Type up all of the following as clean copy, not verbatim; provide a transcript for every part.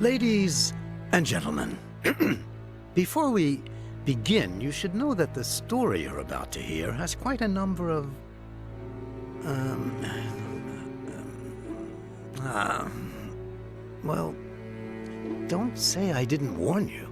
Ladies and gentlemen, before we begin, you should know that the story you're about to hear has quite a number of... well, don't say I didn't warn you.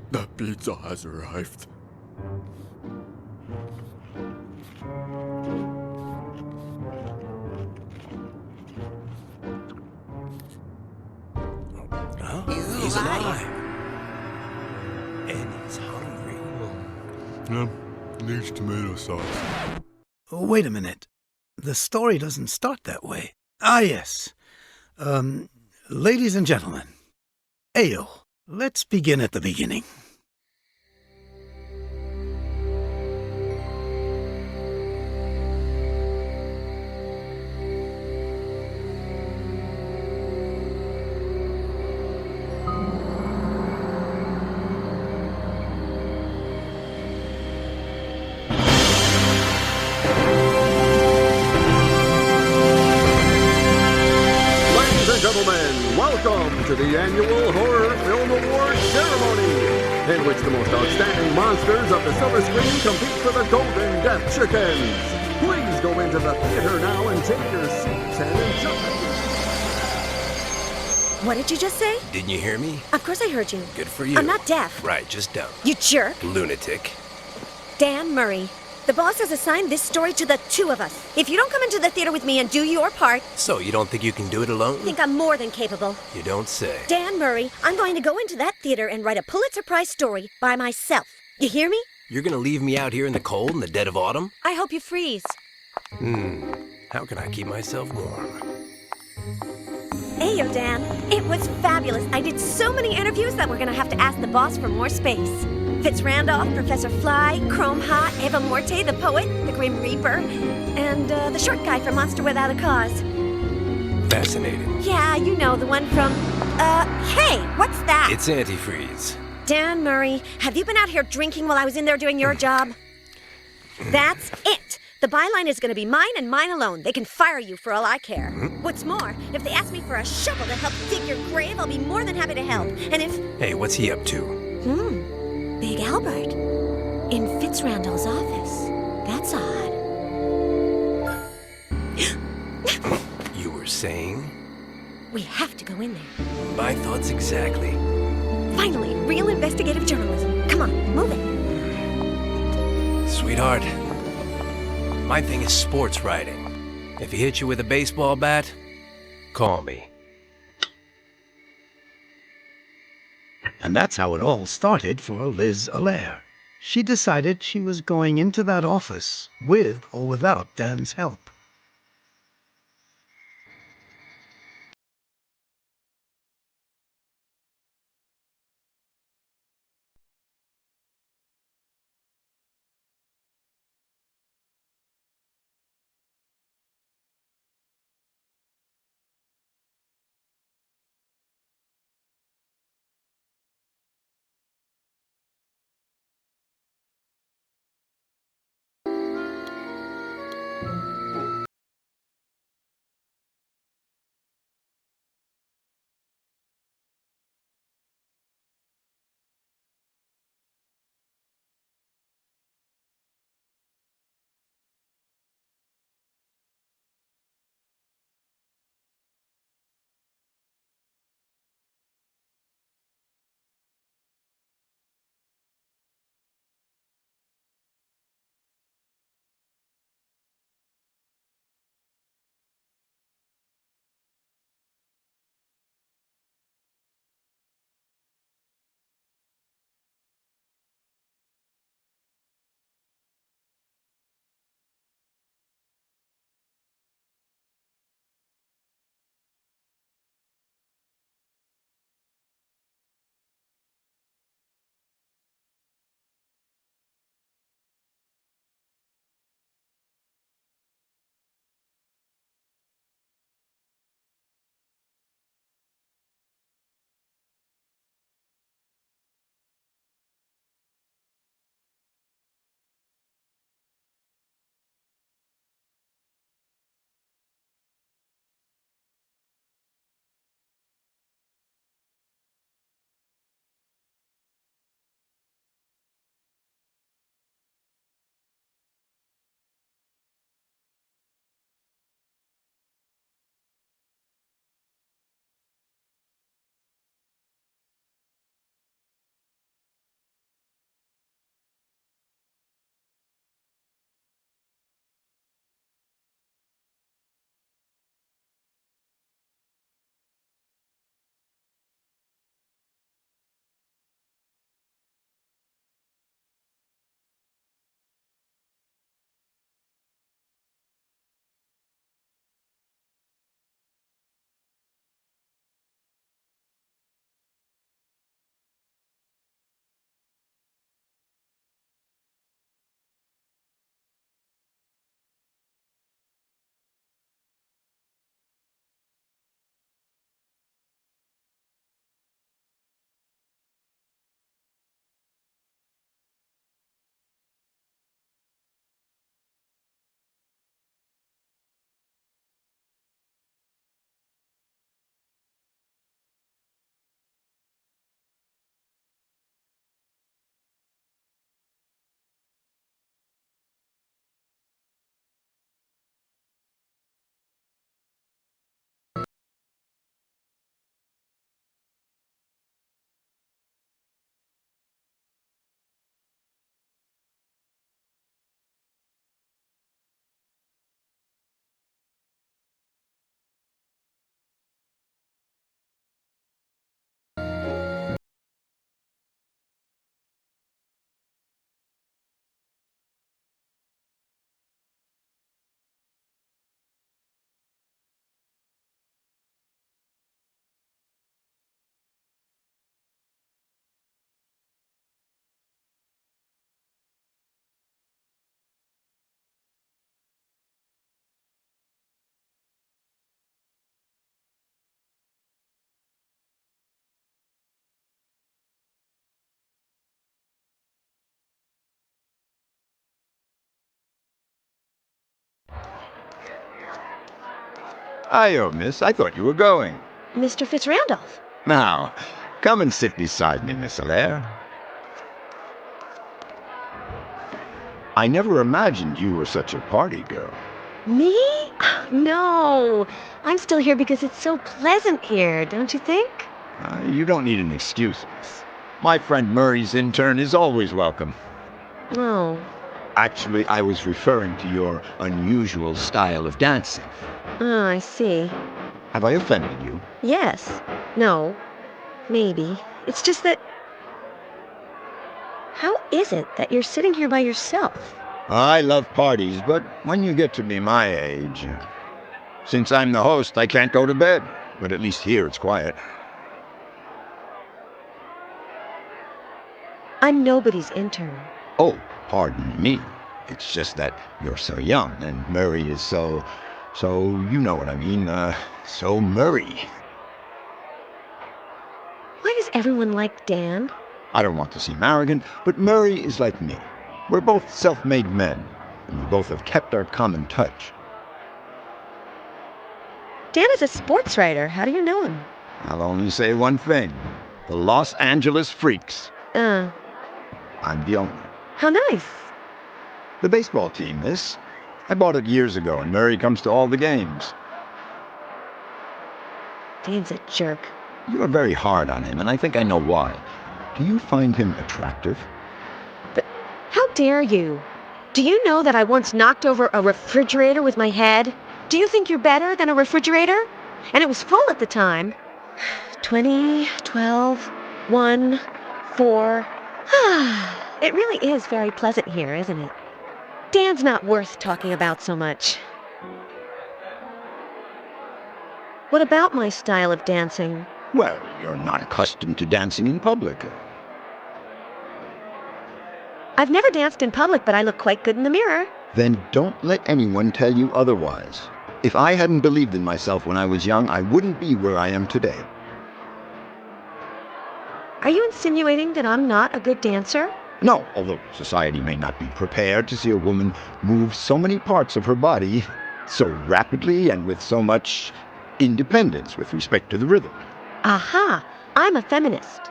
The pizza has arrived. He's alive. And he's hungry. Needs tomato sauce. Wait a minute. The story doesn't start that way. Ah, yes. Ladies and gentlemen, Ayo, let's begin at the beginning. Gentlemen, welcome to the annual Horror Film Awards ceremony, in which the most outstanding monsters of the silver screen compete for the Golden Death Chickens. Please go into the theater now and take your seats and enjoy. What did you just say? Didn't you hear me? Of course I heard you. Good for you. I'm not deaf. Right, just dumb. You jerk. Lunatic. Dan Murray. The boss has assigned this story to the two of us. If you don't come into the theater with me and do your part... So, you don't think you can do it alone? I think I'm more than capable. You don't say. Dan Murray, I'm going to go into that theater and write a Pulitzer Prize story by myself. You hear me? You're gonna leave me out here in the cold in the dead of autumn? I hope you freeze. How can I keep myself warm? Ayo, Dan. It was fabulous. I did so many interviews that we're gonna have to ask the boss for more space. Fitz Randolph, Professor Fly, Chrome Hot, Eva Morte, the poet, the Grim Reaper, and the short guy from Monster Without a Cause. Fascinating. Yeah, you know, the one from... hey, what's that? It's antifreeze. Dan Murray, have you been out here drinking while I was in there doing your job? That's it. The byline is going to be mine and mine alone. They can fire you for all I care. What's more, if they ask me for a shovel to help dig your grave, I'll be more than happy to help. And if... Hey, what's he up to? Big Albert. In Fitz Randall's office. That's odd. You were saying? We have to go in there. My thoughts exactly. Finally, real investigative journalism. Come on, move it. Sweetheart, my thing is sports writing. If he hits you with a baseball bat, call me. And that's how it all started for Liz Allaire. She decided she was going into that office with or without Dan's help. Hi-yo, miss. I thought you were going. Mr. Fitzrandolph. Now, come and sit beside me, Miss Allaire. I never imagined you were such a party girl. Me? No. I'm still here because it's so pleasant here, don't you think? You don't need an excuse, miss. My friend Murray's intern is always welcome. Oh. Actually, I was referring to your unusual style of dancing. Oh, I see. Have I offended you? Yes. No. Maybe. It's just that... How is it that you're sitting here by yourself? I love parties, but when you get to be my age... Since I'm the host, I can't go to bed. But at least here it's quiet. I'm nobody's intern. Oh, pardon me. It's just that you're so young, and Murray is so, you know what I mean, so Murray. Why does everyone like Dan? I don't want to seem arrogant, but Murray is like me. We're both self-made men, and we both have kept our common touch. Dan is a sports writer. How do you know him? I'll only say one thing. The Los Angeles Freaks. I'm the owner. How nice. The baseball team, miss. I bought it years ago, and Murray comes to all the games. Dan's a jerk. You are very hard on him, and I think I know why. Do you find him attractive? But how dare you? Do you know that I once knocked over a refrigerator with my head? Do you think you're better than a refrigerator? And it was full at the time. 20, 12, 1, 4. It really is very pleasant here, isn't it? Dan's not worth talking about so much. What about my style of dancing? Well, you're not accustomed to dancing in public. I've never danced in public, but I look quite good in the mirror. Then don't let anyone tell you otherwise. If I hadn't believed in myself when I was young, I wouldn't be where I am today. Are you insinuating that I'm not a good dancer? No, although society may not be prepared to see a woman move so many parts of her body so rapidly and with so much independence with respect to the rhythm. Aha! I'm a feminist.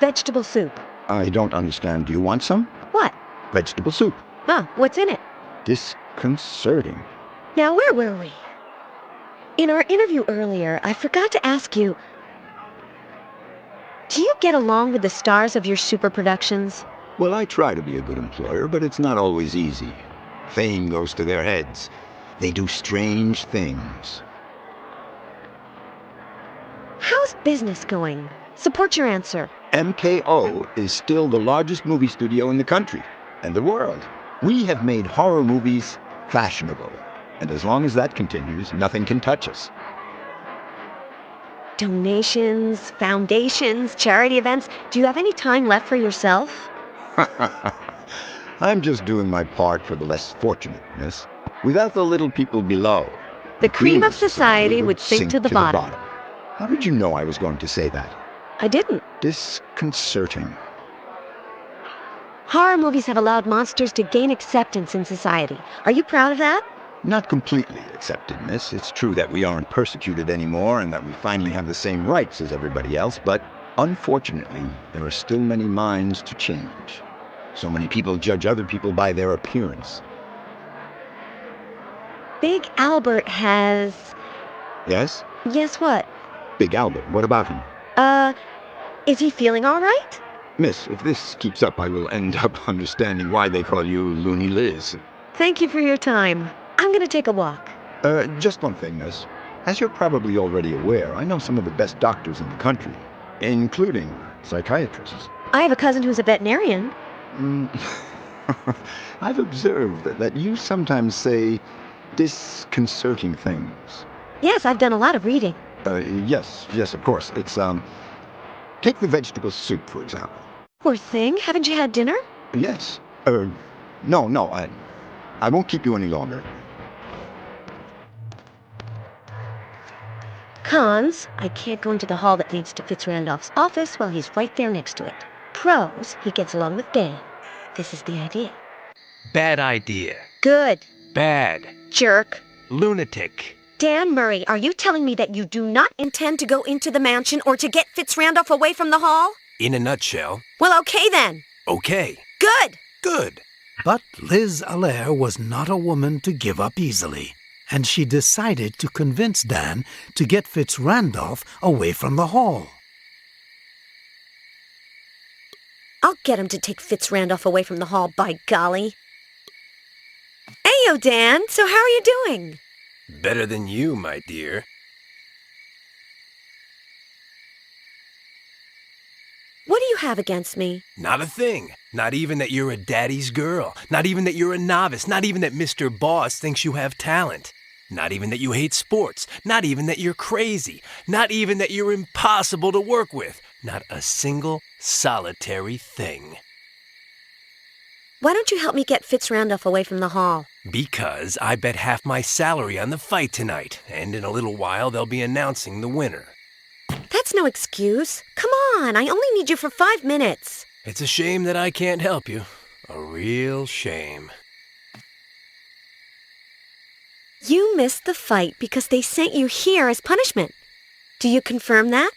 Vegetable soup. I don't understand. Do you want some? What? Vegetable soup. What's in it? Disconcerting. Now, where were we? In our interview earlier, I forgot to ask you, do you get along with the stars of your super productions? Well, I try to be a good employer, but it's not always easy. Fame goes to their heads. They do strange things. How's business going? Support your answer. MKO is still the largest movie studio in the country and the world. We have made horror movies fashionable. And as long as that continues, nothing can touch us. Donations, foundations, charity events. Do you have any time left for yourself? I'm just doing my part for the less fortunate, miss. Without the little people below, The cream of society would sink to the bottom. How did you know I was going to say that? I didn't. Disconcerting. Horror movies have allowed monsters to gain acceptance in society. Are you proud of that? Not completely accepted, miss. It's true that we aren't persecuted anymore and that we finally have the same rights as everybody else, but unfortunately, there are still many minds to change. So many people judge other people by their appearance. Big Albert has... Yes? Yes, what? Big Albert, what about him? Is he feeling all right? Miss, if this keeps up, I will end up understanding why they call you Loony Liz. Thank you for your time. I'm gonna take a walk. Just one thing, miss. As you're probably already aware, I know some of the best doctors in the country, including psychiatrists. I have a cousin who's a veterinarian. I've observed that you sometimes say disconcerting things. Yes, I've done a lot of reading. Yes, of course. It's, take the vegetable soup, for example. Poor thing. Haven't you had dinner? Yes. No, I won't keep you any longer. Cons, I can't go into the hall that leads to Fitzrandolph's office while he's right there next to it. Pros, he gets along with Dan. This is the idea. Bad idea. Good. Bad. Jerk. lunatic. Dan Murray, are you telling me that you do not intend to go into the mansion or to get Fitz Randolph away from the hall? In a nutshell, Well, okay then. okay. Good. Good. But Liz Allaire was not a woman to give up easily, and she decided to convince Dan to get Fitz Randolph away from the hall. I'll get him to take Fitz Randolph away from the hall, by golly. Ayo, Dan, so how are you doing? Better than you, my dear. What do you have against me? Not a thing. Not even that you're a daddy's girl. Not even that you're a novice. Not even that Mr. Boss thinks you have talent. Not even that you hate sports. Not even that you're crazy. Not even that you're impossible to work with. Not a single solitary thing. Why don't you help me get Fitz Randolph away from the hall? Because I bet half my salary on the fight tonight, and in a little while they'll be announcing the winner. That's no excuse. Come on, I only need you for 5 minutes. It's a shame that I can't help you. A real shame. You missed the fight because they sent you here as punishment. Do you confirm that?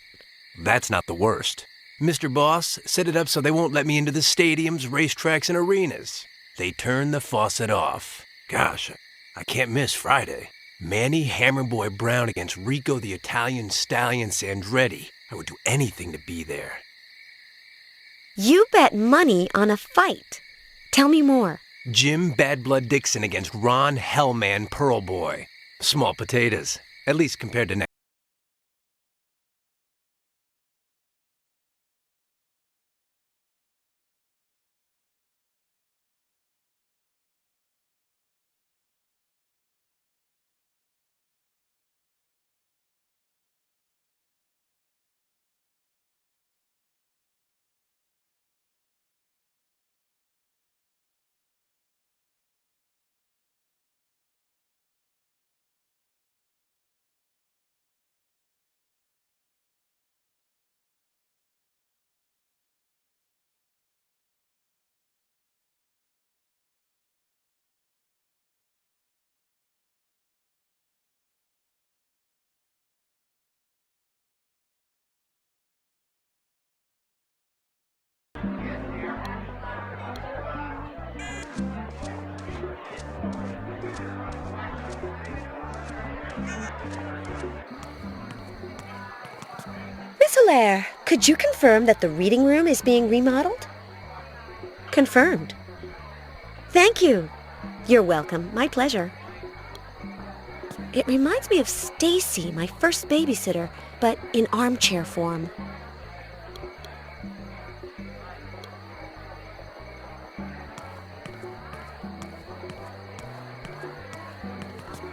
That's not the worst. Mr. Boss set it up so they won't let me into the stadiums, racetracks, and arenas. They turned the faucet off. Gosh, I can't miss Friday. Manny Hammerboy Brown against Rico the Italian Stallion Sandretti. I would do anything to be there. You bet money on a fight. Tell me more. Jim Bad Blood Dixon against Ron Hellman Pearlboy. Small potatoes, at least compared to now. Miss Allaire, could you confirm that the reading room is being remodeled? Confirmed. Thank you. You're welcome. My pleasure. It reminds me of Stacy, my first babysitter, but in armchair form.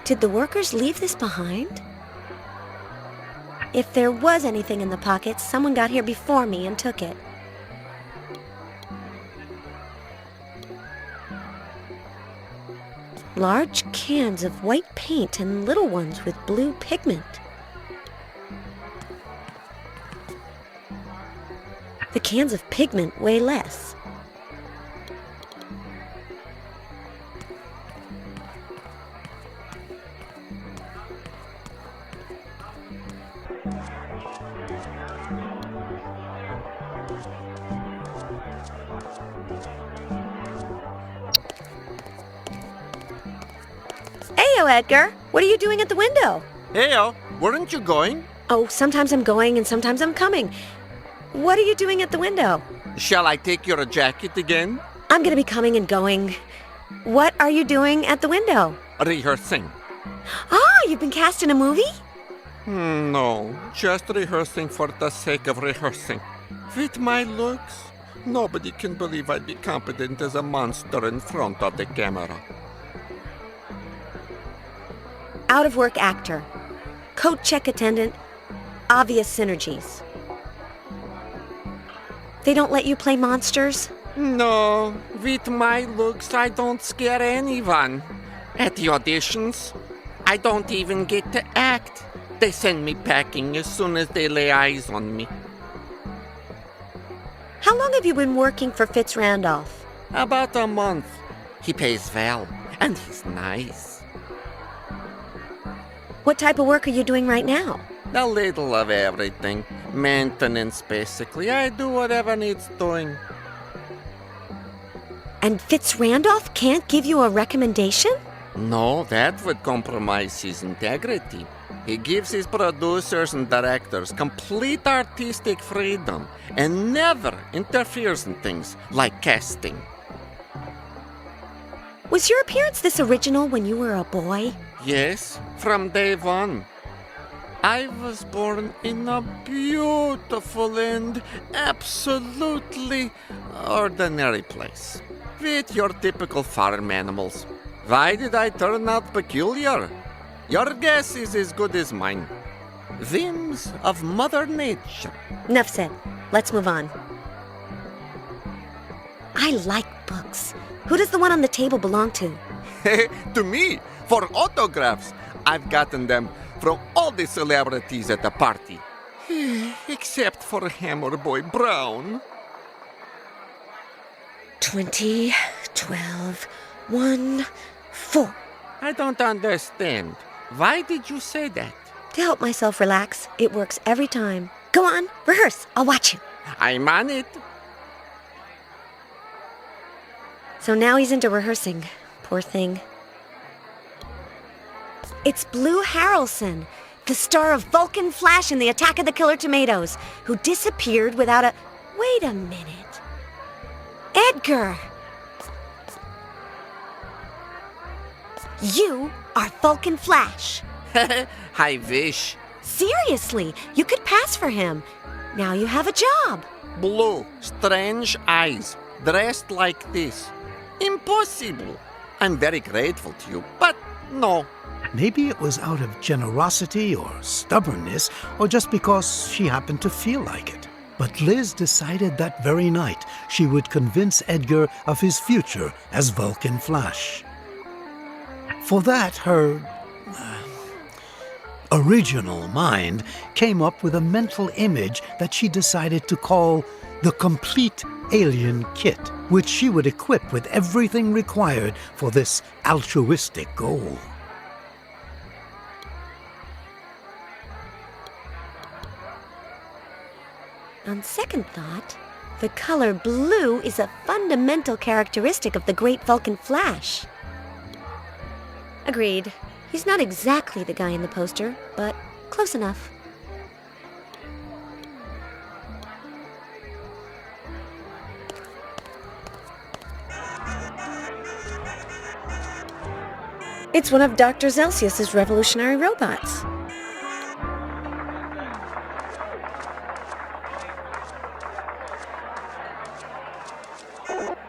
Did the workers leave this behind? If there was anything in the pockets, someone got here before me and took it. Large cans of white paint and little ones with blue pigment. The cans of pigment weigh less. Heyo, Edgar. What are you doing at the window? Heyo, weren't you going? Oh, sometimes I'm going and sometimes I'm coming. What are you doing at the window? Shall I take your jacket again? I'm gonna be coming and going. What are you doing at the window? Rehearsing. Ah, you've been cast in a movie? No, just rehearsing for the sake of rehearsing. With my looks, nobody can believe I'd be competent as a monster in front of the camera. Out-of-work actor. Coat check attendant. Obvious synergies. They don't let you play monsters? No, with my looks, I don't scare anyone. At the auditions, I don't even get to act. They send me packing as soon as they lay eyes on me. How long have you been working for Fitz Randolph? About a month. He pays well, and he's nice. What type of work are you doing right now? A little of everything. Maintenance, basically. I do whatever needs doing. And Fitz Randolph can't give you a recommendation? No, that would compromise his integrity. He gives his producers and directors complete artistic freedom and never interferes in things like casting. Was your appearance this original when you were a boy? Yes, from day one. I was born in a beautiful and absolutely ordinary place, with your typical farm animals. Why did I turn out peculiar? Your guess is as good as mine. Whims of Mother Nature. Enough said. Let's move on. I like books. Who does the one on the table belong to? To me, for autographs. I've gotten them from all the celebrities at the party. Except for Hammer Boy Brown. 20, 12, 1, 4. I don't understand. Why did you say that? To help myself relax. It works every time. Go on, rehearse. I'll watch you. I'm on it. So now he's into rehearsing. Poor thing. It's Blue Harrelson, the star of Vulcan Flash in the Attack of the Killer Tomatoes, who disappeared without a... Wait a minute. Edgar! You are Vulcan Flash. I wish. Seriously, you could pass for him. Now you have a job. Blue, strange eyes, dressed like this. Impossible. I'm very grateful to you, but no. Maybe it was out of generosity or stubbornness, or just because she happened to feel like it. But Liz decided that very night she would convince Edgar of his future as Vulcan Flash. For that, her original mind came up with a mental image that she decided to call the Complete Alien Kit, which she would equip with everything required for this altruistic goal. On second thought, the color blue is a fundamental characteristic of the great Vulcan Flash. Agreed. He's not exactly the guy in the poster, but close enough. It's one of Dr. Zelsius's revolutionary robots.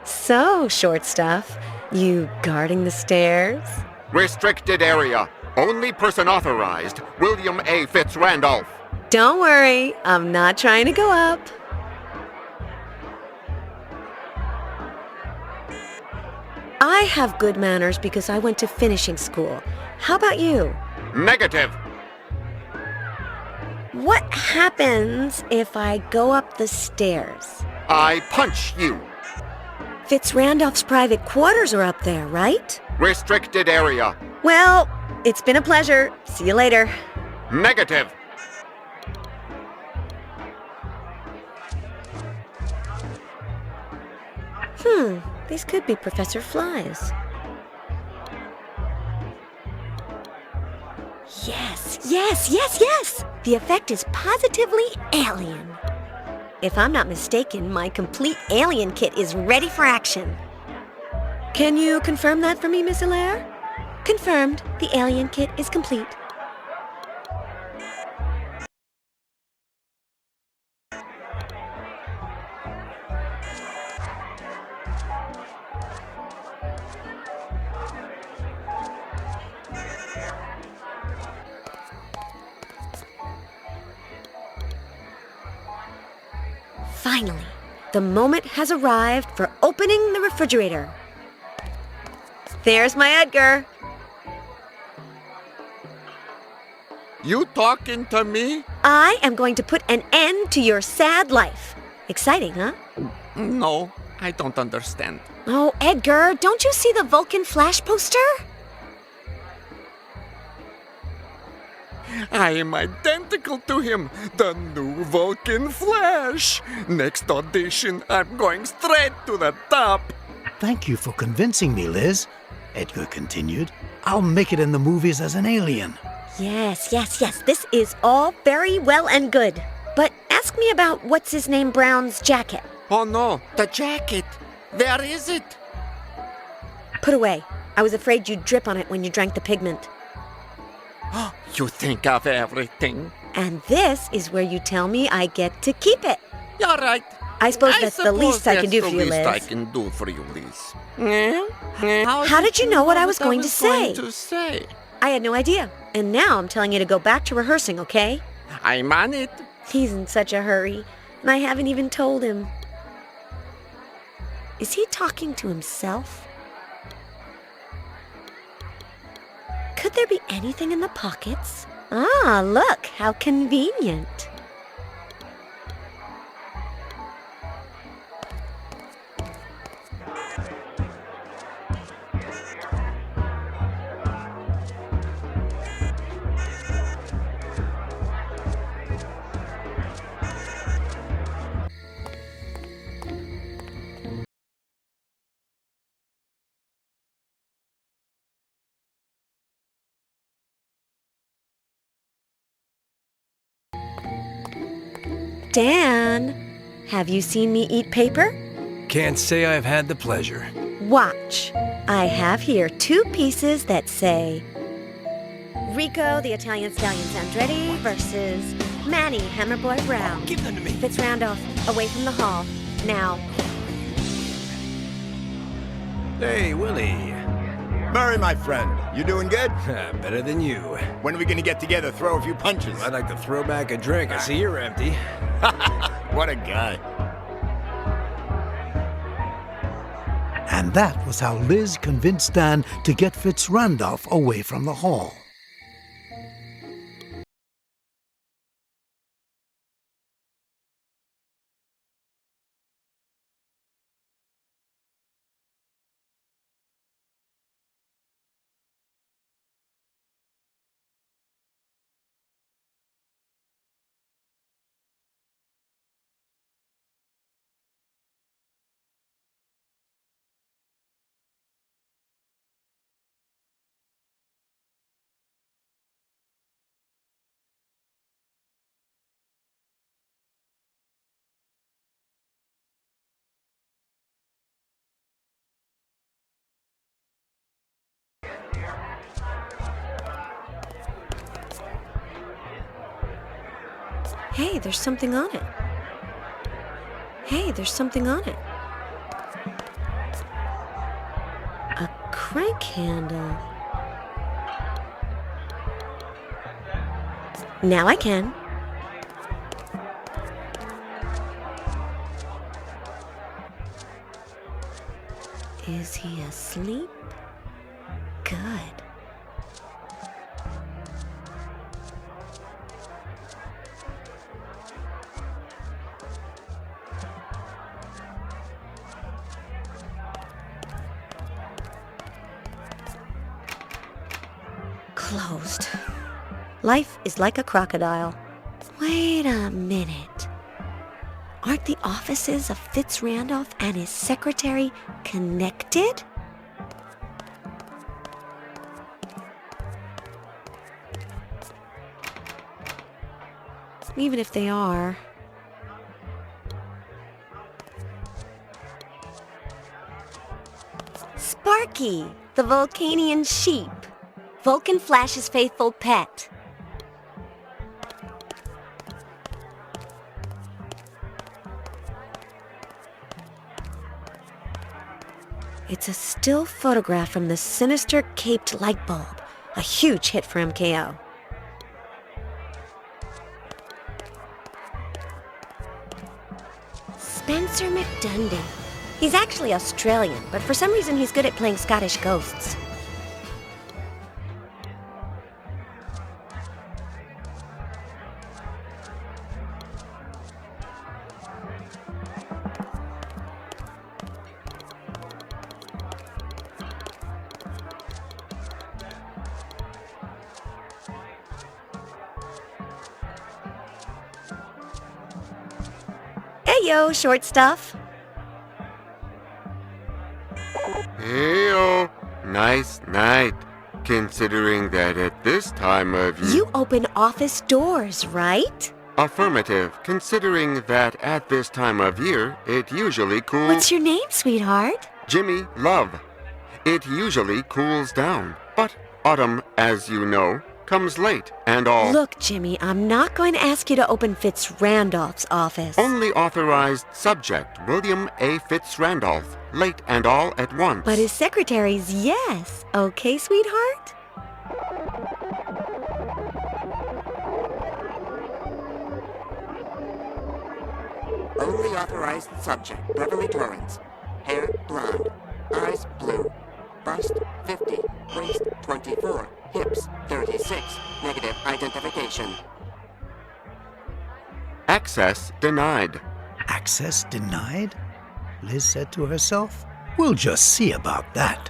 So, short stuff, you guarding the stairs? Restricted area. Only person authorized, William A. Fitz Randolph. Don't worry, I'm not trying to go up. I have good manners because I went to finishing school. How about you? Negative. What happens if I go up the stairs? I punch you. Fitz Randolph's private quarters are up there, right? Restricted area. Well, it's been a pleasure. See you later. Negative. These could be Professor Flies. Yes! The effect is positively alien. If I'm not mistaken, my complete alien kit is ready for action. Can you confirm that for me, Miss Hilaire? Confirmed. The alien kit is complete. Finally, the moment has arrived for opening the refrigerator. There's my Edgar. You talking to me? I am going to put an end to your sad life. Exciting, huh? No, I don't understand. Oh, Edgar, don't you see the Vulcan Flash poster? I am identical to him, the new Vulcan Flash. Next audition, I'm going straight to the top. Thank you for convincing me, Liz, Edgar continued. I'll make it in the movies as an alien. Yes. This is all very well and good. But ask me about what's-his-name Brown's jacket. Oh no, the jacket. Where is it? Put away. I was afraid you'd drip on it when you drank the pigment. You think of everything. And this is where you tell me I get to keep it. You're right. I suppose that's the least I can do for you, That's the least I Liz. can do for you, Liz. How did you know what I was going to say? Going to say? I had no idea. And now I'm telling you to go back to rehearsing, okay? I'm on it. He's in such a hurry, and I haven't even told him. Is he talking to himself? Could there be anything in the pockets? Ah, look, how convenient. Dan, have you seen me eat paper? Can't say I've had the pleasure. Watch. I have here 2 pieces that say Rico, the Italian Stallion Andretti versus Manny, Hammerboy Brown. Give them to me. Fitz Randolph, away from the hall. Now. Hey, Willie. Murray, my friend, you doing good? Better than you. When are we gonna get together, throw a few punches? I'd like to throw back a drink. I see you're empty. What a guy. And that was how Liz convinced Dan to get Fitz Randolph away from the hall. Hey, there's something on it. Hey, there's something on it. A crank handle. Now I can. Is he asleep? Good. Closed. Life is like a crocodile. Wait a minute. Aren't the offices of Fitz Randolph and his secretary connected? Even if they are. Sparky, the Vulcanian sheep. Vulcan Flash's faithful pet. It's a still photograph from the sinister caped light bulb, a huge hit for MKO. Spencer McDundy. He's actually Australian, but for some reason he's good at playing Scottish ghosts. Heyo, short stuff. Heyo, nice night. Considering that at this time of year... You open office doors, right? Affirmative. Considering that at this time of year, it usually cools... What's your name, sweetheart? Jimmy Love. It usually cools down. But autumn, as you know, comes late and all... Look, Jimmy, I'm not going to ask you to open Fitz-Randolph's office. Only authorized subject, William A. Fitz-Randolph. Late and all at once. But his secretary's yes. Okay, sweetheart? Only authorized subject, Beverly Torrance. Hair blonde, eyes blue, bust 50, waist 24, hips 36, negative identification. Access denied. Access denied? Liz said to herself. We'll just see about that.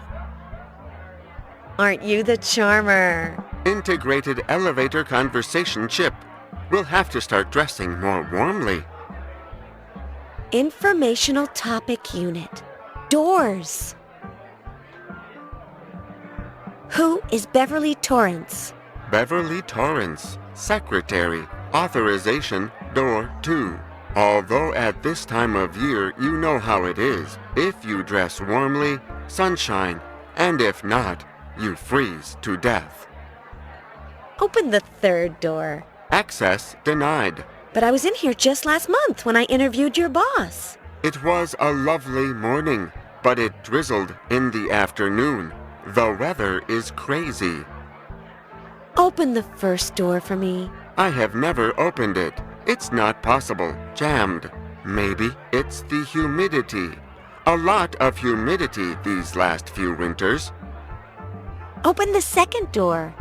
Aren't you the charmer? Integrated elevator conversation chip. We'll have to start dressing more warmly. Informational topic unit. Doors. Who is Beverly Torrance? Beverly Torrance, Secretary, Authorization, Door 2. Although at this time of year you know how it is. If you dress warmly, sunshine, and if not, you freeze to death. Open the third door. Access denied. But I was in here just last month when I interviewed your boss. It was a lovely morning, but it drizzled in the afternoon. The weather is crazy. Open the first door for me. I have never opened it. It's not possible. Jammed. Maybe it's the humidity. A lot of humidity these last few winters. Open the second door.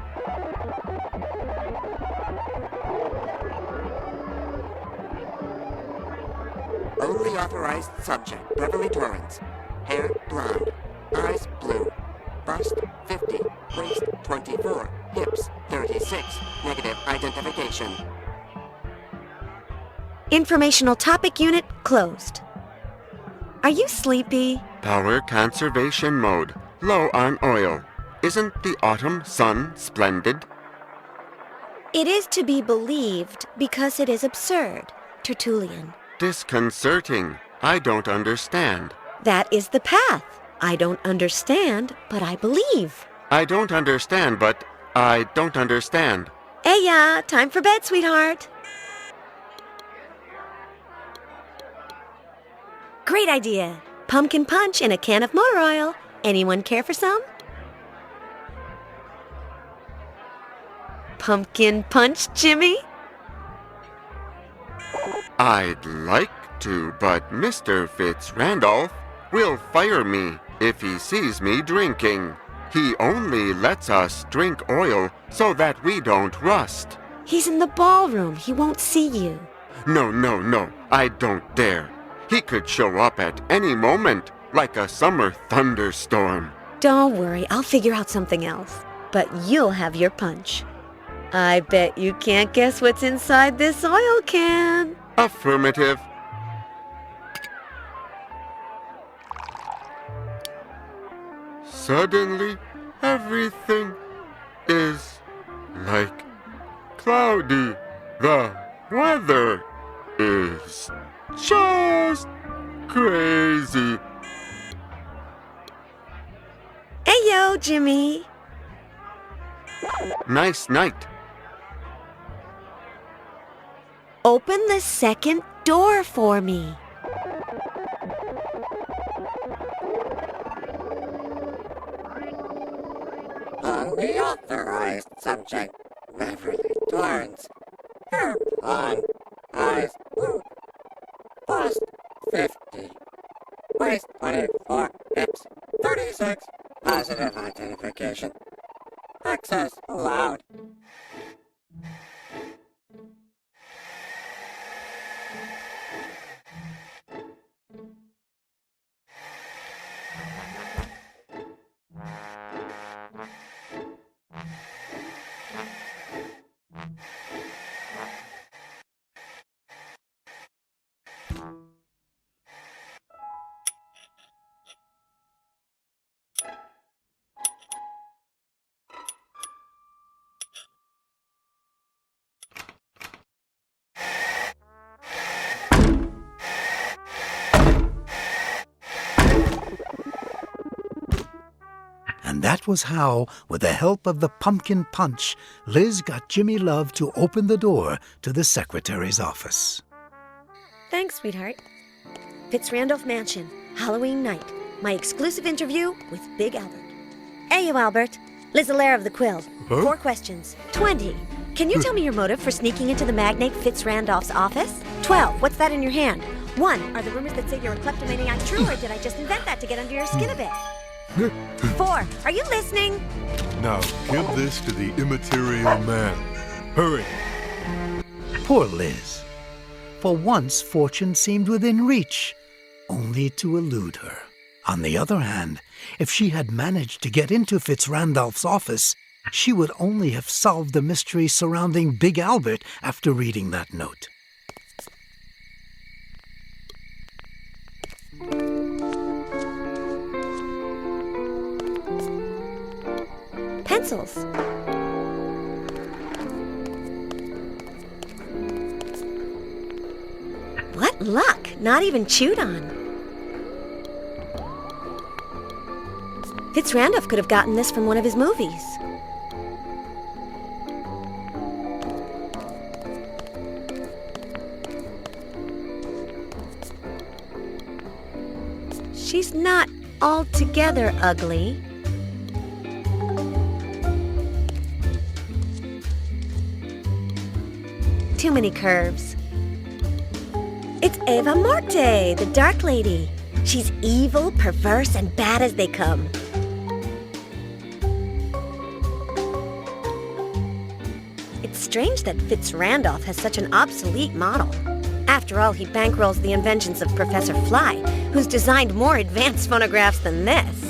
Only authorized subject, Beverly Torrance. Hair blonde, eyes blue, bust 50, waist 24, hips 36, negative identification. Informational topic unit closed. Are you sleepy? Power conservation mode. Low on oil. Isn't the autumn sun splendid? It is to be believed because it is absurd. Tertullian. Disconcerting. I don't understand. That is the path. I don't understand, but I believe. I don't understand, but I don't understand. Hey, time for bed, sweetheart. Great idea. Pumpkin punch in a can of motor oil. Anyone care for some? Pumpkin punch, Jimmy? I'd like to, but Mr. Fitz-Randolph will fire me if he sees me drinking. He only lets us drink oil so that we don't rust. He's in the ballroom. He won't see you. No, no, no. I don't dare. He could show up at any moment, like a summer thunderstorm. Don't worry, I'll figure out something else. But you'll have your punch. I bet you can't guess what's inside this oil can. Affirmative. Suddenly, everything is like cloudy. The weather is just crazy. Heyo, Jimmy. Nice night. Open the second door for me. Only authorized subject, Beverly Torrance. Hair blonde, eyes blue, bust 50, waist 24, hips 36, positive identification. Access allowed. that was how, with the help of the pumpkin punch, Liz got Jimmy Love to open the door to the secretary's office. Thanks, sweetheart. Fitzrandolph Mansion, Halloween night. My exclusive interview with Big Albert. Hey, you, Albert. Liz Allaire of the Quill. Huh? 4 questions. 20. Can you tell me your motive for sneaking into the magnate Fitzrandolph's office? 12. What's that in your hand? 1. Are the rumors that say you're a kleptomaniac true, or did I just invent that to get under your skin a bit? 4. Are you listening? Now, give this to the immaterial man. Hurry. Poor Liz. For once, fortune seemed within reach, only to elude her. On the other hand, if she had managed to get into Fitzrandolph's office, she would only have solved the mystery surrounding Big Albert after reading that note. Pencils. What luck! Not even chewed on. Fitzrandolph could have gotten this from one of his movies. She's not altogether ugly. Too many curves. It's Eva Morte, the Dark Lady. She's evil, perverse, and bad as they come. It's strange that Fitzrandolph has such an obsolete model. After all, he bankrolls the inventions of Professor Fly, who's designed more advanced phonographs than this.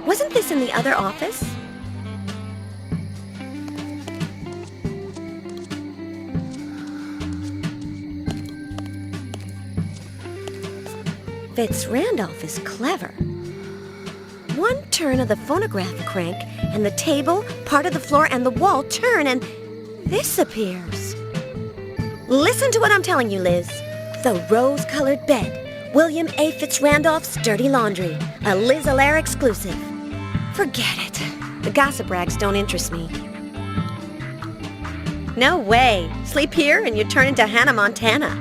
Wasn't this in the other office? Fitzrandolph is clever. One turn of the phonograph crank, and the table, part of the floor, and the wall turn, and this appears. Listen to what I'm telling you, Liz. The rose-colored bed. William A. Fitzrandolph's dirty laundry. A Liz Allaire exclusive. Forget it. The gossip rags don't interest me. No way. Sleep here and you turn into Hannah Montana.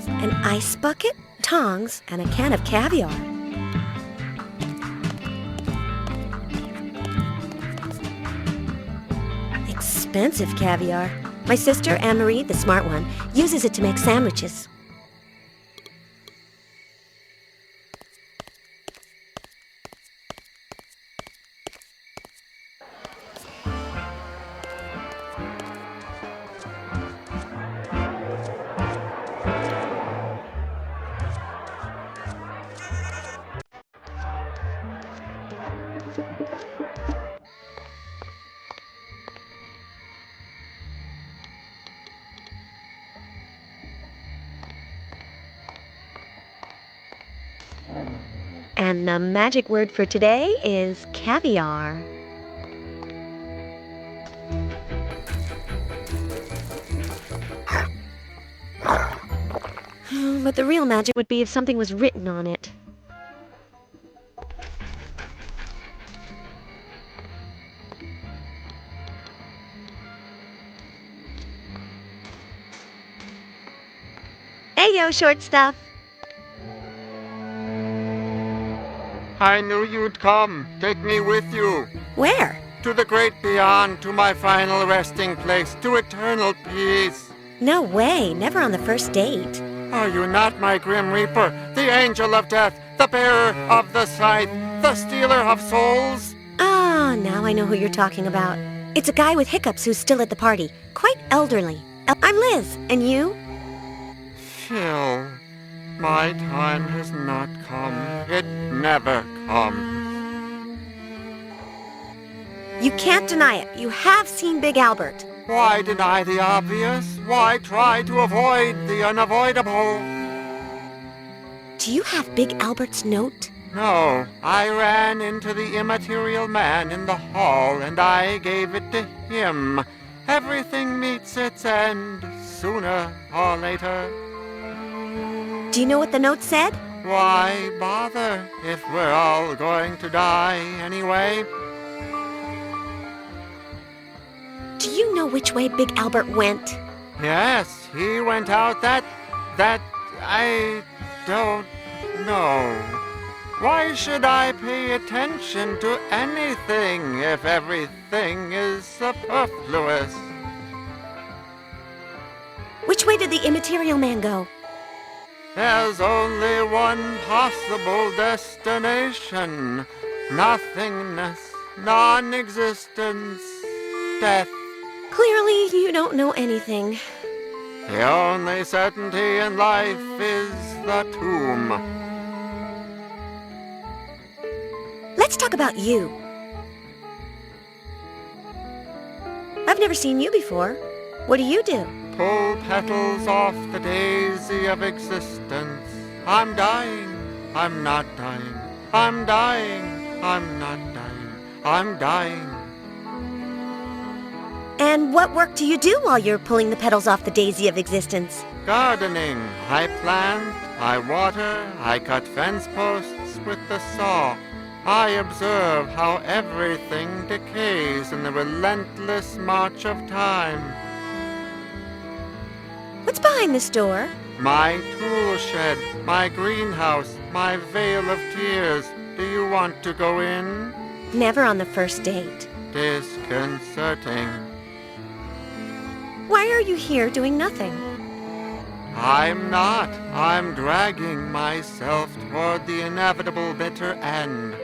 An ice bucket, tongs, and a can of caviar. Expensive caviar. My sister, Anne-Marie, the smart one, uses it to make sandwiches. And the magic word for today is caviar. But the real magic would be if something was written on it. Hey, yo, short stuff. I knew you'd come. Take me with you. Where? To the great beyond, to my final resting place, to eternal peace. No way. Never on the first date. Are you not my grim reaper, the angel of death, the bearer of the scythe, the stealer of souls? Ah, now I know who you're talking about. It's a guy with hiccups who's still at the party. Quite elderly. I'm Liz. And you? Phil, my time has not come. It never comes. You can't deny it. You have seen Big Albert. Why deny the obvious? Why try to avoid the unavoidable? Do you have Big Albert's note? No, I ran into the immaterial man in the hall and I gave it to him. Everything meets its end, sooner or later. Do you know what the note said? Why bother if we're all going to die anyway? Do you know which way Big Albert went? Yes, he went out that I don't know. Why should I pay attention to anything if everything is superfluous? Which way did the immaterial man go? There's only one possible destination. Nothingness, non-existence, death. Clearly, you don't know anything. The only certainty in life is the tomb. Let's talk about you. I've never seen you before. What do you do? Pull petals off the daisy of existence. I'm dying. I'm not dying. I'm dying. I'm not dying. I'm dying. And what work do you do while you're pulling the petals off the daisy of existence? Gardening. I plant, I water, I cut fence posts with the saw. I observe how everything decays in the relentless march of time. What's behind this door? My tool shed, my greenhouse, my vale of tears. Do you want to go in? Never on the first date. Disconcerting. Why are you here doing nothing? I'm not. I'm dragging myself toward the inevitable bitter end.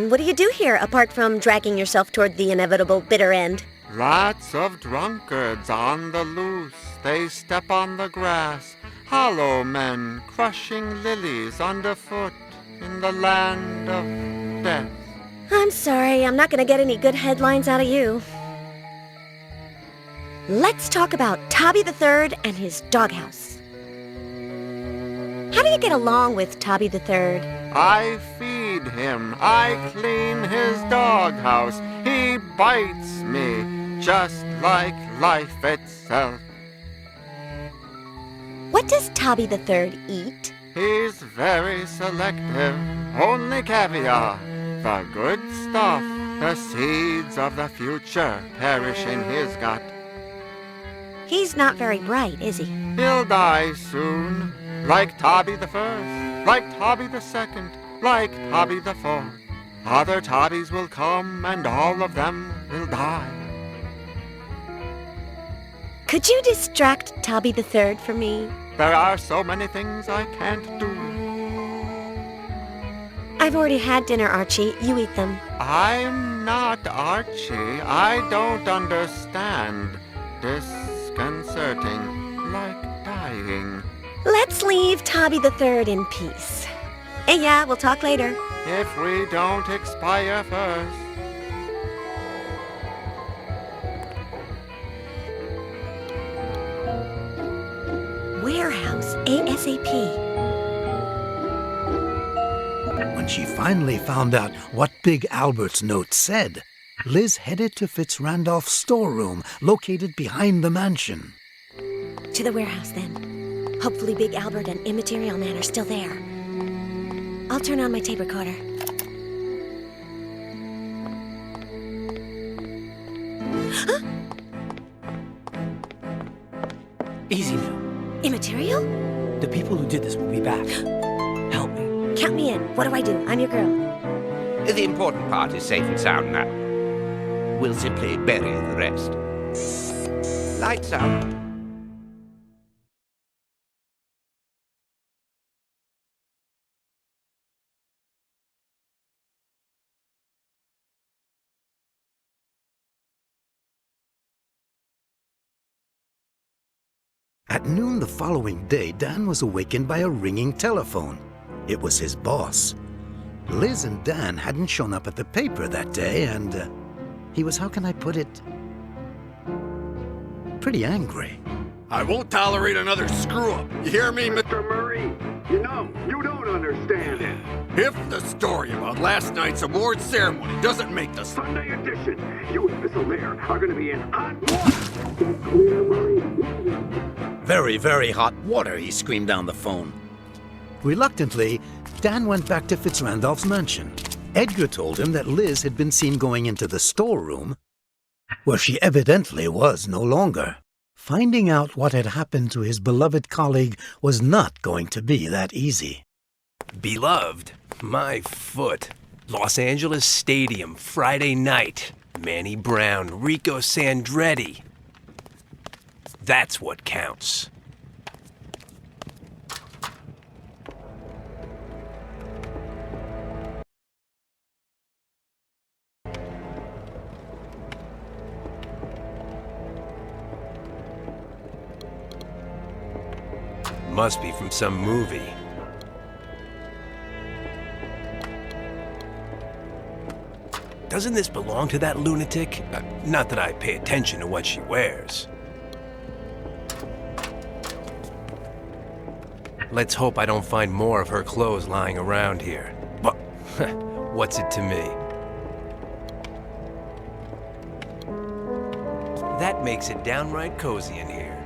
What do you do here apart from dragging yourself toward the inevitable bitter end? Lots of drunkards on the loose. They step on the grass. Hollow men crushing lilies underfoot in the land of death. I'm sorry, I'm not going to get any good headlines out of you. Let's talk about Tobby the Third and his doghouse. How do you get along with Tobby the Third? I feed him. I clean his doghouse. He bites me, just like life itself. What does Tobby the Third eat? He's very selective. Only caviar. The good stuff. The seeds of the future perish in his gut. He's not very bright, is he? He'll die soon. Like Tobby the First, like Tobby the Second, like Tobby the Fourth. Other Tobbies will come and all of them will die. Could you distract Tobby the Third for me? There are so many things I can't do. I've already had dinner, Archie. You eat them. I'm not Archie. I don't understand. Disconcerting, like dying. Let's leave Tobby the Third in peace. Hey, yeah, we'll talk later. If we don't expire first. Warehouse ASAP. When she finally found out what Big Albert's note said, Liz headed to Fitzrandolph's storeroom, located behind the mansion. To the warehouse, then. Hopefully Big Albert and Immaterial Man are still there. I'll turn on my tape recorder. Easy now. Immaterial? The people who did this will be back. Help me. Count me in. What do I do? I'm your girl. The important part is safe and sound now. We'll simply bury the rest. Lights out. At noon the following day, Dan was awakened by a ringing telephone. It was his boss. Liz and Dan hadn't shown up at the paper that day, and he was, how can I put it, pretty angry. I won't tolerate another screw-up. You hear me, Mr. Murray? You know, you don't understand. story about last night's award ceremony doesn't make the Sunday edition. You and Miss O'Lear are going to be in hot water. Clear, Murray? Very, very hot water, he screamed down the phone. Reluctantly, Dan went back to Fitzrandolph's mansion. Edgar told him that Liz had been seen going into the storeroom, where she evidently was no longer. Finding out what had happened to his beloved colleague was not going to be that easy. Beloved? My foot. Los Angeles Stadium, Friday night. Manny Brown, Rico Sandretti. That's what counts. Must be from some movie. Doesn't this belong to that lunatic? Not that I pay attention to what she wears. Let's hope I don't find more of her clothes lying around here. But what's it to me? That makes it downright cozy in here.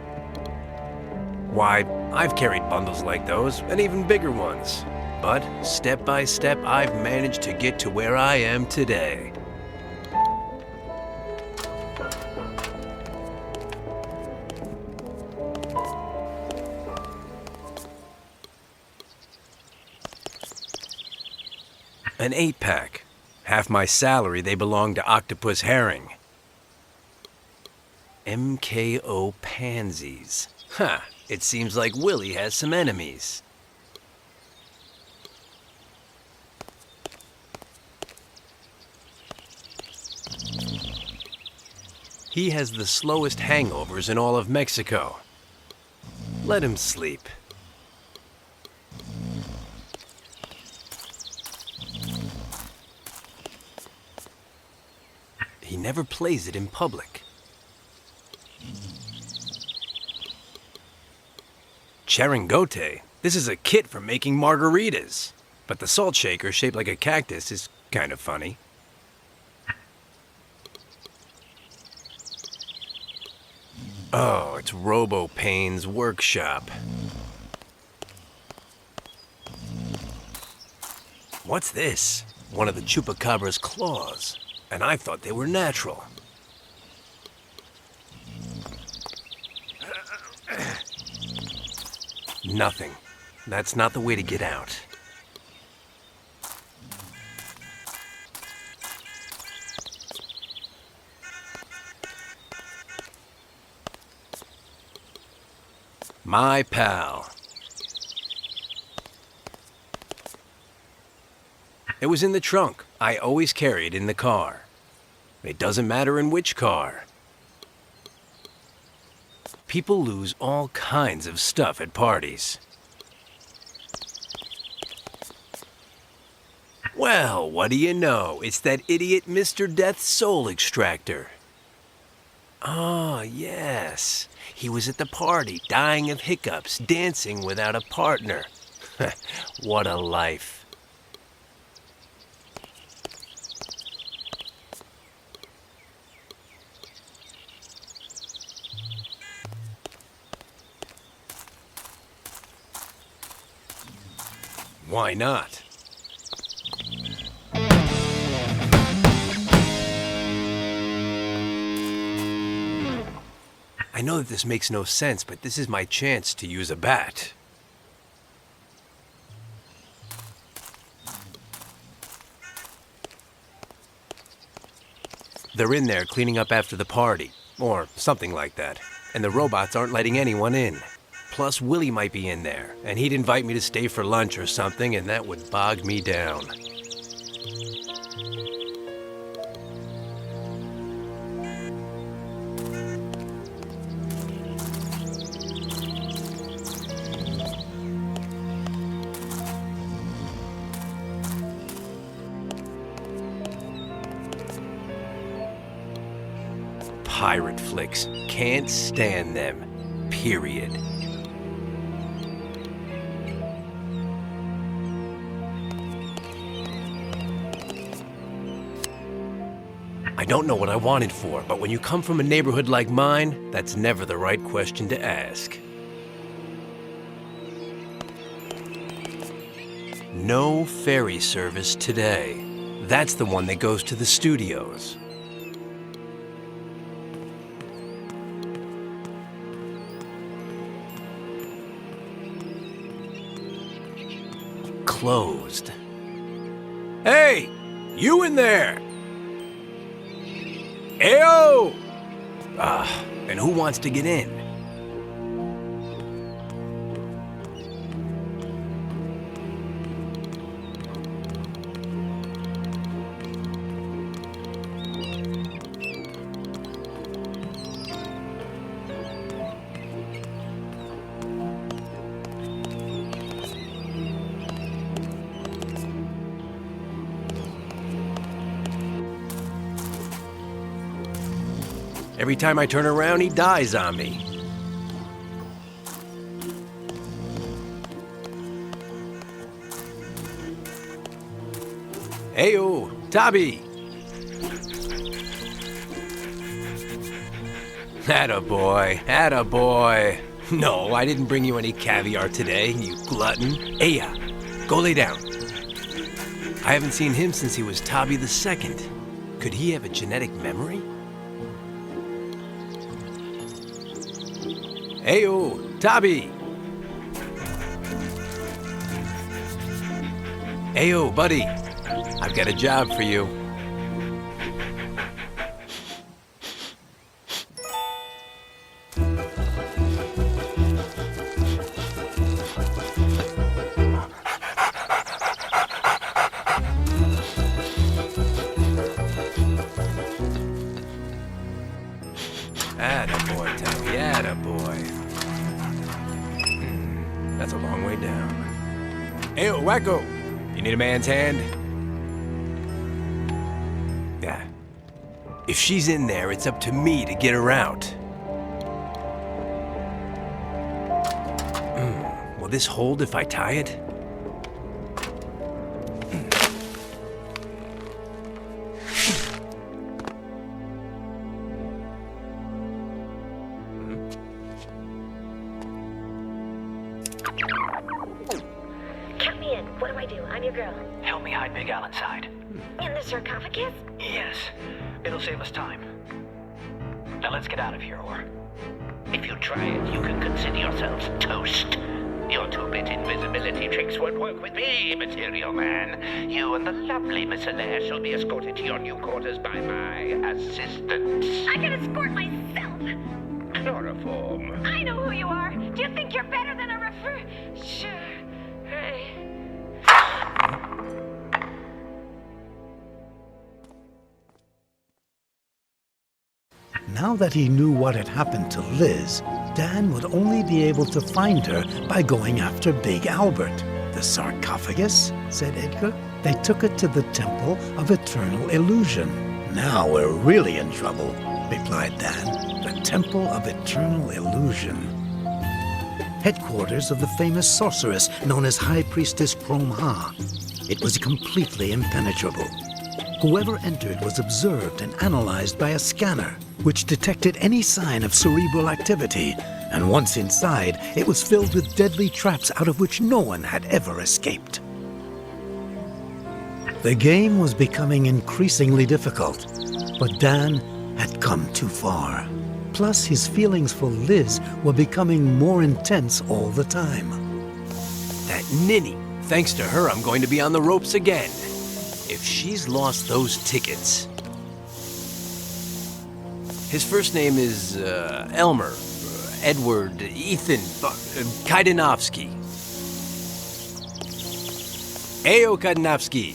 Why, I've carried bundles like those, and even bigger ones. But step by step, I've managed to get to where I am today. An 8-pack. Half my salary, they belong to Octopus Herring. MKO Pansies. Huh. It seems like Willie has some enemies. He has the slowest hangovers in all of Mexico. Let him sleep. He never plays it in public. Charangote? This is a kit for making margaritas. But the salt shaker shaped like a cactus is kind of funny. Oh, it's Robo Payne's workshop. What's this? One of the Chupacabra's claws. And I thought they were natural. Nothing. That's not the way to get out. My pal. It was in the trunk. I always carry it in the car. It doesn't matter in which car. People lose all kinds of stuff at parties. Well, what do you know? It's that idiot Mr. Death's soul extractor. Ah, yes. He was at the party, dying of hiccups, dancing without a partner. What a life. Why not? I know that this makes no sense, but this is my chance to use a bat. They're in there cleaning up after the party, or something like that, and the robots aren't letting anyone in. Plus, Willie might be in there, and he'd invite me to stay for lunch or something, and that would bog me down. Pirate flicks. Can't stand them. Period. I don't know what I wanted for, but when you come from a neighborhood like mine, that's never the right question to ask. No ferry service today. That's the one that goes to the studios. Closed. Hey! You in there! Ayo! And who wants to get in? Every time I turn around, he dies on me. Heyo, Tabby! Attaboy, attaboy. No, I didn't bring you any caviar today, you glutton. Aya, go lay down. I haven't seen him since he was Tabby the Second. Could he have a genetic memory? Heyo, Tabby! Heyo, buddy. I've got a job for you. Attaboy, Tabby, attaboy. That's a long way down. Heyo, Wacko! You need a man's hand? Yeah. If she's in there, it's up to me to get her out. Will this hold if I tie it? Count me in. What do I do? I'm your girl. Help me hide Big Al inside. In the sarcophagus? Yes. It'll save us time. Now let's get out of here, or... If you try it, you can consider yourselves toast. Your two-bit invisibility tricks won't work with me, Material Man. You and the lovely Miss Alaire shall be escorted to your new quarters by my assistant. I can escort myself. Chloroform. I know who you are. Do you think you're better than a refer... Sure. Hey. Now that he knew what had happened to Liz, Dan would only be able to find her by going after Big Albert. The sarcophagus, said Edgar. They took it to the Temple of Eternal Illusion. Now we're really in trouble, replied Dan. The Temple of Eternal Illusion. Headquarters of the famous sorceress known as High Priestess Chrome-Ha. It was completely impenetrable. Whoever entered was observed and analyzed by a scanner, which detected any sign of cerebral activity, and once inside, it was filled with deadly traps out of which no one had ever escaped. The game was becoming increasingly difficult, but Dan had come too far. Plus, his feelings for Liz were becoming more intense all the time. That ninny. Thanks to her, I'm going to be on the ropes again. If she's lost those tickets... His first name is Elmer, Edward, Ethan, Kaidanovsky. Ayo, Kaidanovsky.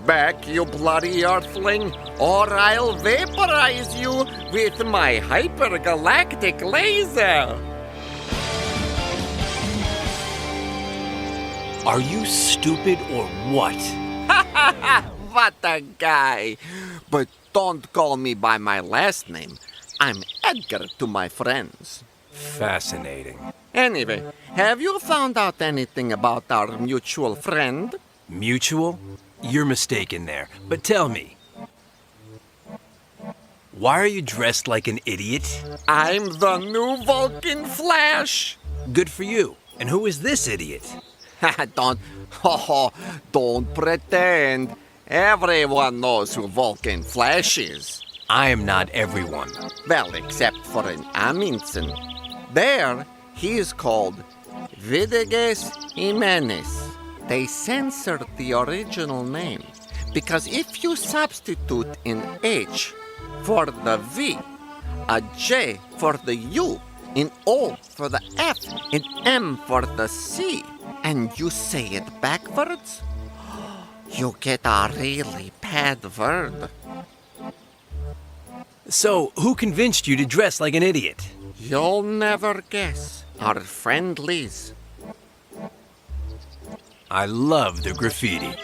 Back, you bloody earthling, or I'll vaporize you with my hypergalactic laser. Are you stupid or what? What a guy. But don't call me by my last name. I'm Edgar to my friends. Fascinating. Anyway, have you found out anything about our mutual friend? Mutual? You're mistaken there. But tell me, Why are you dressed like an idiot? I'm the new Vulcan Flash. Good for you. And who is this idiot? Don't pretend. Everyone knows who Vulcan Flash is. I am not everyone. Well, except for an Amundsen. There, he is called Vidigues Jimenez. They censored the original name because if you substitute an H for the V, a J for the U, an O for the F, an M for the C, and you say it backwards, you get a really bad word. So, who convinced you to dress like an idiot? You'll never guess. Our friend Liz. I love the graffiti.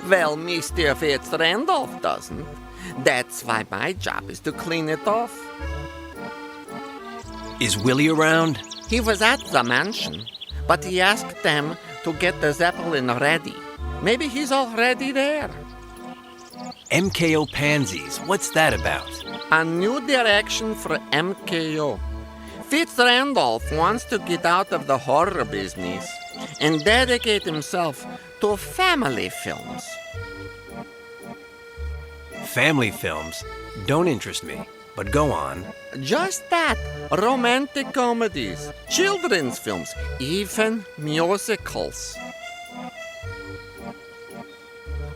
Well, Mr. Fitz-Randolph doesn't. That's why my job is to clean it off. Is Willie around? He was at the mansion, but he asked them to get the Zeppelin ready. Maybe he's already there. MKO Pansies, what's that about? A new direction for MKO. Fitz-Randolph wants to get out of the horror business and dedicate himself to family films. Family films don't interest me, but go on. Just that. Romantic comedies, children's films, even musicals.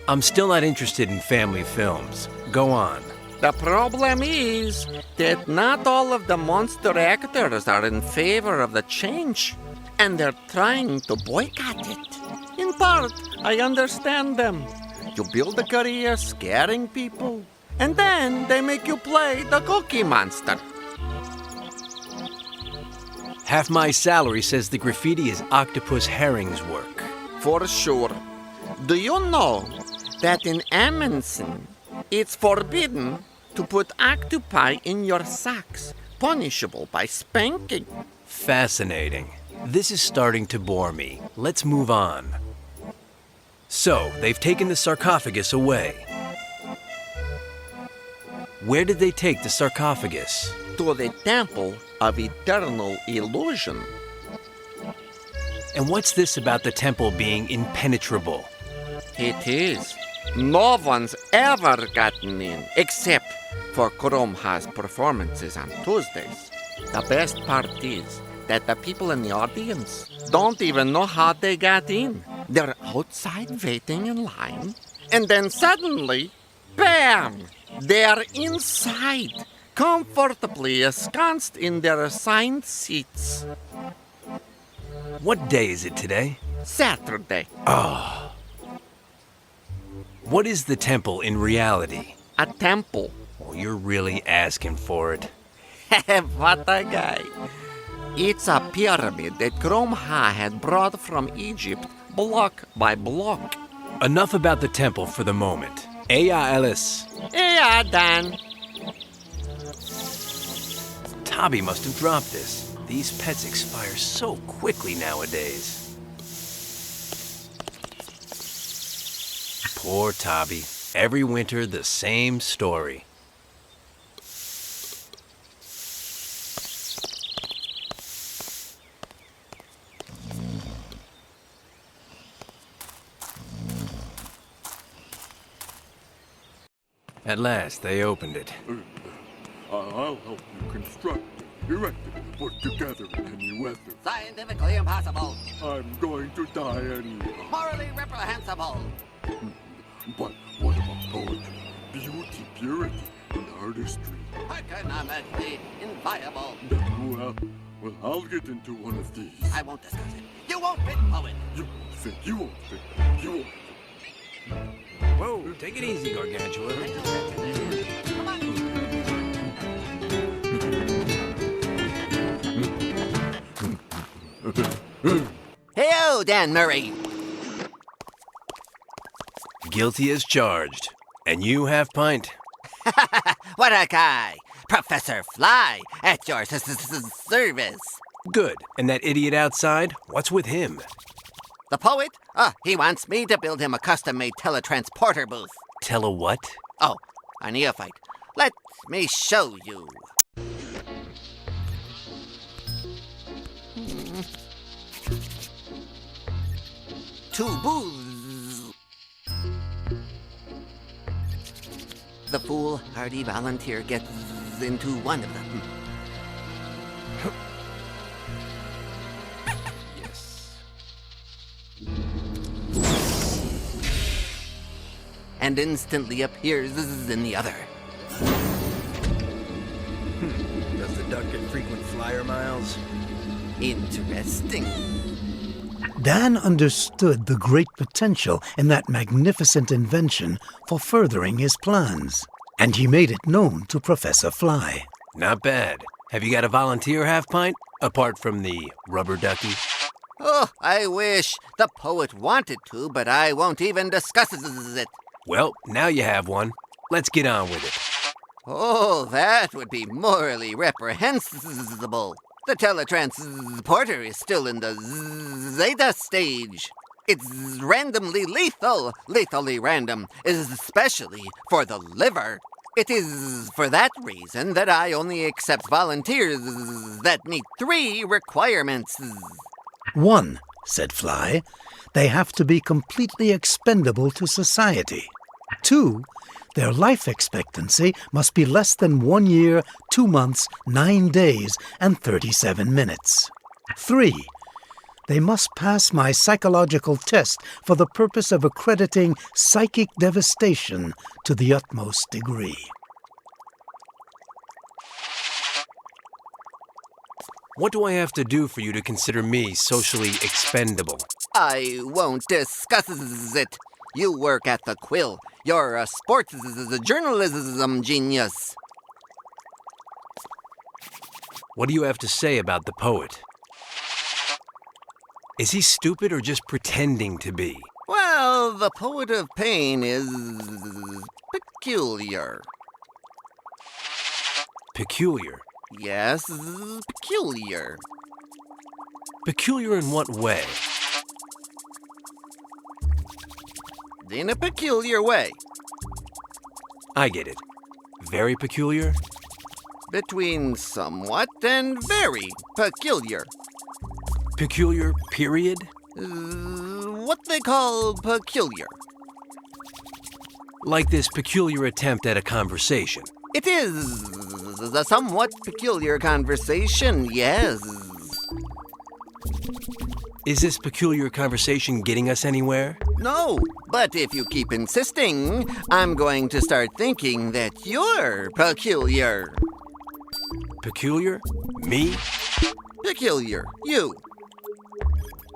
I'm still not interested in family films. Go on. The problem is that not all of the monster actors are in favor of the change, and they're trying to boycott it. In part, I understand them. You build a career scaring people, and then they make you play the Cookie Monster. Half my salary says the graffiti is Octopus Herring's work. For sure. Do you know that in Amundsen, it's forbidden to put octopi in your socks, punishable by spanking? Fascinating. This is starting to bore me. Let's move on. So, they've taken the sarcophagus away. Where did they take the sarcophagus? To the Temple of Eternal Illusion. And what's this about the temple being impenetrable? It is. No one's ever gotten in, except for Kromha's performances on Tuesdays. The best part is that the people in the audience don't even know how they got in. They're outside waiting in line, and then suddenly, bam! They're inside, comfortably ensconced in their assigned seats. What day is it today? Saturday. Oh. What is the temple in reality? A temple. Oh, you're really asking for it. What a guy. It's a pyramid that Kromha had brought from Egypt block by block. Enough about the temple for the moment. Eya Ellis. Yeah, Dan. Tabby must have dropped this. These pets expire so quickly nowadays. Poor Tabby. Every winter, the same story. At last, they opened it. I'll help you construct it, erect it, work together in any weather. Scientifically impossible. I'm going to die anyhow. Morally reprehensible. But what about poetry, beauty, purity, and artistry? Economically inviable. Well, I'll get into one of these. I won't discuss it. You won't fit, poet. You think you won't fit? You won't fit. Whoa, take it easy, Gargantua. Come on. Hey-o, Dan Murray. Guilty as charged. And you have pint. What a guy. Professor Fly at your service. Good. And that idiot outside? What's with him? The poet? He wants me to build him a custom-made teletransporter booth. Tell a what? Oh, a neophyte. Let me show you. Two booths. The foolhardy volunteer gets into one of them. Yes. And instantly appears in the other. Does the duck get frequent flyer miles? Interesting. Dan understood the great potential in that magnificent invention for furthering his plans, and he made it known to Professor Fly. Not bad. Have you got a volunteer half-pint, apart from the rubber ducky? Oh, I wish. The poet wanted to, but I won't even discuss it. Well, now you have one. Let's get on with it. Oh, that would be morally reprehensible. The teletransporter is still in the Zeta stage. It's randomly lethal, lethally random, especially for the liver. It is for that reason that I only accept volunteers that meet 3 requirements. 1, said Fly, they have to be completely expendable to society. 2, their life expectancy must be less than 1 year, 2 months, 9 days, and 37 minutes. 3, they must pass my psychological test for the purpose of accrediting psychic devastation to the utmost degree. What do I have to do for you to consider me socially expendable? I won't discuss it. You work at the Quill. You're a sports journalism genius. What do you have to say about the poet? Is he stupid or just pretending to be? Well, the poet of pain is peculiar. Peculiar? Yes, peculiar. Peculiar in what way? In a peculiar way. I get it. Very peculiar? Between somewhat and very peculiar. Peculiar, period? What they call peculiar. Like this peculiar attempt at a conversation. It is a somewhat peculiar conversation, yes. Is this peculiar conversation getting us anywhere? No, but if you keep insisting, I'm going to start thinking that you're peculiar. Peculiar? Me? Peculiar. You.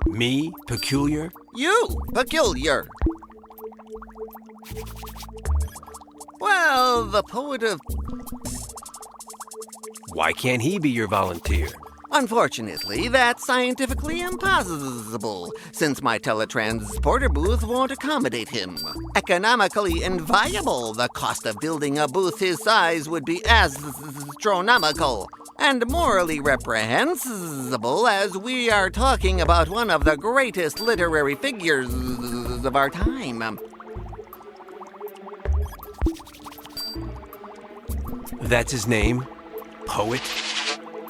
Me? Peculiar? You. Peculiar. Well, the poet of... Why can't he be your volunteer? Unfortunately, that's scientifically impossible, since my teletransporter booth won't accommodate him. Economically inviable, the cost of building a booth his size would be astronomical. And morally reprehensible, as we are talking about one of the greatest literary figures of our time. That's his name? Poet?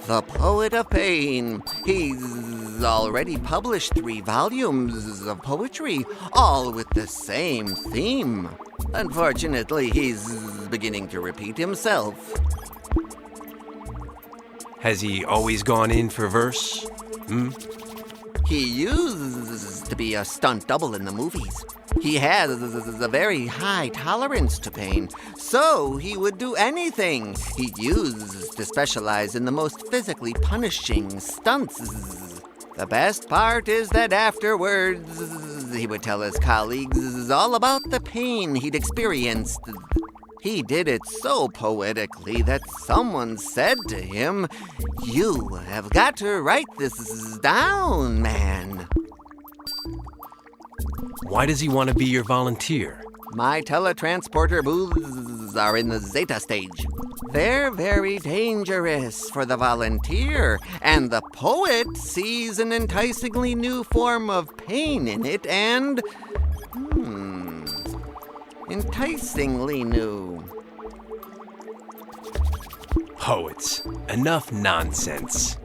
The poet of pain. He's already published 3 volumes of poetry, all with the same theme. Unfortunately, he's beginning to repeat himself. Has he always gone in for verse? He used to be a stunt double in the movies. He has a very high tolerance to pain, so he would do anything. He used to specialize in the most physically punishing stunts. The best part is that afterwards, he would tell his colleagues all about the pain he'd experienced. He did it so poetically that someone said to him, "You have got to write this down, man." Why does he want to be your volunteer? My teletransporter booths are in the Zeta stage. They're very dangerous for the volunteer, and the poet sees an enticingly new form of pain in it, and... enticingly new. Poets. Enough nonsense.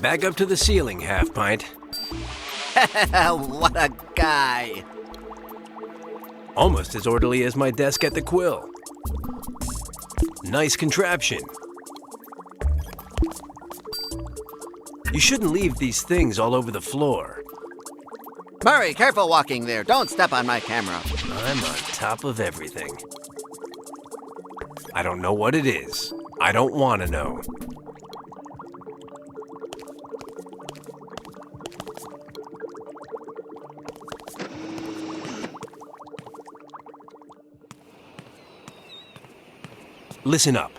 Back up to the ceiling, half pint. What a guy. Almost as orderly as my desk at the Quill. Nice contraption. You shouldn't leave these things all over the floor. Murray, careful walking there. Don't step on my camera. I'm on top of everything. I don't know what it is. I don't want to know. Listen up.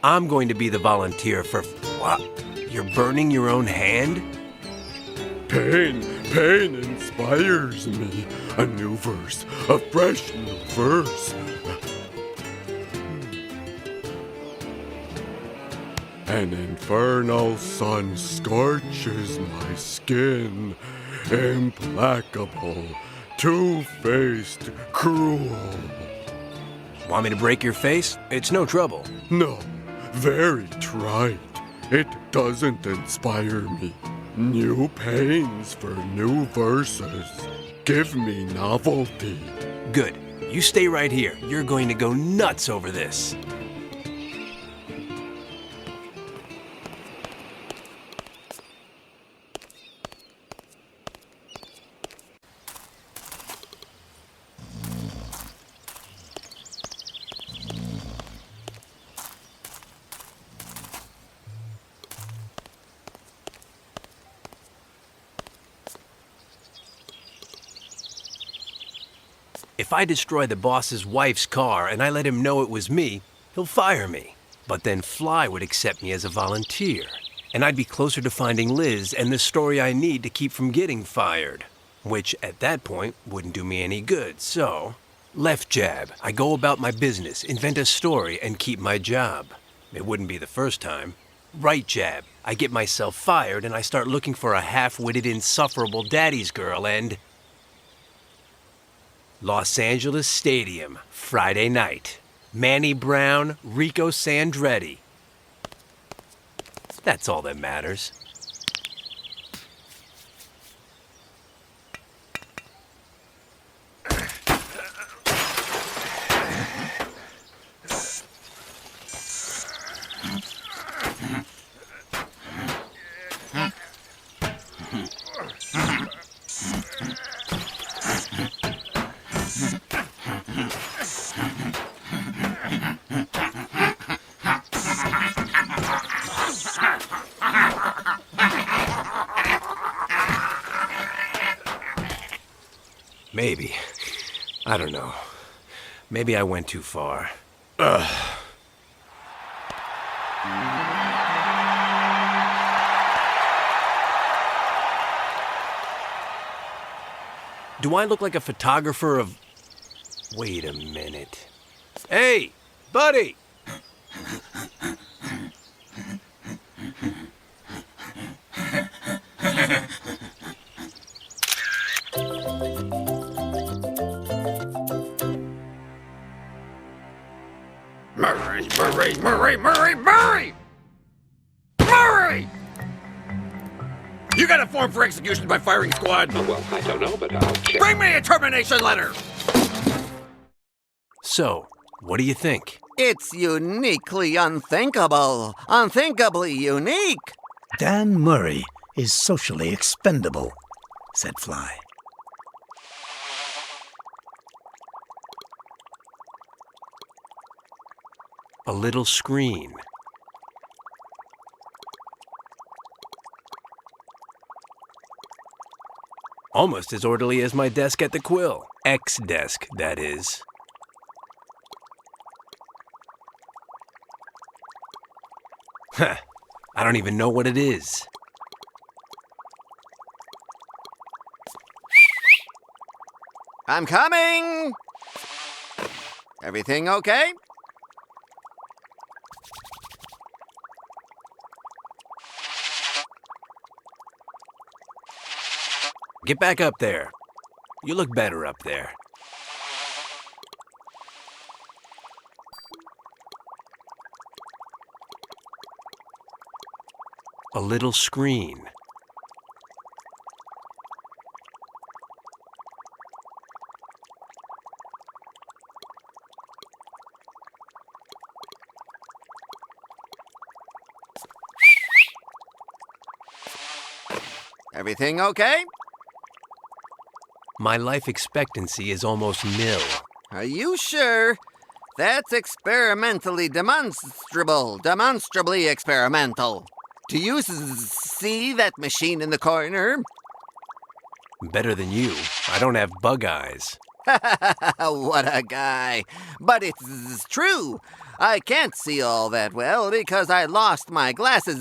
I'm going to be the volunteer for... What? You're burning your own hand? Pain inspires me. A new verse, a fresh new verse. An infernal sun scorches my skin. Implacable, two-faced, cruel. Want me to break your face? It's no trouble. No, very trite. It doesn't inspire me. New pains for new verses. Give me novelty. Good. You stay right here. You're going to go nuts over this. If I destroy the boss's wife's car and I let him know it was me, he'll fire me. But then Fly would accept me as a volunteer, and I'd be closer to finding Liz and the story I need to keep from getting fired, which at that point wouldn't do me any good. So, left jab, I go about my business, invent a story, and keep my job. It wouldn't be the first time. Right jab, I get myself fired and I start looking for a half-witted, insufferable daddy's girl and... Los Angeles Stadium, Friday night. Manny Brown, Rico Sandretti. That's all that matters. Maybe. I don't know. Maybe I went too far. Ugh. Do I look like a photographer of... Wait a minute. Hey, buddy! Murray! You got a form for execution by firing squad? Oh, well, I don't know, but I'll check. Bring me a termination letter! So, what do you think? It's uniquely unthinkable. Unthinkably unique. Dan Murray is socially expendable, said Fly. A little screen. Almost as orderly as my desk at the Quill. X-desk, that is. Huh. I don't even know what it is. I'm coming! Everything okay? Get back up there. You look better up there. a little screen. Everything okay? My life expectancy is almost nil. Are you sure? That's experimentally demonstrably experimental. Do you see that machine in the corner? Better than you. I don't have bug eyes. What a guy. But it's true. I can't see all that well because I lost my glasses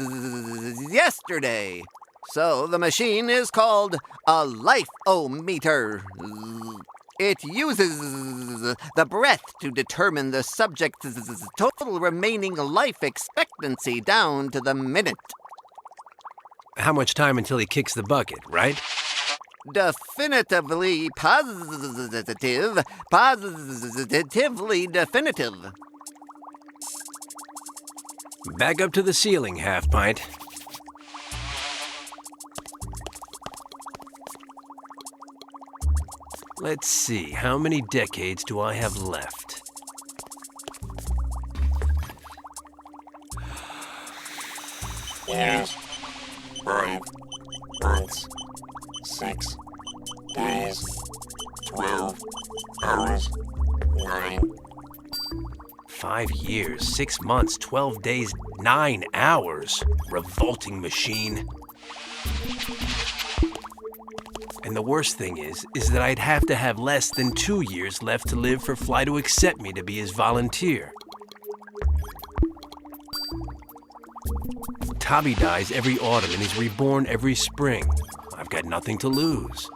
yesterday. So the machine is called a life-o-meter. It uses the breath to determine the subject's total remaining life expectancy down to the minute. How much time until he kicks the bucket, right? Definitively positive. Positively definitive. Back up to the ceiling, half pint. Let's see, how many decades do I have left? Years, 5 months, 6 days, 12 hours, 9. 5 years, 6 months, 12 days, 9 hours. Revolting machine. And the worst thing is that I'd have to have less than 2 years left to live for Fly to accept me to be his volunteer. Tabby dies every autumn and is reborn every spring. I've got nothing to lose.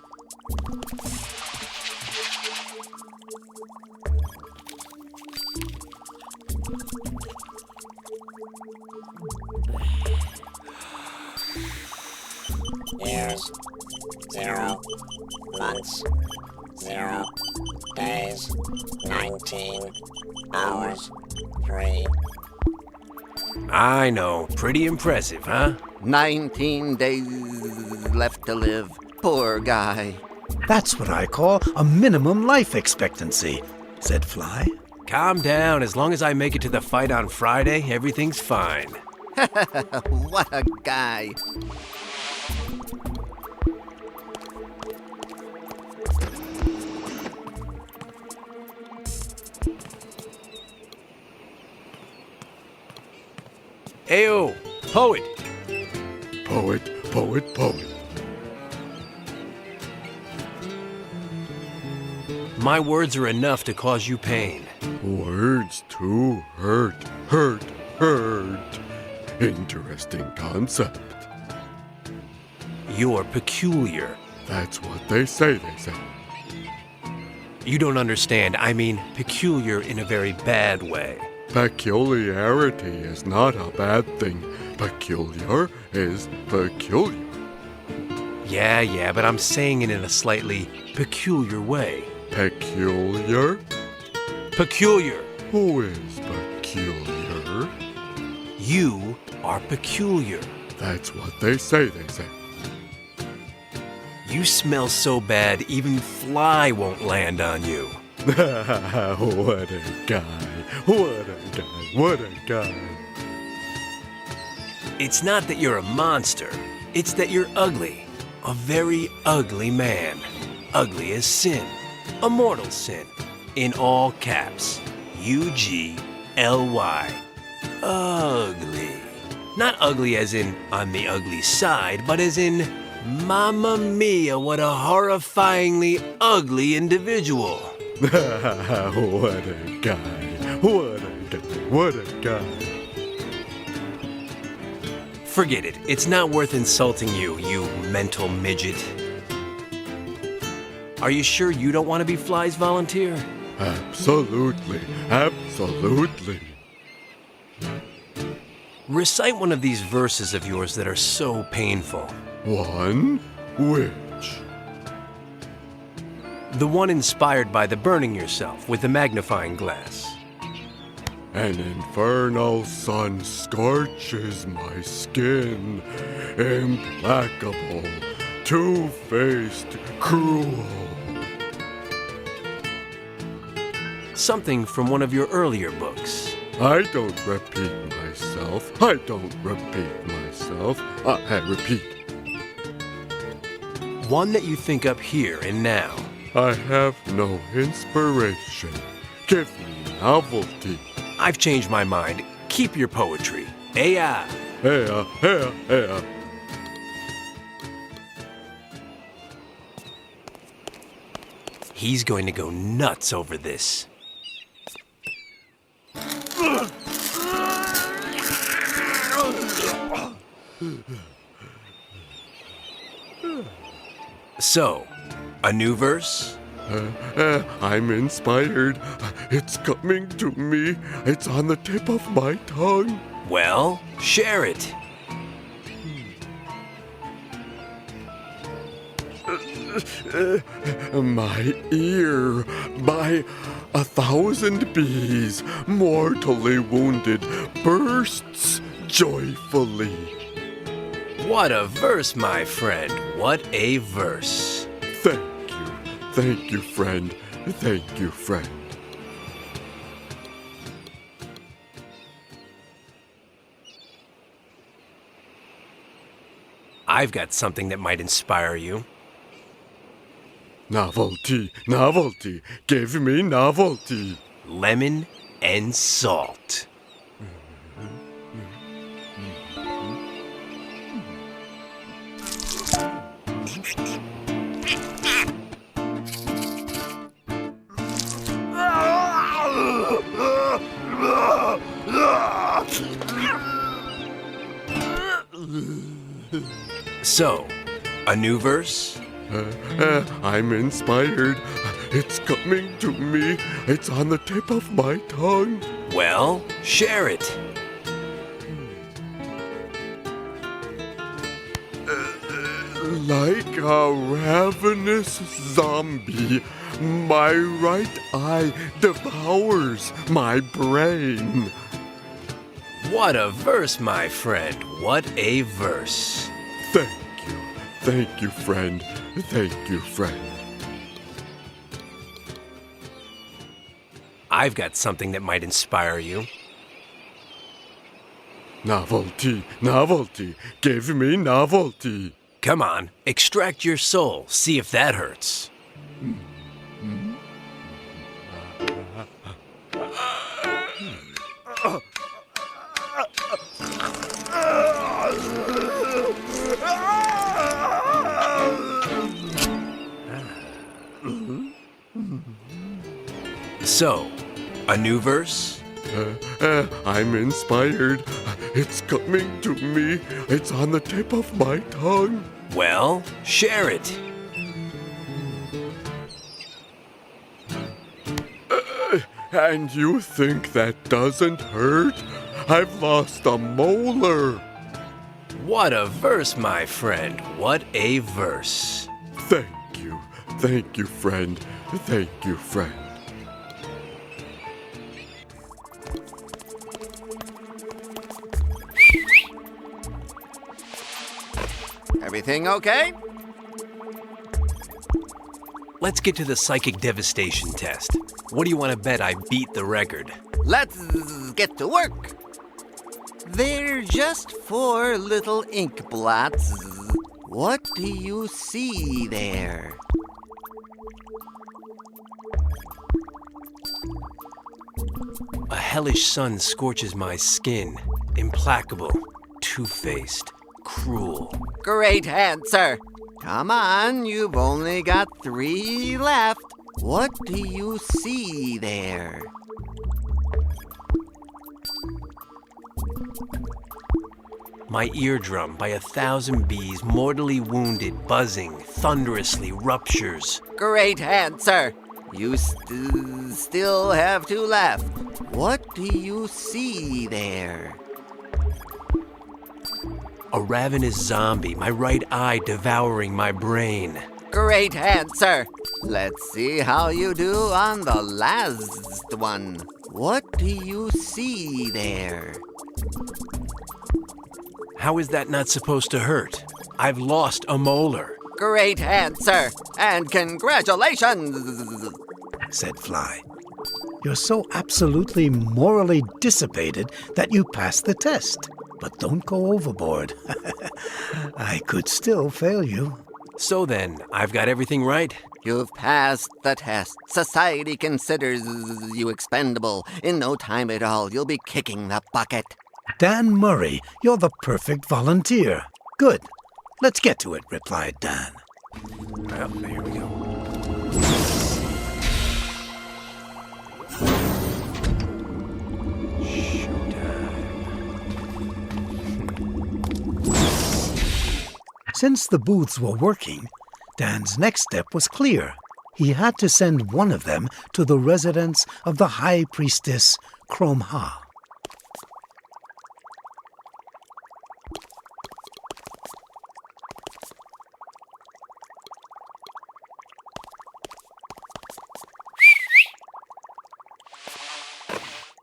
Years, 0 months, 0 days, 19 hours, 3. I know, pretty impressive, huh? 19 days left to live. Poor guy. That's what I call a minimum life expectancy, said Fly. Calm down. As long as I make it to the fight on Friday, everything's fine. What a guy. Ayo, poet. Poet, poet, poet. My words are enough to cause you pain. Words too hurt, hurt, hurt. Interesting concept. You're peculiar. That's what they say, You don't understand. I mean peculiar in a very bad way. Peculiarity is not a bad thing. Peculiar is peculiar. Yeah, but I'm saying it in a slightly peculiar way. Peculiar? Peculiar. Who is peculiar? You are peculiar. That's what they say, You smell so bad, even Fly won't land on you. What a guy. What a guy. What a guy. It's not that you're a monster. It's that you're ugly. A very ugly man. Ugly as sin. A mortal sin. In all caps. UGLY. Ugly. Not ugly as in on the ugly side, but as in, Mamma mia, what a horrifyingly ugly individual. What a guy. What a guy. What a guy. Forget it. It's not worth insulting you, you mental midget. Are you sure you don't want to be Fly's volunteer? Absolutely. Absolutely. Recite one of these verses of yours that are so painful. One? Which? The one inspired by the burning yourself with the magnifying glass. An infernal sun scorches my skin. Implacable, two-faced, cruel. Something from one of your earlier books. I don't repeat myself. I repeat. One that you think up here and now. I have no inspiration. Give me novelty. I've changed my mind. Keep your poetry. Ea. Ea. He's going to go nuts over this. So, a new verse? I'm inspired. It's coming to me. It's on the tip of my tongue. Well, share it. My ear, by 1,000 bees, mortally wounded, bursts joyfully. What a verse, my friend. What a verse. Thank you, friend. Thank you, friend. I've got something that might inspire you. Novelty. Give me novelty. Lemon and salt. So, a new verse? I'm inspired. It's coming to me. It's on the tip of my tongue. Well, share it. Like a ravenous zombie, my right eye devours my brain. What a verse, my friend. What a verse. Thank you, friend. Thank you, friend. I've got something that might inspire you. Novelty. Give me novelty. Come on, extract your soul. See if that hurts. So, a new verse? I'm inspired. It's coming to me. It's on the tip of my tongue. Well, share it. And you think that doesn't hurt? I've lost a molar. What a verse, my friend. What a verse. Thank you, friend. Thank you, friend. Everything okay? Let's get to the psychic devastation test. What do you want to bet I beat the record? Let's get to work. They're just 4 little ink blots. What do you see there? A hellish sun scorches my skin. Implacable, two-faced, cruel. Great answer. Come on, you've only got 3 left. What do you see there? My eardrum by 1,000 bees, mortally wounded, buzzing, thunderously ruptures. Great answer. You still have 2 left. What do you see there? A ravenous zombie, my right eye devouring my brain. Great answer. Let's see how you do on the last one. What do you see there? How is that not supposed to hurt? I've lost a molar, Great answer, and congratulations! said Fly. You're so absolutely morally dissipated that you passed the test. But don't go overboard. I could still fail you. So then, I've got everything right? You've passed the test. Society considers you expendable. In no time at all, you'll be kicking the bucket. Dan Murray, you're the perfect volunteer. Good. Let's get to it, replied Dan. Well, here we go. Since the booths were working, Dan's next step was clear. He had to send one of them to the residence of the High Priestess Chrome-Ha.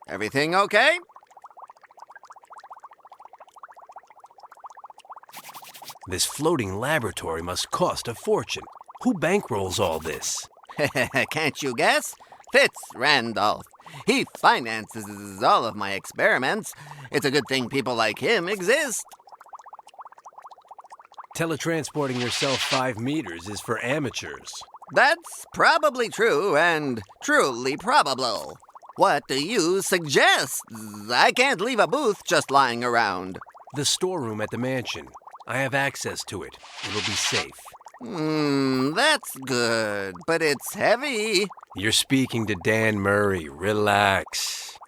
Everything okay? This floating laboratory must cost a fortune. Who bankrolls all this? Can't you guess? Fitz Randolph. He finances all of my experiments. It's a good thing people like him exist. Teletransporting yourself 5 meters is for amateurs. That's probably true and truly probable. What do you suggest? I can't leave a booth just lying around. The storeroom at the mansion. I have access to it. It'll be safe. That's good, but it's heavy. You're speaking to Dan Murray. Relax.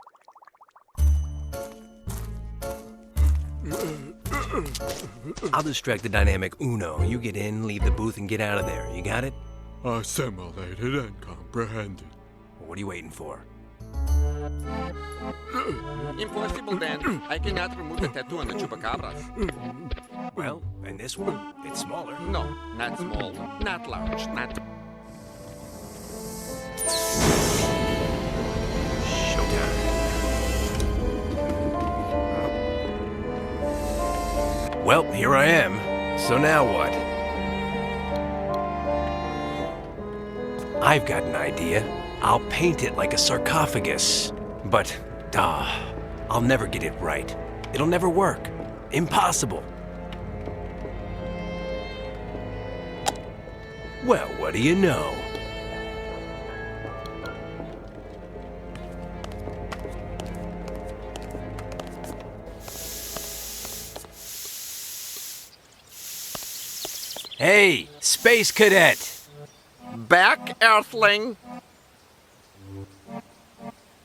I'll distract the dynamic Uno. You get in, leave the booth, and get out of there. You got it? Assimilated and comprehended. What are you waiting for? Impossible, Dan. I cannot remove the tattoo on the chupacabras. Well, and this one, it's smaller. No, not small, not large, not... Showtime. Well, here I am. So now what? I've got an idea. I'll paint it like a sarcophagus. But, I'll never get it right. It'll never work. Impossible. Well, what do you know? Hey, Space Cadet! Back, Earthling!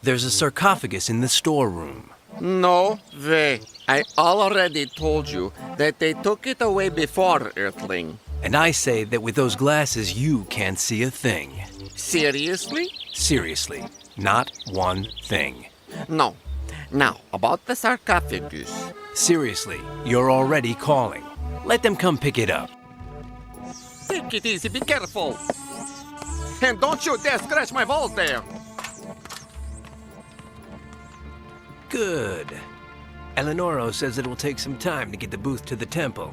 There's a sarcophagus in the storeroom. No way. I already told you that they took it away before, Earthling. And I say that with those glasses, you can't see a thing. Seriously? Seriously, not one thing. No. Now, about the sarcophagus. Seriously, you're already calling. Let them come pick it up. Take it easy, be careful. And don't you dare scratch my balls there. Good. Eleonoro says it will take some time to get the booth to the temple.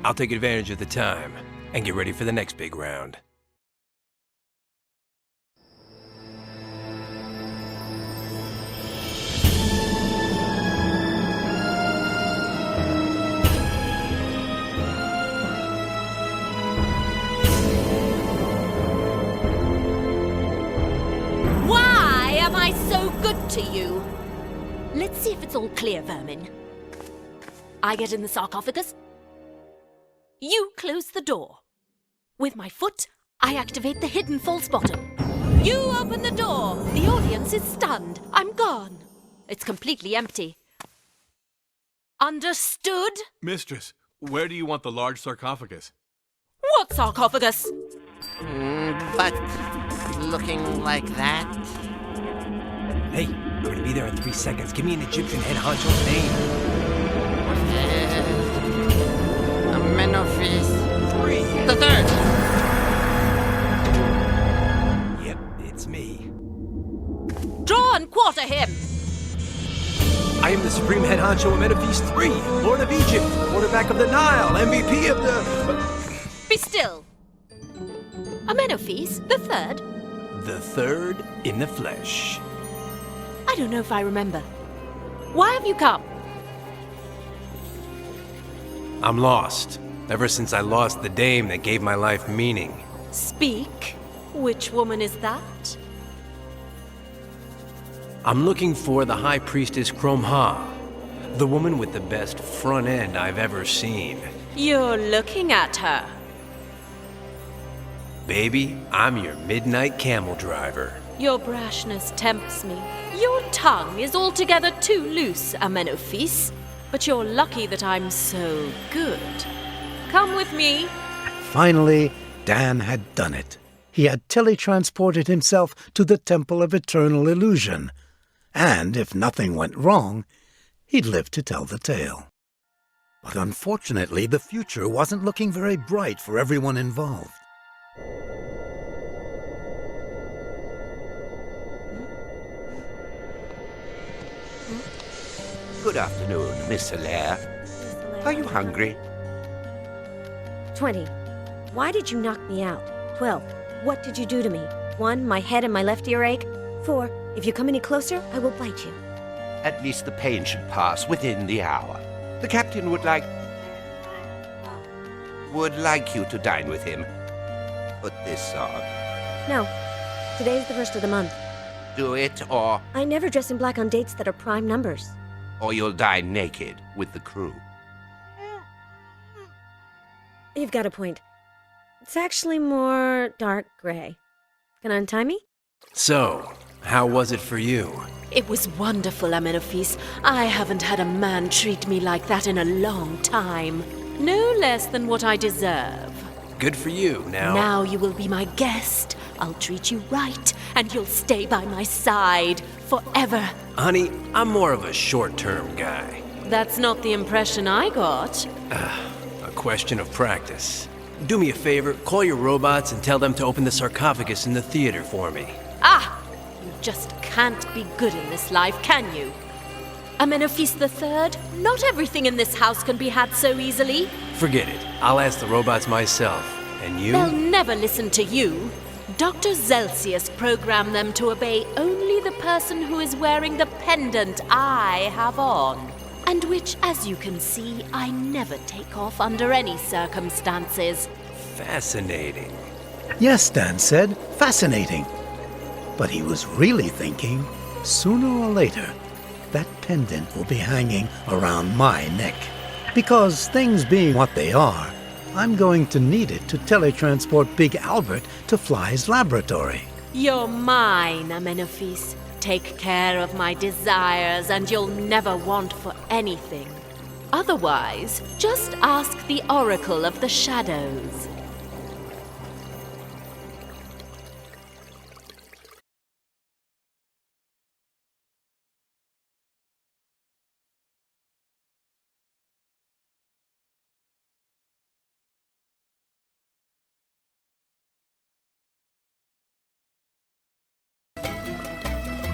I'll take advantage of the time and get ready for the next big round. Why am I so good to you? Let's see if it's all clear, vermin. I get in the sarcophagus. You close the door. With my foot, I activate the hidden false bottom. You open the door. The audience is stunned. I'm gone. It's completely empty. Understood? Mistress, where do you want the large sarcophagus? What sarcophagus? But looking like that? Hey, I'm gonna be there in 3 seconds. Give me an Egyptian head honcho's name. Amenophis 3. the third. Yep, it's me. Draw and quarter him! I am the Supreme Head Honcho of Menephes III, Lord of Egypt, quarterback of the Nile, MVP of the... Be still! Menephes the third? The third in the flesh. I don't know if I remember. Why have you come? I'm lost. Ever since I lost the dame that gave my life meaning. Speak. Which woman is that? I'm looking for the High Priestess Kromha, the woman with the best front end I've ever seen. You're looking at her. Baby, I'm your midnight camel driver. Your brashness tempts me. Your tongue is altogether too loose, Menephes. But you're lucky that I'm so good. Come with me. Finally, Dan had done it. He had teletransported himself to the Temple of Eternal Illusion. And if nothing went wrong, he'd live to tell the tale. But unfortunately, the future wasn't looking very bright for everyone involved. Good afternoon, Miss Hilaire. Are you hungry? 20. Why did you knock me out? 12. What did you do to me? 1. My head and my left ear ache. 4. If you come any closer, I will bite you. At least the pain should pass within the hour. The captain would like you to dine with him. Put this on. No. Today's the 1st of the month. Do it, or I never dress in black on dates that are prime numbers. you'll die naked with the crew. You've got a point. It's actually more dark gray. Gonna untie me? So, how was it for you? It was wonderful, Menephes. I haven't had a man treat me like that in a long time. No less than what I deserve. Good for you. Now you will be my guest. I'll treat you right, and you'll stay by my side forever. Honey, I'm more of a short-term guy. That's not the impression I got. A question of practice. Do me a favor, call your robots and tell them to open the sarcophagus in the theater for me. Ah! You just can't be good in this life, can you? Menephes the Third, not everything in this house can be had so easily. Forget it. I'll ask the robots myself. And you? They'll never listen to you. Dr. Zelsius programmed them to obey only the person who is wearing the pendant I have on. And which, as you can see, I never take off under any circumstances. Fascinating. Yes, Dan said, fascinating. But he was really thinking, sooner or later, that pendant will be hanging around my neck. Because things being what they are, I'm going to need it to teletransport Big Albert to Fly's laboratory. You're mine, Menephes. Take care of my desires and you'll never want for anything. Otherwise, just ask the Oracle of the Shadows.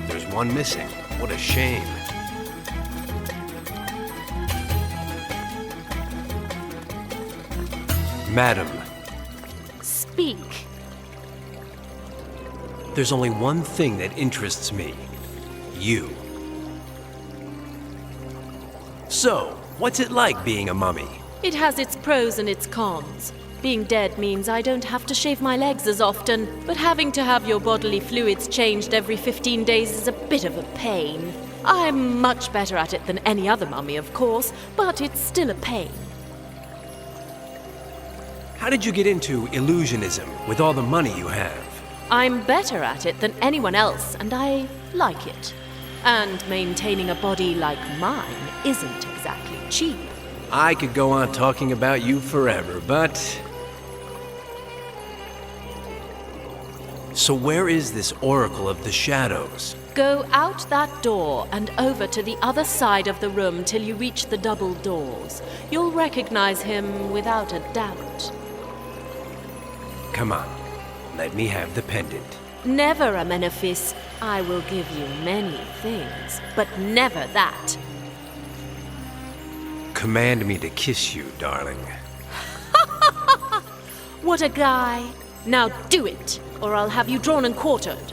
There's one missing. What a shame. Madam. Speak. There's only one thing that interests me. You. So, what's it like being a mummy? It has its pros and its cons. Being dead means I don't have to shave my legs as often, but having to have your bodily fluids changed every 15 days is a bit of a pain. I'm much better at it than any other mummy, of course, but it's still a pain. How did you get into illusionism with all the money you have? I'm better at it than anyone else, and I like it. And maintaining a body like mine isn't exactly cheap. I could go on talking about you forever, but... So where is this Oracle of the Shadows? Go out that door and over to the other side of the room till you reach the double doors. You'll recognize him without a doubt. Come on, let me have the pendant. Never, Menephes. I will give you many things, but never that. Command me to kiss you, darling. What a guy. Now do it, or I'll have you drawn and quartered.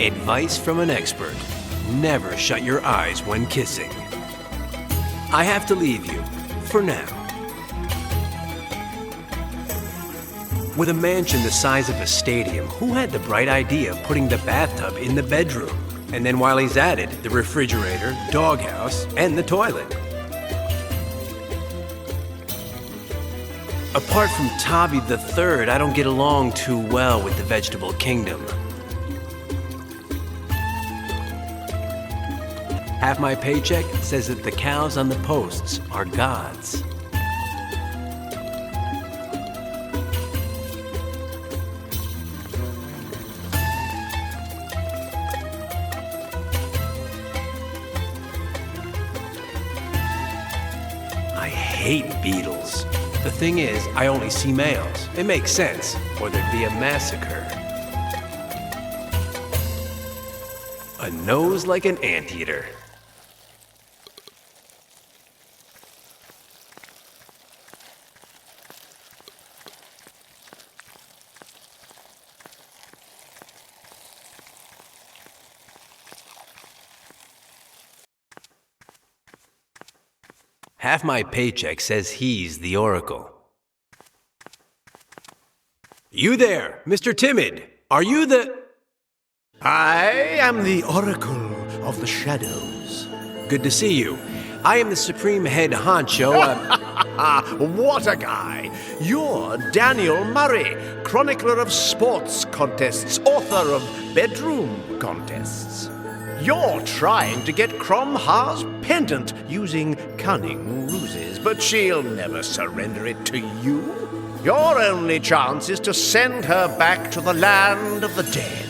Advice from an expert. Never shut your eyes when kissing. I have to leave you, for now. With a mansion the size of a stadium, who had the bright idea of putting the bathtub in the bedroom? And then while he's at it, the refrigerator, doghouse, and the toilet. Apart from Tavi the Third, I don't get along too well with the vegetable kingdom. Half my paycheck says that the cows on the posts are gods. I hate beetles. The thing is, I only see males. It makes sense, or there'd be a massacre. A nose like an anteater. Half my paycheck says he's the Oracle. You there, Mr. Timid. Are you the... I am the Oracle of the Shadows. Good to see you. I am the Supreme Head Honcho. What a guy! You're Daniel Murray, chronicler of sports contests, author of bedroom contests. You're trying to get Cromha's pendant using cunning ruses, but she'll never surrender it to you. Your only chance is to send her back to the land of the dead,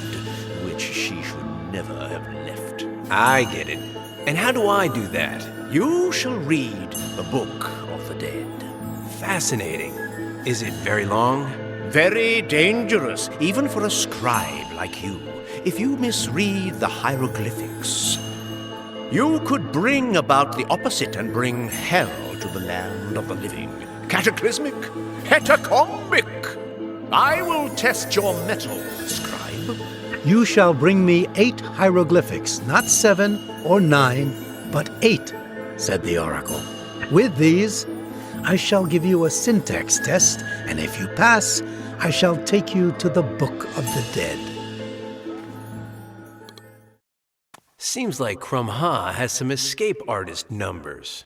which she should never have left. I get it. And how do I do that? You shall read the Book of the Dead. Fascinating. Is it very long? Very dangerous, even for a scribe like you. If you misread the hieroglyphics, you could bring about the opposite and bring hell to the land of the living. Cataclysmic, catacombic. I will test your mettle, scribe. You shall bring me 8 hieroglyphics, not 7 or 9, but 8, said the oracle. With these, I shall give you a syntax test, and if you pass, I shall take you to the Book of the Dead. Seems like Cromha has some escape artist numbers.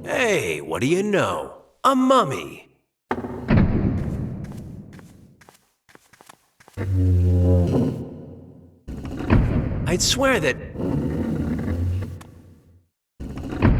Hey, what do you know? A mummy! I'd swear that...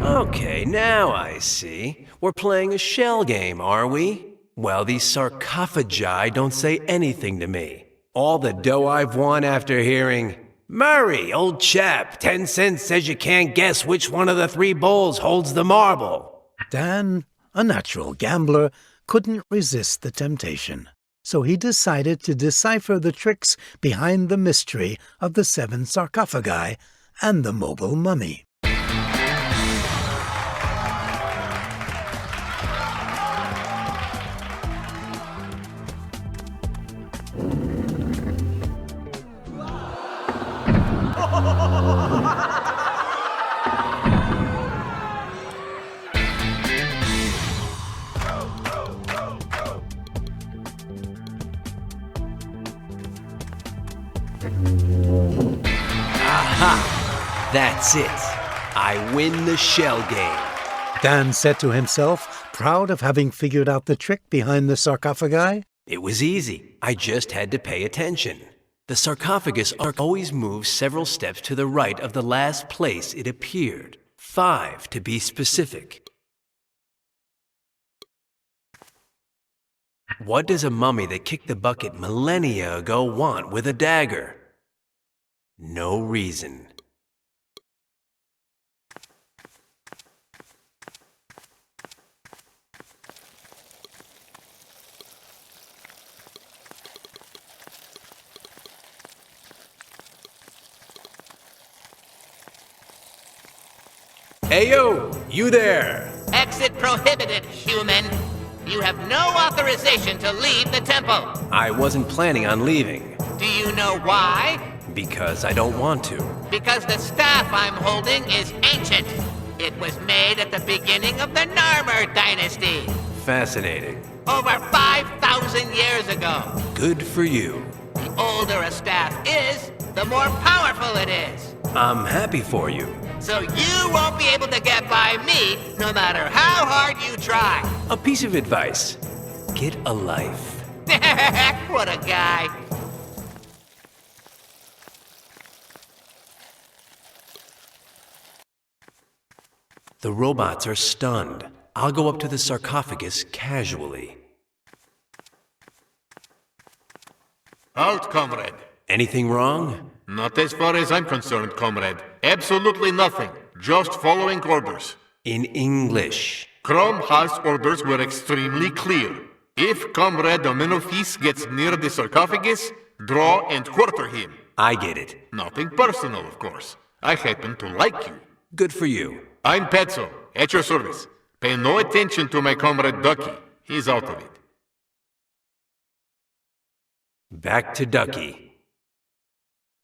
Okay, now I see. We're playing a shell game, are we? Well, these sarcophagi don't say anything to me. All the dough I've won after hearing... Murray, old chap, 10 cents says you can't guess which one of the 3 bowls holds the marble. Dan, a natural gambler, couldn't resist the temptation. So he decided to decipher the tricks behind the mystery of the 7 sarcophagi and the mobile mummy. Aha! That's it. I win the shell game. Dan said to himself, proud of having figured out the trick behind the sarcophagi. It was easy. I just had to pay attention. The sarcophagus always moves several steps to the right of the last place it appeared. 5 to be specific. What does a mummy that kicked the bucket millennia ago want with a dagger? No reason. Heyo, you there! Exit prohibited, human. You have no authorization to leave the temple. I wasn't planning on leaving. Do you know why? Because I don't want to. Because the staff I'm holding is ancient. It was made at the beginning of the Narmer dynasty. Fascinating. Over 5,000 years ago. Good for you. The older a staff is, the more powerful it is. I'm happy for you. So you won't be able to get by me, no matter how hard you try. A piece of advice. Get a life. What a guy. The robots are stunned. I'll go up to the sarcophagus casually. Halt, comrade. Anything wrong? Not as far as I'm concerned, comrade. Absolutely nothing. Just following orders. In English. Chrome Haas orders were extremely clear. If Comrade Dominophis gets near the sarcophagus, draw and quarter him. I get it. Nothing personal, of course. I happen to like you. Good for you. I'm Petzo, at your service. Pay no attention to my comrade Ducky. He's out of it. Back to Ducky.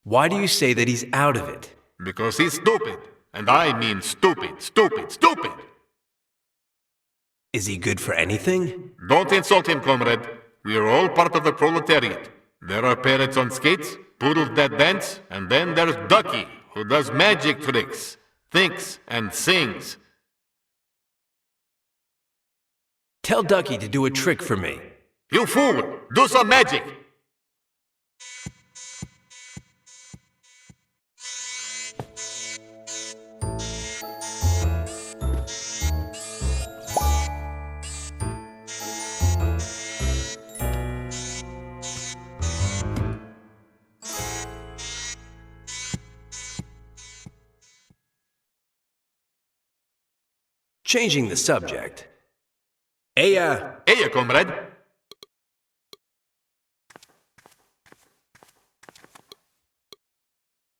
Why do you say that he's out of it? Because he's stupid. And I mean stupid, stupid, stupid. Is he good for anything? Don't insult him, comrade. We are all part of the proletariat. There are parrots on skates, poodles that dance, and then there's Ducky, who does magic tricks, thinks, and sings. Tell Ducky to do a trick for me. You fool! Do some magic! Changing the subject. Heya, comrade.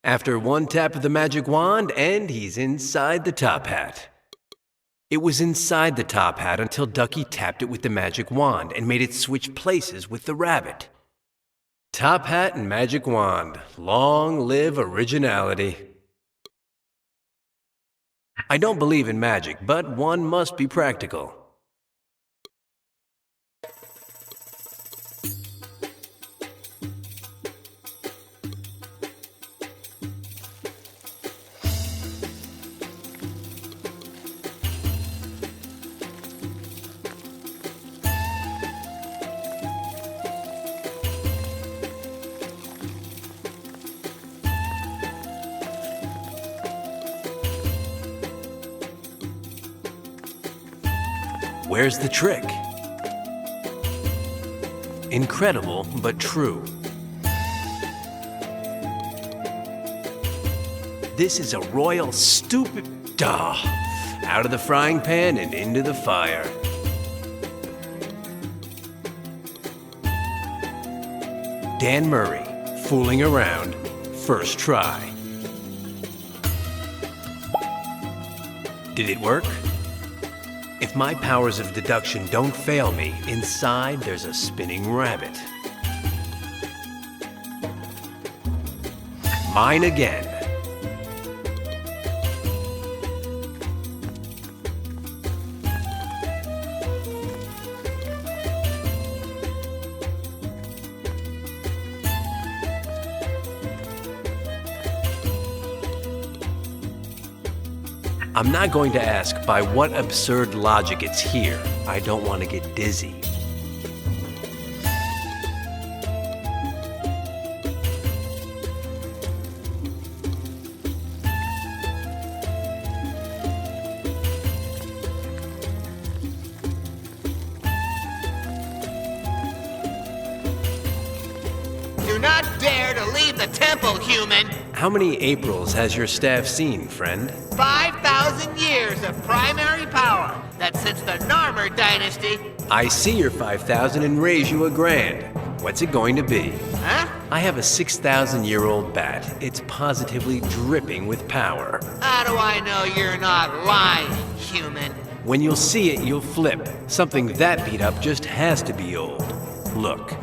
After one tap of the magic wand, and he's inside the top hat. It was inside the top hat until Ducky tapped it with the magic wand and made it switch places with the rabbit. Top hat and magic wand. Long live originality. I don't believe in magic, but one must be practical. Where's the trick? Incredible, but true. This is a royal stupid... Out of the frying pan and into the fire. Dan Murray, fooling around, first try. Did it work? If my powers of deduction don't fail me, inside there's a spinning rabbit. Mine again. I'm not going to ask by what absurd logic it's here. I don't want to get dizzy. Do not dare to leave the temple, human! How many Aprils has your staff seen, friend? 5,000 years of primary power. That's since the Narmer dynasty. I see your 5,000 and raise you $1,000. What's it going to be? Huh? I have a 6,000-year-old bat. It's positively dripping with power. How do I know you're not lying, human? When you'll see it, you'll flip. Something that beat up just has to be old. Look.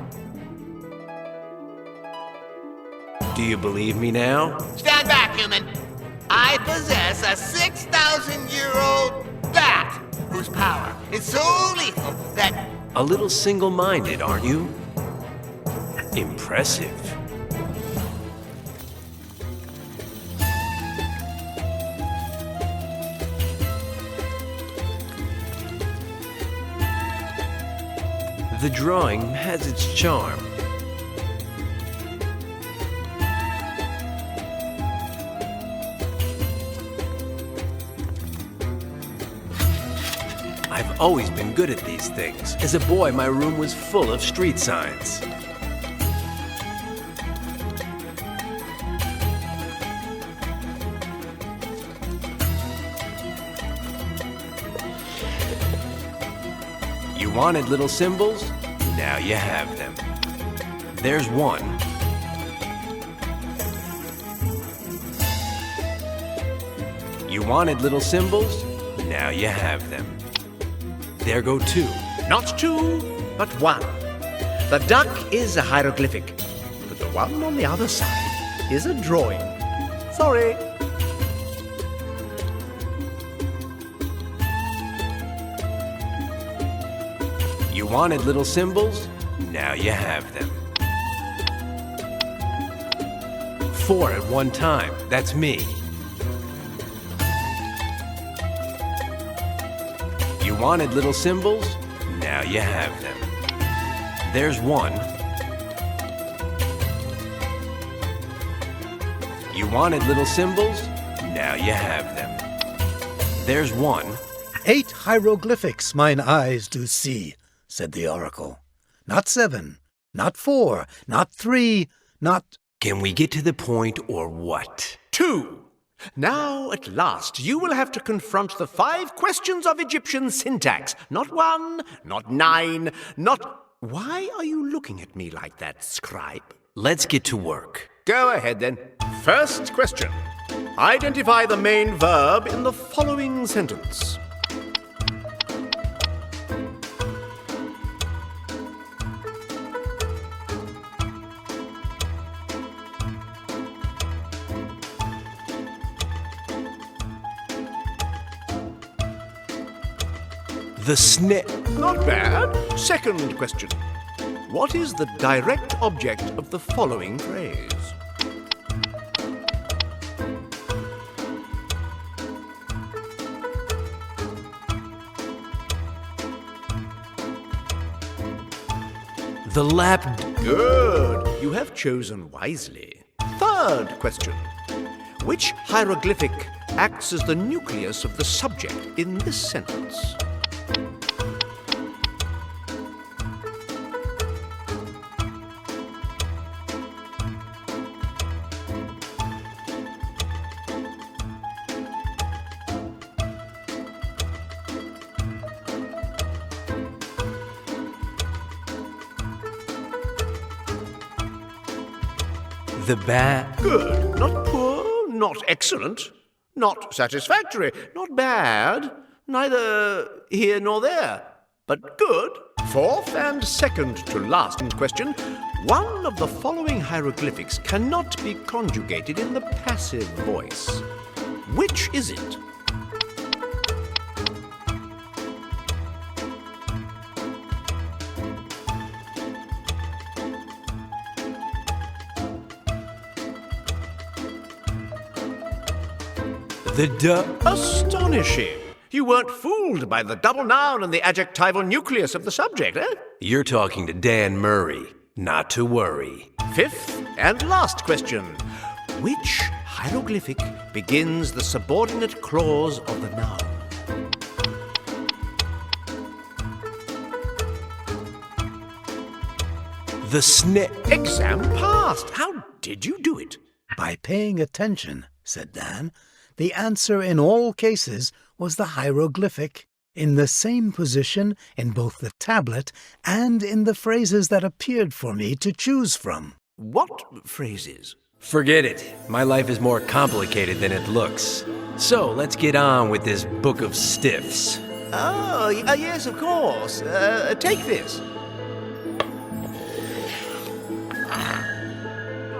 Do you believe me now? Stand back, human. I possess a 6,000-year-old bat whose power is so lethal that... A little single-minded, aren't you? Impressive. The drawing has its charm. I've always been good at these things. As a boy, my room was full of street signs. You wanted little symbols? Now you have them. There's one. You wanted little symbols? Now you have them. There go two. Not two, but one. The duck is a hieroglyphic, but the one on the other side is a drawing. Sorry. You wanted little symbols? Now you have them. 4 at one time. That's me. You wanted little symbols? Now you have them. There's one. You wanted little symbols? Now you have them. There's one. 8 hieroglyphics mine eyes do see, said the oracle. Not 7, not 4, not 3, not... Can we get to the point or what? 2. Now, at last, you will have to confront the 5 questions of Egyptian syntax. Not 1, not 9, not... Why are you looking at me like that, scribe? Let's get to work. Go ahead, then. First question. Identify the main verb in the following sentence. The snip. Not bad. Second question. What is the direct object of the following phrase? The lap... Good. You have chosen wisely. Third question. Which hieroglyphic acts as the nucleus of the subject in this sentence? The bat. Good. Not poor, not excellent, not satisfactory, not bad, neither here nor there, but good. Fourth and second to last in question, one of the following hieroglyphics cannot be conjugated in the passive voice. Which is it? Astonishing! You weren't fooled by the double noun and the adjectival nucleus of the subject, eh? You're talking to Dan Murray. Not to worry. Fifth and last question. Which hieroglyphic begins the subordinate clause of the noun? The snake. Exam passed. How did you do it? By paying attention, said Dan. The answer in all cases was the hieroglyphic, in the same position in both the tablet and in the phrases that appeared for me to choose from. What phrases? Forget it. My life is more complicated than it looks. So let's get on with this book of stiffs. Oh, yes, of course. Take this.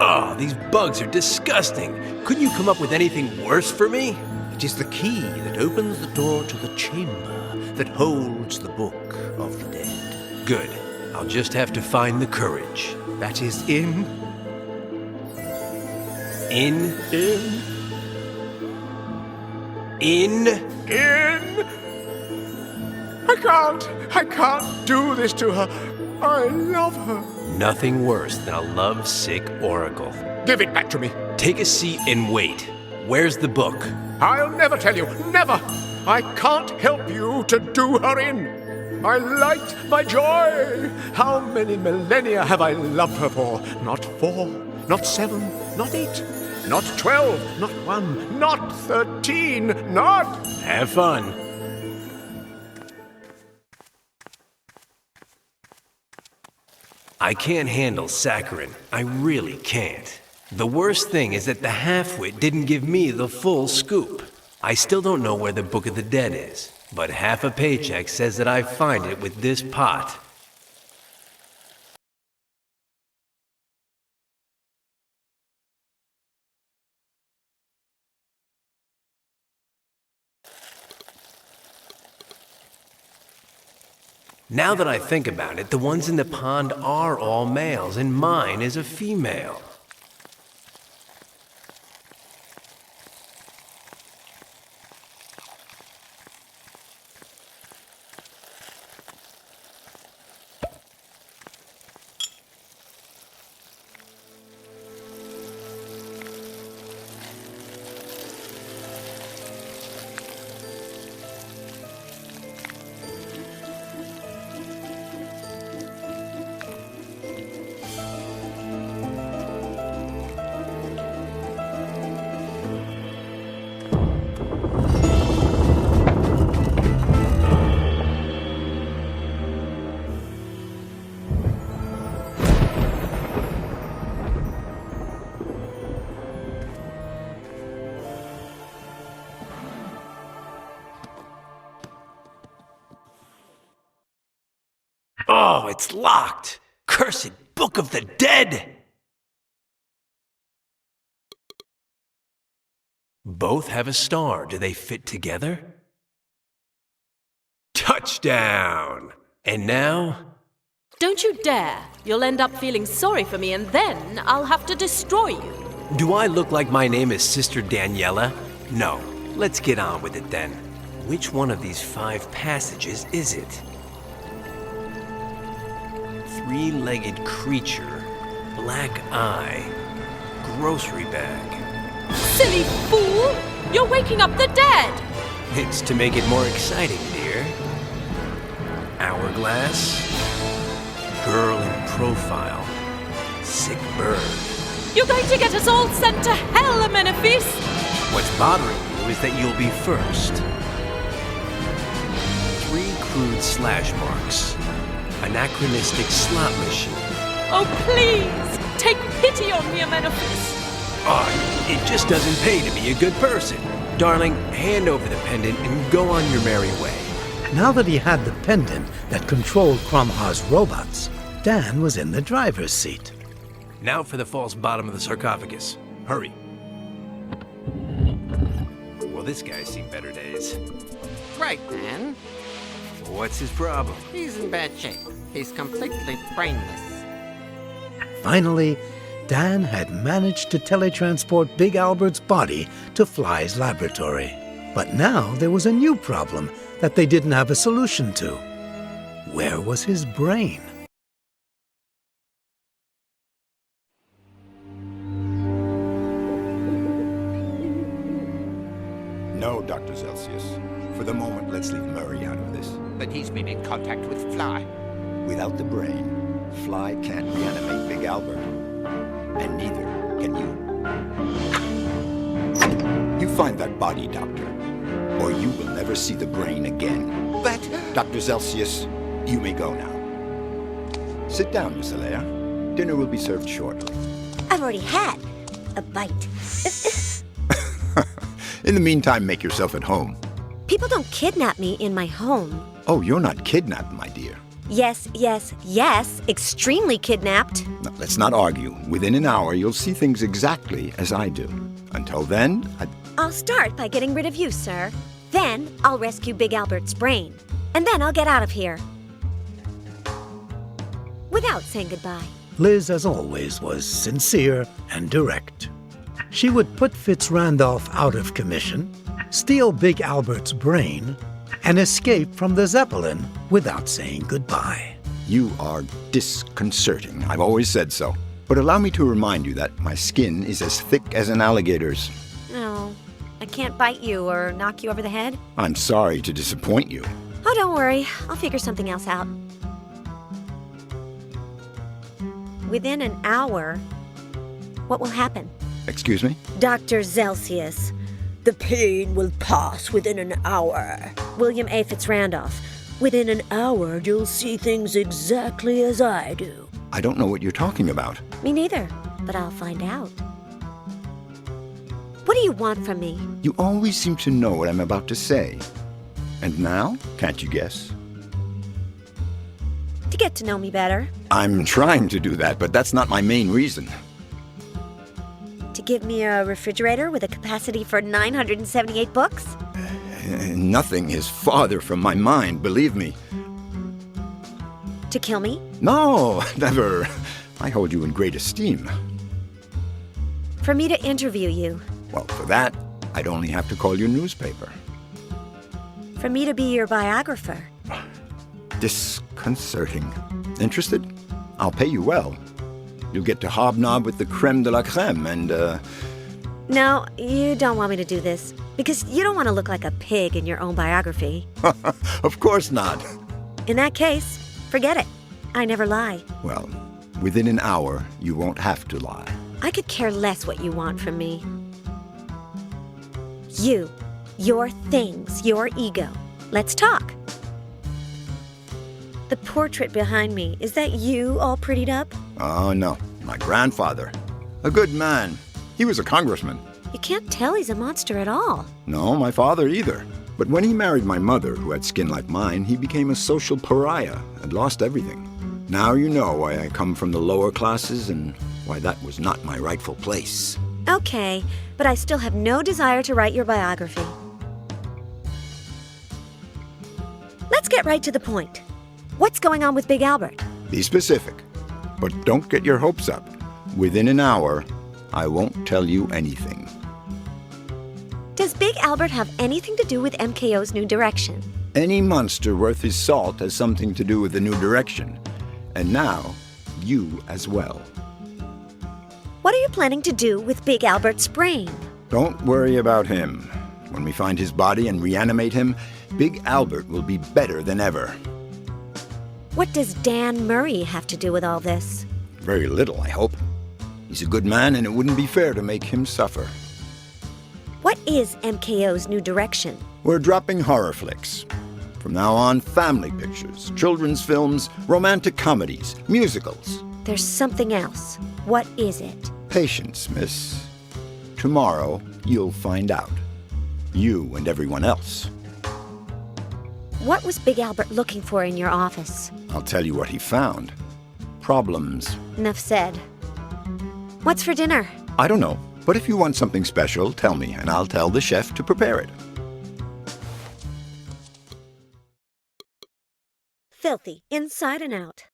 Oh, these bugs are disgusting. Couldn't you come up with anything worse for me? It is the key that opens the door to the chamber that holds the book of the dead. Good. I'll just have to find the courage. That is in. I can't do this to her. I love her. Nothing worse than a love-sick oracle. Give it back to me. Take a seat and wait. Where's the book? I'll never tell you. Never. I can't help you to do her in. My light, my joy. How many millennia have I loved her for? Not 4, not 7, not 8, not 12, not 1, not 13, not... Have fun. I can't handle saccharin. I really can't. The worst thing is that the half-wit didn't give me the full scoop. I still don't know where the Book of the Dead is, but half a paycheck says that I find it with this pot. Now that I think about it, the ones in the pond are all males, and mine is a female. Oh, it's locked! Cursed Book of the Dead! Both have a star. Do they fit together? Touchdown! And now? Don't you dare! You'll end up feeling sorry for me, and then I'll have to destroy you. Do I look like my name is Sister Daniela? No. Let's get on with it then. Which one of these 5 passages is it? 3-legged creature, black eye, grocery bag. Silly fool! You're waking up the dead! It's to make it more exciting, dear. Hourglass, girl in profile, sick bird. You're going to get us all sent to hell, Amenophes! What's bothering you is that you'll be first. 3 crude slash marks. Anachronistic slot machine. Oh, please! Take pity on me, Amenophes! Oh, it just doesn't pay to be a good person. Darling, hand over the pendant and go on your merry way. Now that he had the pendant that controlled Cromhar's robots, Dan was in the driver's seat. Now for the false bottom of the sarcophagus. Hurry. Well, this guy's seen better days. Right, Dan. What's his problem? He's in bad shape. He's completely brainless. Finally, Dan had managed to teletransport Big Albert's body to Fly's laboratory. But now there was a new problem that they didn't have a solution to. Where was his brain? No, Dr. Celsius. For the moment, let's leave Murray out of this. But he's been in contact with Fly. Without the brain, Fly can't reanimate Big Albert. And neither can you. You find that body, Doctor, or you will never see the brain again. But... Dr. Celsius, you may go now. Sit down, Miss Alea. Dinner will be served shortly. I've already had a bite. In the meantime, make yourself at home. People don't kidnap me in my home. Oh, you're not kidnapped, my dear. Yes, yes, yes. Extremely kidnapped. No, let's not argue. Within an hour, you'll see things exactly as I do. Until then, I'll start by getting rid of you, sir. Then I'll rescue Big Albert's brain. And then I'll get out of here. Without saying goodbye. Liz, as always, was sincere and direct. She would put Fitzrandolph out of commission, steal Big Albert's brain, and escape from the Zeppelin without saying goodbye. You are disconcerting. I've always said so. But allow me to remind you that my skin is as thick as an alligator's. No, I can't bite you or knock you over the head. I'm sorry to disappoint you. Oh, don't worry. I'll figure something else out. Within an hour, what will happen? Excuse me? Dr. Celsius. The pain will pass within an hour. William A. Fitzrandolph. Within an hour, you'll see things exactly as I do. I don't know what you're talking about. Me neither, but I'll find out. What do you want from me? You always seem to know what I'm about to say. And now, can't you guess? To get to know me better. I'm trying to do that, but that's not my main reason. To give me a refrigerator with a capacity for 978 books? Nothing is farther from my mind, believe me. To kill me? No, never. I hold you in great esteem. For me to interview you? Well, for that, I'd only have to call your newspaper. For me to be your biographer? Disconcerting. Interested? I'll pay you well. You'll get to hobnob with the creme de la creme and, No, you don't want me to do this. Because you don't want to look like a pig in your own biography. Of course not. In that case, forget it. I never lie. Well, within an hour, you won't have to lie. I could care less what you want from me. You, your things, your ego. Let's talk. The portrait behind me, is that you all prettied up? Oh, no. My grandfather. A good man. He was a congressman. You can't tell he's a monster at all. No, my father either. But when he married my mother, who had skin like mine, he became a social pariah and lost everything. Now you know why I come from the lower classes and why that was not my rightful place. Okay, but I still have no desire to write your biography. Let's get right to the point. What's going on with Big Albert? Be specific, but don't get your hopes up. Within an hour, I won't tell you anything. Does Big Albert have anything to do with MKO's new direction? Any monster worth his salt has something to do with the new direction. And now, you as well. What are you planning to do with Big Albert's brain? Don't worry about him. When we find his body and reanimate him, Big Albert will be better than ever. What does Dan Murray have to do with all this? Very little, I hope. He's a good man, and it wouldn't be fair to make him suffer. What is MKO's new direction? We're dropping horror flicks. From now on, family pictures, children's films, romantic comedies, musicals. There's something else. What is it? Patience, miss. Tomorrow, you'll find out. You and everyone else. What was Big Albert looking for in your office? I'll tell you what he found. Problems. Enough said. What's for dinner? I don't know, but if you want something special, tell me, and I'll tell the chef to prepare it. Filthy, inside and out.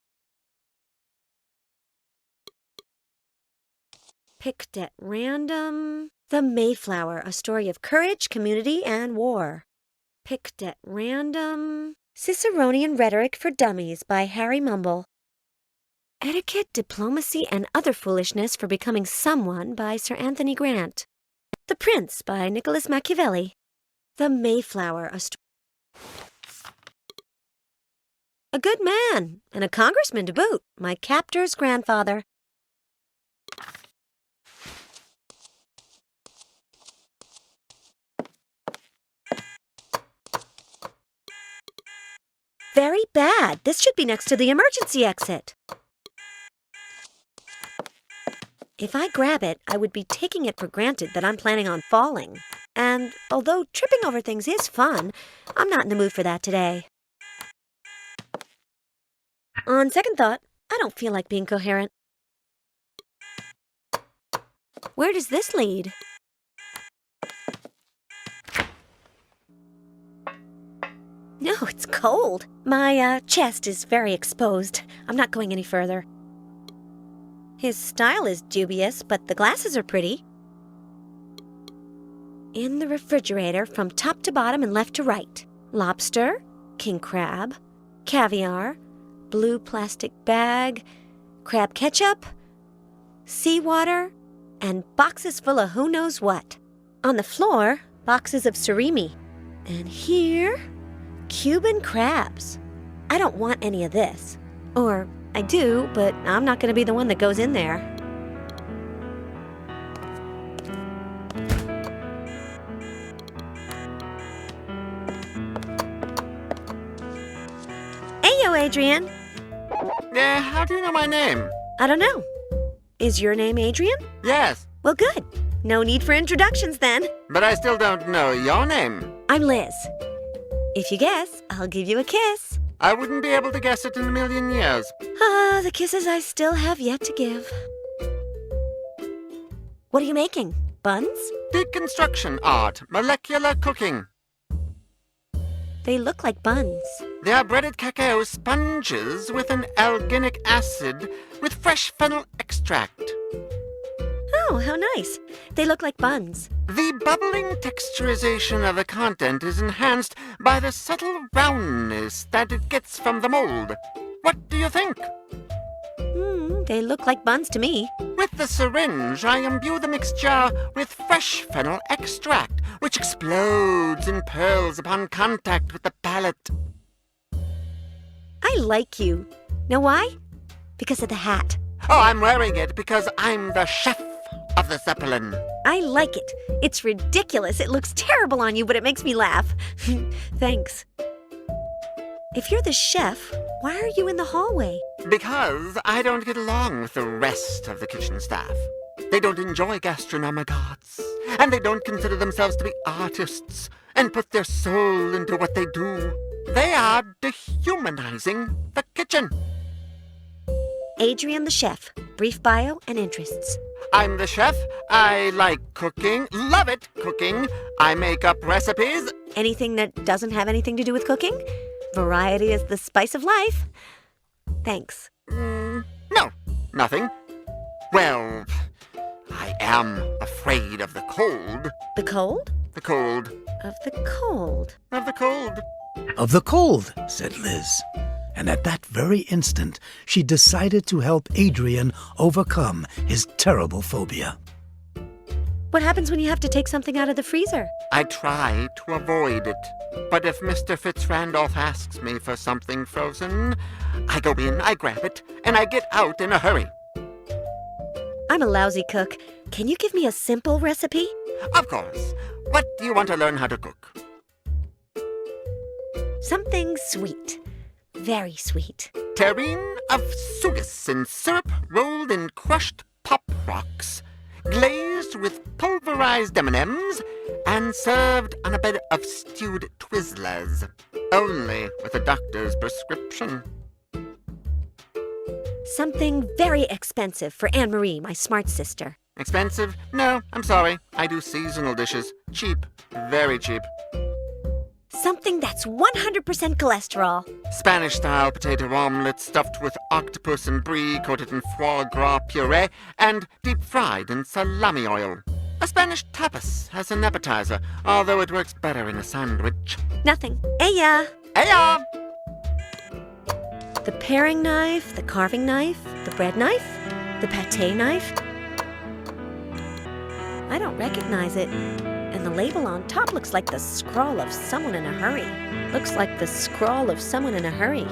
Picked at random. The Mayflower, a story of courage, community, and war. Picked at random. Ciceronian Rhetoric for Dummies by Harry Mumble. Etiquette, Diplomacy, and Other Foolishness for Becoming Someone by Sir Anthony Grant. The Prince by Nicholas Machiavelli. The Mayflower, a good man, and a congressman to boot, my captor's grandfather. Very bad. This should be next to the emergency exit. If I grab it, I would be taking it for granted that I'm planning on falling. And although tripping over things is fun, I'm not in the mood for that today. On second thought, I don't feel like being coherent. Where does this lead? No, it's cold. My chest is very exposed. I'm not going any further. His style is dubious, but the glasses are pretty. In the refrigerator, from top to bottom and left to right. Lobster, king crab, caviar, blue plastic bag, crab ketchup, seawater, and boxes full of who knows what. On the floor, boxes of surimi. And here, Cuban crabs. I don't want any of this. Or I do, but I'm not going to be the one that goes in there. Heyo, Adrian. How do you know my name? I don't know. Is your name Adrian? Yes. Well, good. No need for introductions then. But I still don't know your name. I'm Liz. If you guess, I'll give you a kiss. I wouldn't be able to guess it in a million years. Ah, the kisses I still have yet to give. What are you making? Buns? Deconstruction art, molecular cooking. They look like buns. They are breaded cacao sponges with an alginic acid with fresh fennel extract. Oh, how nice. They look like buns. The bubbling texturization of the content is enhanced by the subtle roundness that it gets from the mold. What do you think? They look like buns to me. With the syringe, I imbue the mixture with fresh fennel extract, which explodes in pearls upon contact with the palate. I like you. Know why? Because of the hat. Oh, I'm wearing it because I'm the chef of the Zeppelin. I like it. It's ridiculous. It looks terrible on you, but it makes me laugh. Thanks. If you're the chef, why are you in the hallway? Because I don't get along with the rest of the kitchen staff. They don't enjoy gastronomic arts, and they don't consider themselves to be artists and put their soul into what they do. They are dehumanizing the kitchen. Adrian the chef. Brief bio and interests. I'm the chef. I like cooking. Love it, cooking. I make up recipes. Anything that doesn't have anything to do with cooking? Variety is the spice of life. Thanks. No, nothing. Well, I am afraid of the cold. The cold? The cold. Of the cold. Of the cold. Of the cold, said Liz. And at that very instant, she decided to help Adrian overcome his terrible phobia. What happens when you have to take something out of the freezer? I try to avoid it. But if Mr. Fitzrandolph asks me for something frozen, I go in, I grab it, and I get out in a hurry. I'm a lousy cook. Can you give me a simple recipe? Of course. What do you want to learn how to cook? Something sweet. Very sweet. Terrine of sugus in syrup rolled in crushed pop rocks, glazed with pulverized M&Ms, and served on a bed of stewed Twizzlers, only with a doctor's prescription. Something very expensive for Anne-Marie, my smart sister. Expensive? No, I'm sorry. I do seasonal dishes. Cheap. Very cheap. Something that's 100% cholesterol. Spanish-style potato omelet stuffed with octopus and brie coated in foie gras puree and deep-fried in salami oil. A Spanish tapas as an appetizer, although it works better in a sandwich. Nothing. Aya! Aya! The paring knife, the carving knife, the bread knife, the pâté knife. I don't recognize it. And the label on top looks like the scrawl of someone in a hurry. Looks like the scrawl of someone in a hurry.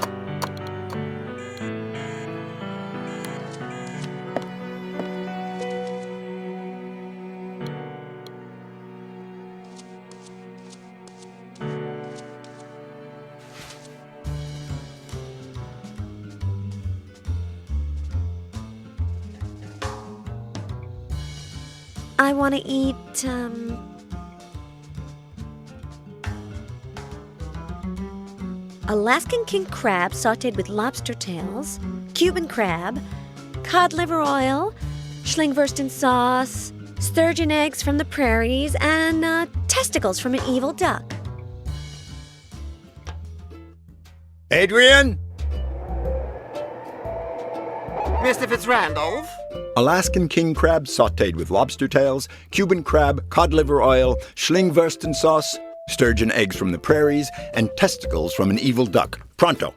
I want to eat, Alaskan king crab sautéed with lobster tails, Cuban crab, cod liver oil, Schlingwursten sauce, sturgeon eggs from the prairies, and testicles from an evil duck. Adrian? Mr. Fitzrandolph? Alaskan king crab sautéed with lobster tails, Cuban crab, cod liver oil, Schlingwursten sauce, sturgeon eggs from the prairies, and testicles from an evil duck. Pronto.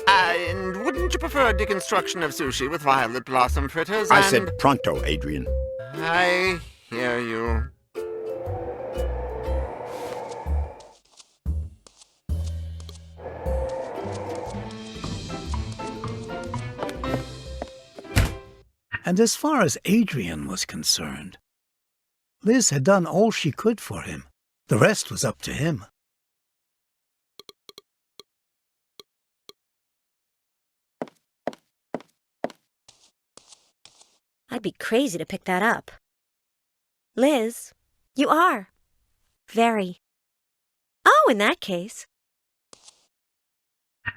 And wouldn't you prefer a deconstruction of sushi with violet blossom fritters I said pronto, Adrian. I hear you. And as far as Adrian was concerned, Liz had done all she could for him. The rest was up to him. I'd be crazy to pick that up. Liz, you are. Very. Oh, in that case.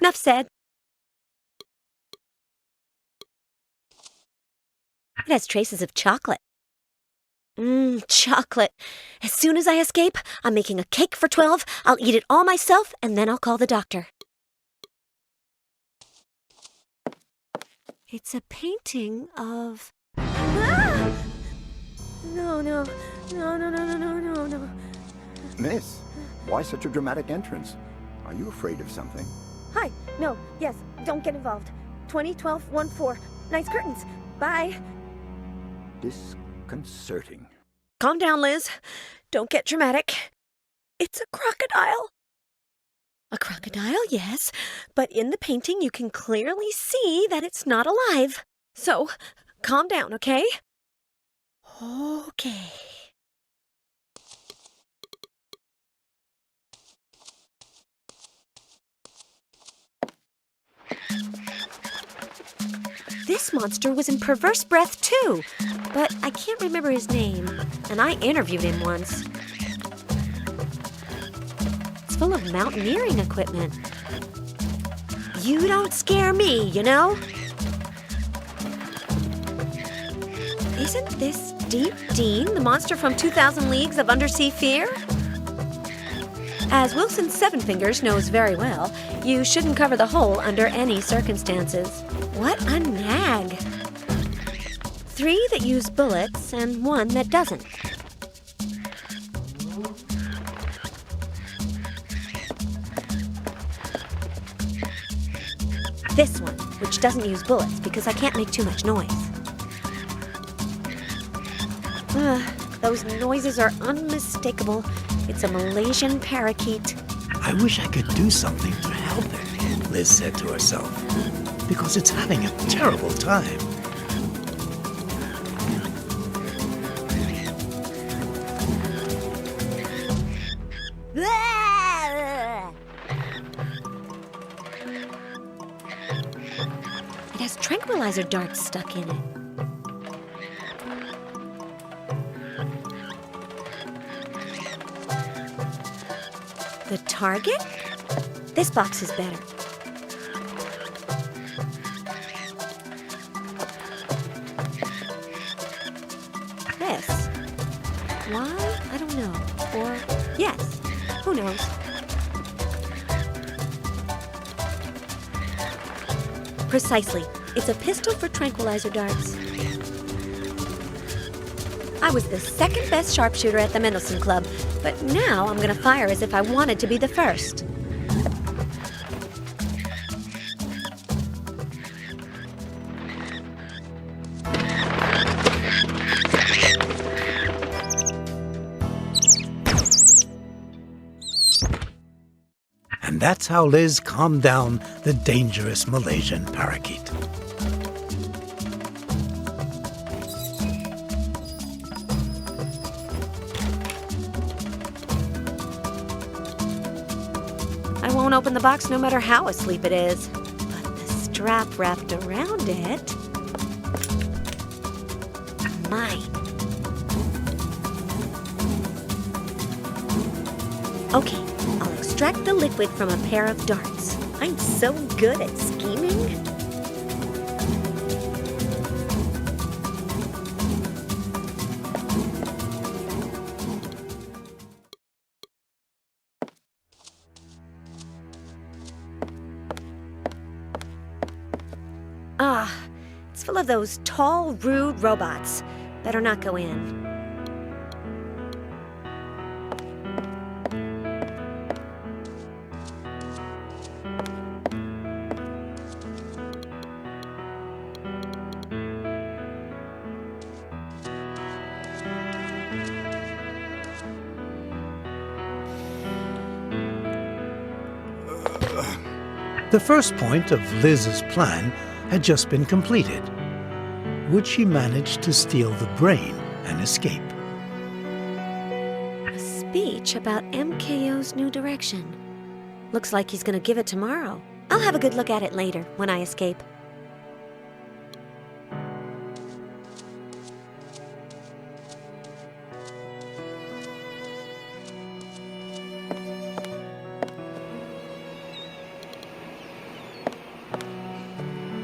Enough said. It has traces of chocolate. Chocolate. As soon as I escape, I'm making a cake for 12. I'll eat it all myself, and then I'll call the doctor. It's a painting of... Ah! No. Miss, why such a dramatic entrance? Are you afraid of something? Hi. No. Yes. Don't get involved. 2012-14. Nice curtains. Bye. Disconcerting. Calm down, Liz. Don't get dramatic. It's a crocodile. A crocodile, yes. But in the painting, you can clearly see that it's not alive. So, calm down, okay? Okay. This monster was in Perverse Breath too, but I can't remember his name, and I interviewed him once. It's full of mountaineering equipment. You don't scare me, you know? Isn't this Deep Dean, the monster from 2,000 Leagues of Undersea Fear? As Wilson Seven Fingers knows very well, you shouldn't cover the hole under any circumstances. What a nag! 3 that use bullets and 1 that doesn't. This one, which doesn't use bullets because I can't make too much noise. Those noises are unmistakable. It's a Malaysian parakeet. I wish I could do something to help it, Liz said to herself, because it's having a terrible time. It has tranquilizer darts stuck in it. The target? This box is better. This. Why? I don't know. Or, yes. Who knows? Precisely. It's a pistol for tranquilizer darts. I was the second best sharpshooter at the Mendelssohn Club, but now I'm gonna fire as if I wanted to be the first. And that's how Liz calmed down the dangerous Malaysian parakeet. I won't open the box no matter how asleep it is. But the strap wrapped around it... Mine. Okay, I'll extract the liquid from a pair of darts. I'm so good at scheming. Ah, it's full of those tall, rude robots. Better not go in. The first point of Liz's plan had just been completed. Would she manage to steal the brain and escape? A speech about MKO's new direction. Looks like he's gonna give it tomorrow. I'll have a good look at it later, when I escape.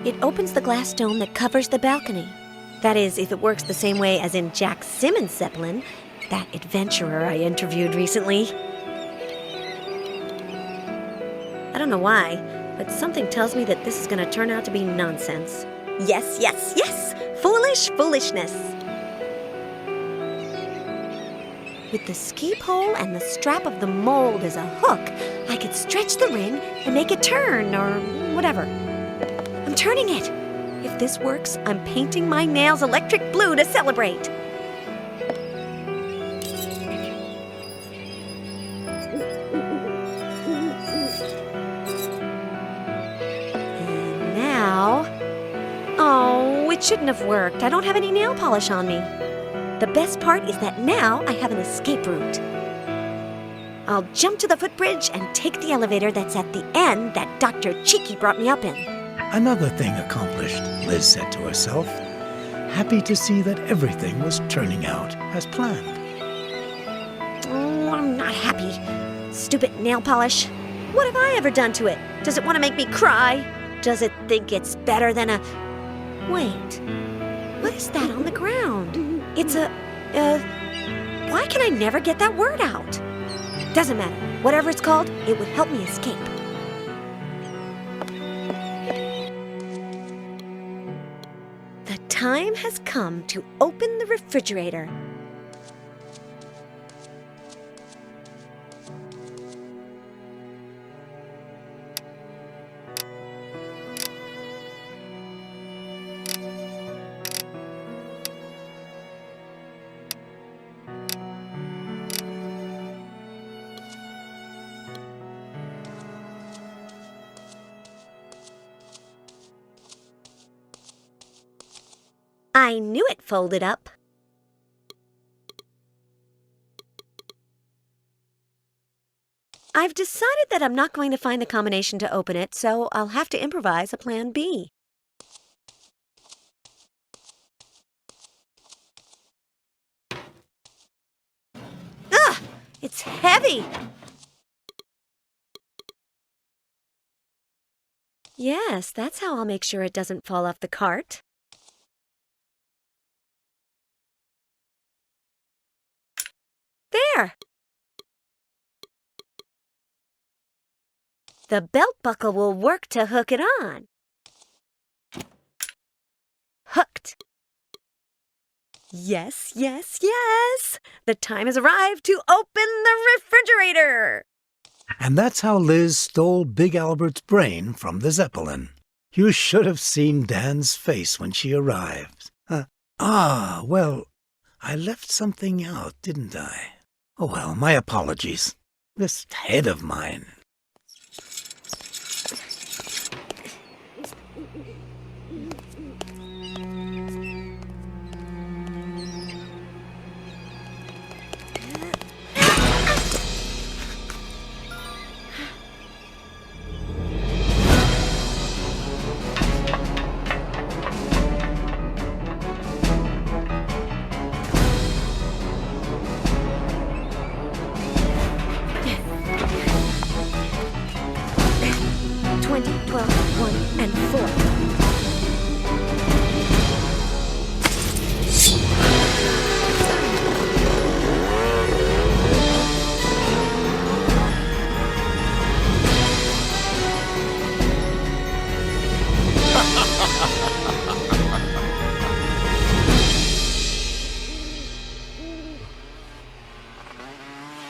It opens the glass dome that covers the balcony. That is, if it works the same way as in Jack Simmons' Zeppelin, that adventurer I interviewed recently. I don't know why, but something tells me that this is going to turn out to be nonsense. Yes, yes, yes! Foolish foolishness! With the ski pole and the strap of the mold as a hook, I could stretch the ring and make it turn, or whatever. I'm turning it! If this works, I'm painting my nails electric blue to celebrate! And now... Oh, it shouldn't have worked. I don't have any nail polish on me. The best part is that now I have an escape route. I'll jump to the footbridge and take the elevator that's at the end that Dr. Cheeky brought me up in. Another thing accomplished, Liz said to herself, happy to see that everything was turning out as planned. Oh, I'm not happy. Stupid nail polish. What have I ever done to it? Does it want to make me cry? Does it think it's better than a... Wait, what is that on the ground? It's a... Why can I never get that word out? Doesn't matter. Whatever it's called, it would help me escape. The time has come to open the refrigerator. I knew it folded up. I've decided that I'm not going to find the combination to open it, so I'll have to improvise a plan B. Ah! It's heavy! Yes, that's how I'll make sure it doesn't fall off the cart. There! The belt buckle will work to hook it on. hooked. Yes, yes, yes! The time has arrived to open the refrigerator! And that's how Liz stole Big Albert's brain from the Zeppelin. You should have seen Dan's face when she arrived. Well, I left something out, didn't I? Oh well, my apologies. This head of mine.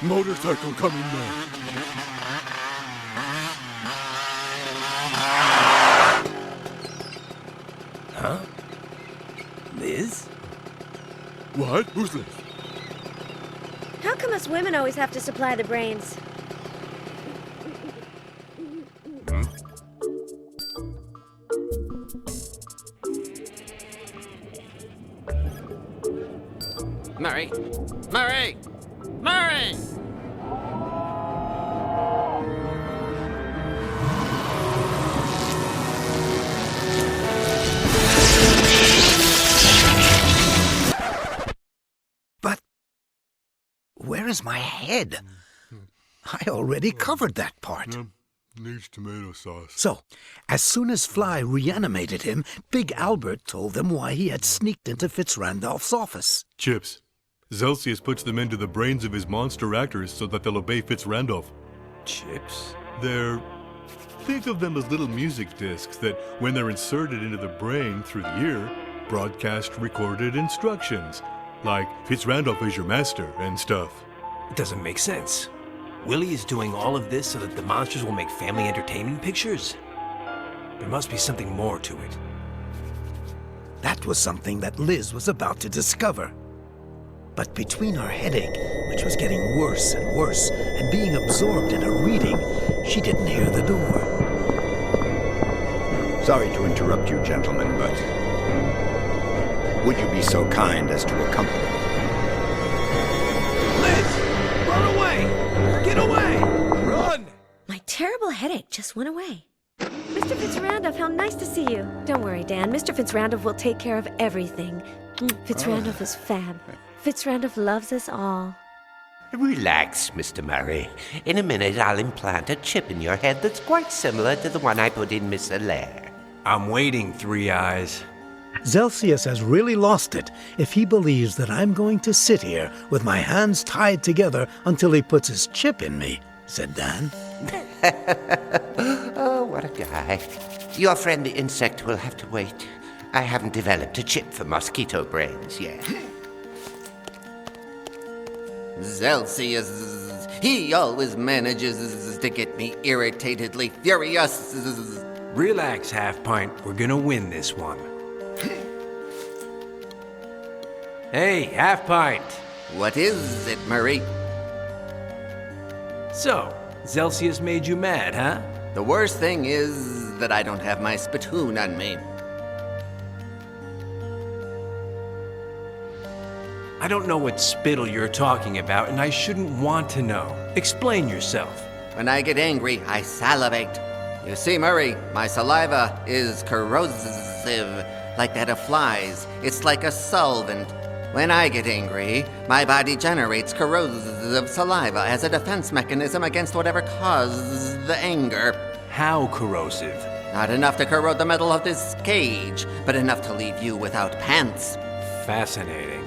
Motorcycle coming now. Huh? Liz? What? Who's Liz? How come us women always have to supply the brains? Murray! Murray! Murray! But where is my head? I already covered that part. Needs tomato sauce. So, as soon as Fly reanimated him, Big Albert told them why he had sneaked into Fitzrandolph's office. Chips. Zelsius puts them into the brains of his monster actors so that they'll obey Fitzrandolph. Chips? Think of them as little music discs that, when they're inserted into the brain through the ear, broadcast recorded instructions, like Fitzrandolph is your master and stuff. It doesn't make sense. Willie is doing all of this so that the monsters will make family entertainment pictures? There must be something more to it. That was something that Liz was about to discover. But between her headache, which was getting worse and worse, and being absorbed in her reading, she didn't hear the door. Sorry to interrupt you, gentlemen, but would you be so kind as to accompany me? Liz! Run away! Get away! Run! My terrible headache just went away. Mr. Fitzrandolph, how nice to see you. Don't worry, Dan. Mr. Fitzrandolph will take care of everything. Fitzrandolph is fab. Fitzrandolph loves us all. Relax, Mr. Murray. In a minute, I'll implant a chip in your head that's quite similar to the one I put in Miss Allaire. I'm waiting, Three Eyes. Zelsius has really lost it if he believes that I'm going to sit here with my hands tied together until he puts his chip in me, said Dan. Oh, what a guy. Your friend the insect will have to wait. I haven't developed a chip for mosquito brains yet. Zelsius, he always manages to get me irritatedly furious. Relax, Half Pint. We're gonna win this one. Hey, Half Pint. What is it, Murray? So, Zelsius made you mad, huh? The worst thing is that I don't have my spittoon on me. I don't know what spittle you're talking about, and I shouldn't want to know. Explain yourself. When I get angry, I salivate. You see, Murray, my saliva is corrosive, like that of flies. It's like a solvent. When I get angry, my body generates corrosive saliva as a defense mechanism against whatever causes the anger. How corrosive? Not enough to corrode the metal of this cage, but enough to leave you without pants. Fascinating.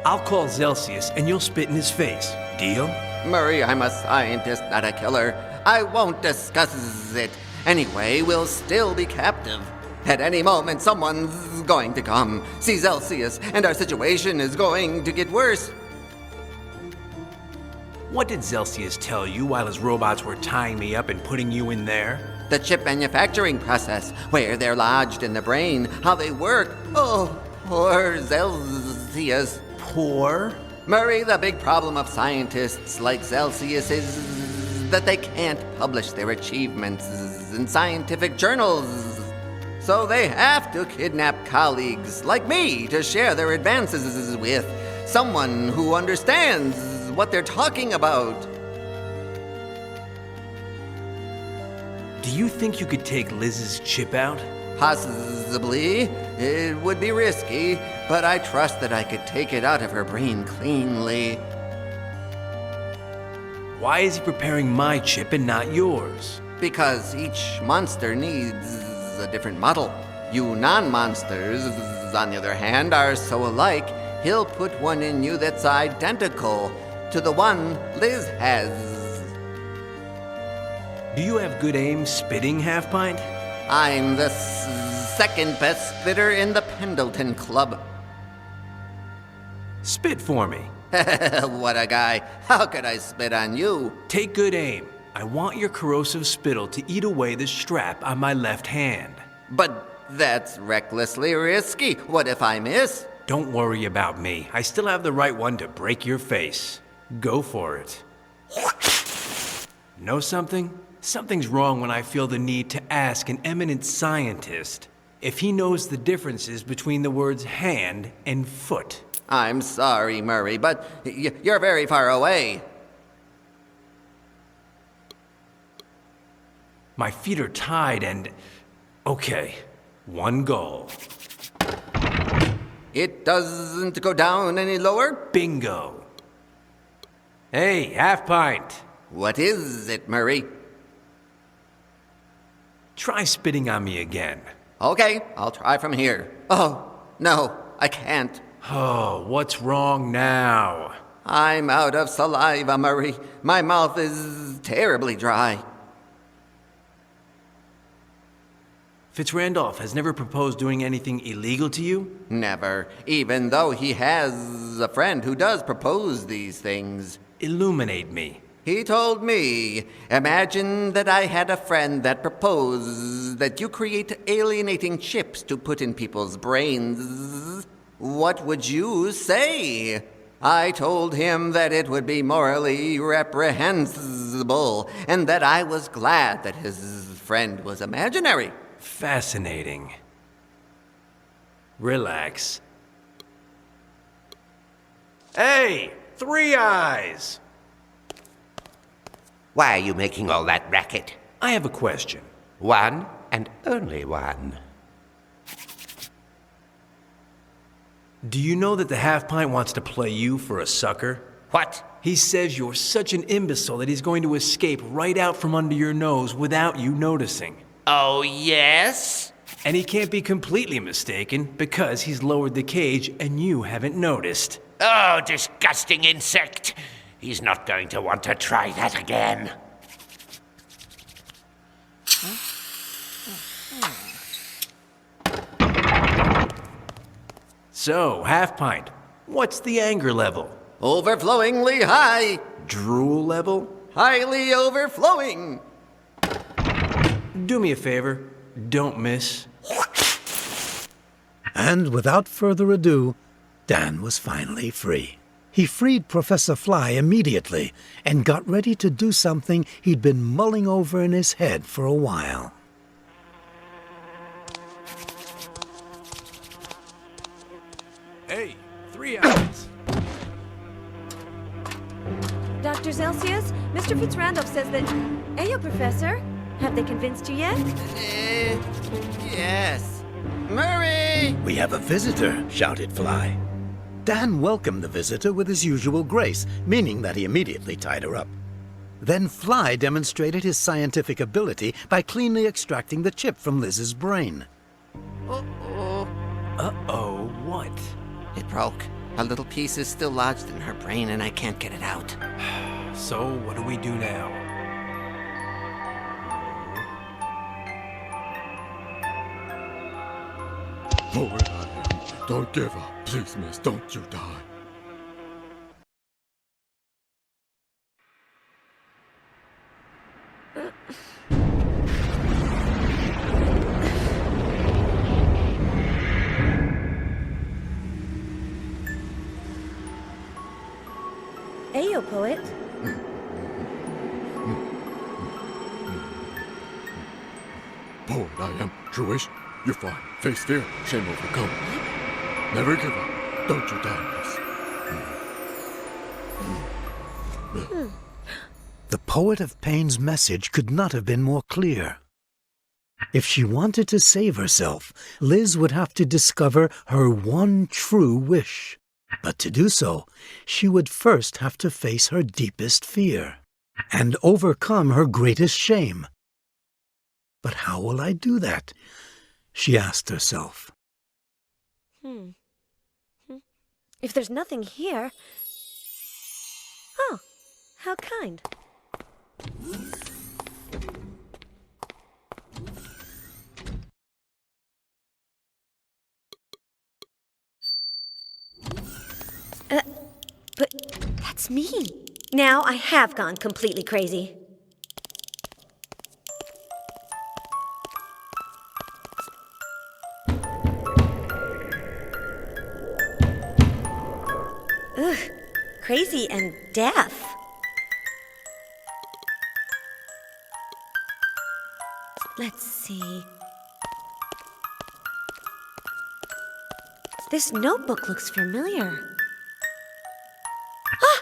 I'll call Zelsius, and you'll spit in his face. Deal? Murray, I'm a scientist, not a killer. I won't discuss it. Anyway, we'll still be captive. At any moment, someone's going to come, see Celsius, and our situation is going to get worse. What did Celsius tell you while his robots were tying me up and putting you in there? The chip manufacturing process, where they're lodged in the brain, how they work. Oh, poor Celsius. Poor? Murray, the big problem of scientists like Celsius is that they can't publish their achievements in scientific journals. So they have to kidnap colleagues like me to share their advances with someone who understands what they're talking about. Do you think you could take Liz's chip out? Possibly. It would be risky, but I trust that I could take it out of her brain cleanly. Why is he preparing my chip and not yours? Because each monster needs a different model. You non-monsters, on the other hand, are so alike, he'll put one in you that's identical to the one Liz has. Do you have good aim spitting, Half Pint? I'm the second best spitter in the Pendleton Club. Spit for me. What a guy. How could I spit on you? Take good aim. I want your corrosive spittle to eat away the strap on my left hand. But that's recklessly risky. What if I miss? Don't worry about me. I still have the right one to break your face. Go for it. Know something? Something's wrong when I feel the need to ask an eminent scientist if he knows the differences between the words hand and foot. I'm sorry, Murray, but you're very far away. My feet are tied and... Okay, one goal. It doesn't go down any lower? Bingo. Hey, Half Pint. What is it, Murray? Try spitting on me again. Okay, I'll try from here. Oh, no, I can't. Oh, what's wrong now? I'm out of saliva, Murray. My mouth is terribly dry. Fitzrandolph has never proposed doing anything illegal to you? Never, even though he has a friend who does propose these things. Illuminate me. He told me, imagine that I had a friend that proposed that you create alienating chips to put in people's brains. What would you say? I told him that it would be morally reprehensible, and that I was glad that his friend was imaginary. Fascinating. Relax. Hey, Three Eyes! Why are you making all that racket? I have a question. One and only one. Do you know that the Half Pint wants to play you for a sucker? What? He says you're such an imbecile that he's going to escape right out from under your nose without you noticing. Oh, yes? And he can't be completely mistaken because he's lowered the cage and you haven't noticed. Oh, disgusting insect! He's not going to want to try that again. So, Half Pint, what's the anger level? Overflowingly high. Drool level? Highly overflowing. Do me a favor, don't miss. And without further ado, Dan was finally free. He freed Professor Fly immediately and got ready to do something he'd been mulling over in his head for a while. Hey, Three Eyes! Dr. Celsius, Mr. Fitzrandolph says that... Ayo, Professor. Have they convinced you yet? Yes. Murray! We have a visitor, shouted Fly. Dan welcomed the visitor with his usual grace, meaning that he immediately tied her up. Then Fly demonstrated his scientific ability by cleanly extracting the chip from Liz's brain. Uh-oh. Uh-oh, what? It broke. A little piece is still lodged in her brain and I can't get it out. So, what do we do now? Poet I am. Don't give up. Please, miss, don't you die. Ayo, poet. Poet I am. Truish, you're fine. Face fear, shame overcome. Never give up. Don't you die, miss. The poet of pain's message could not have been more clear. If she wanted to save herself, Liz would have to discover her one true wish. But to do so, she would first have to face her deepest fear and overcome her greatest shame. But how will I do that? She asked herself. If there's nothing here... Oh, how kind. But that's me. Now I have gone completely crazy. Ugh, crazy and deaf. Let's see. This notebook looks familiar. Ah!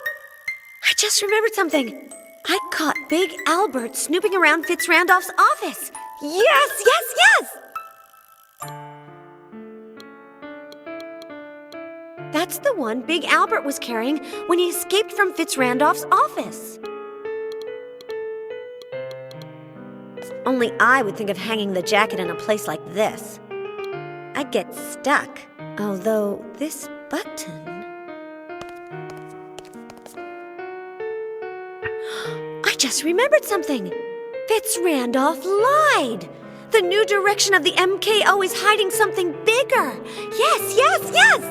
I just remembered something. I caught Big Albert snooping around Fitzrandolph's office. Yes, yes, yes! That's the one Big Albert was carrying when he escaped from Fitzrandolph's office. Only I would think of hanging the jacket in a place like this. I'd get stuck. Although this button... I just remembered something. Fitzrandolph lied. The new direction of the MKO is hiding something bigger. Yes, yes, yes!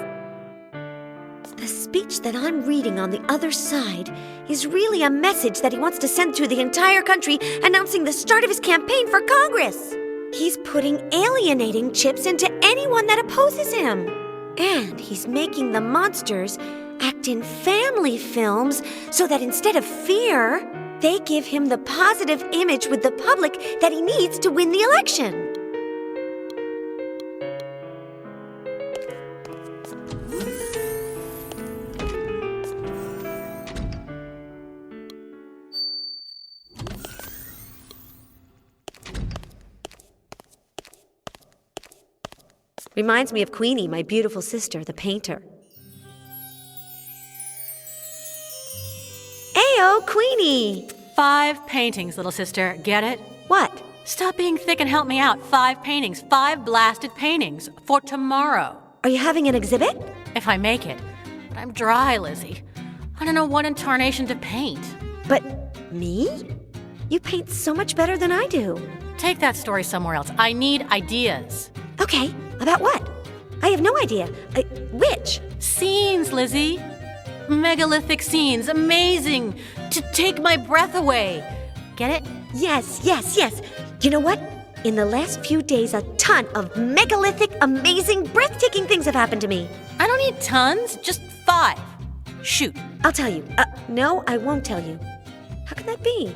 The speech that I'm reading on the other side is really a message that he wants to send to the entire country announcing the start of his campaign for Congress. He's putting alienating chips into anyone that opposes him. And he's making the monsters act in family films so that instead of fear, they give him the positive image with the public that he needs to win the election. Reminds me of Queenie, my beautiful sister, the painter. Ayo, Queenie! 5 paintings, little sister. Get it? What? Stop being thick and help me out. 5 paintings. 5 blasted paintings. For tomorrow. Are you having an exhibit? If I make it. But I'm dry, Lizzie. I don't know what in tarnation to paint. But me? You paint so much better than I do. Take that story somewhere else. I need ideas. Okay, about what? I have no idea. Which? Scenes, Lizzie. Megalithic scenes. Amazing. To take my breath away. Get it? Yes, yes, yes. You know what? In the last few days, a ton of megalithic, amazing, breathtaking things have happened to me. I don't need tons, just 5. Shoot. I'll tell you. No, I won't tell you. How can that be?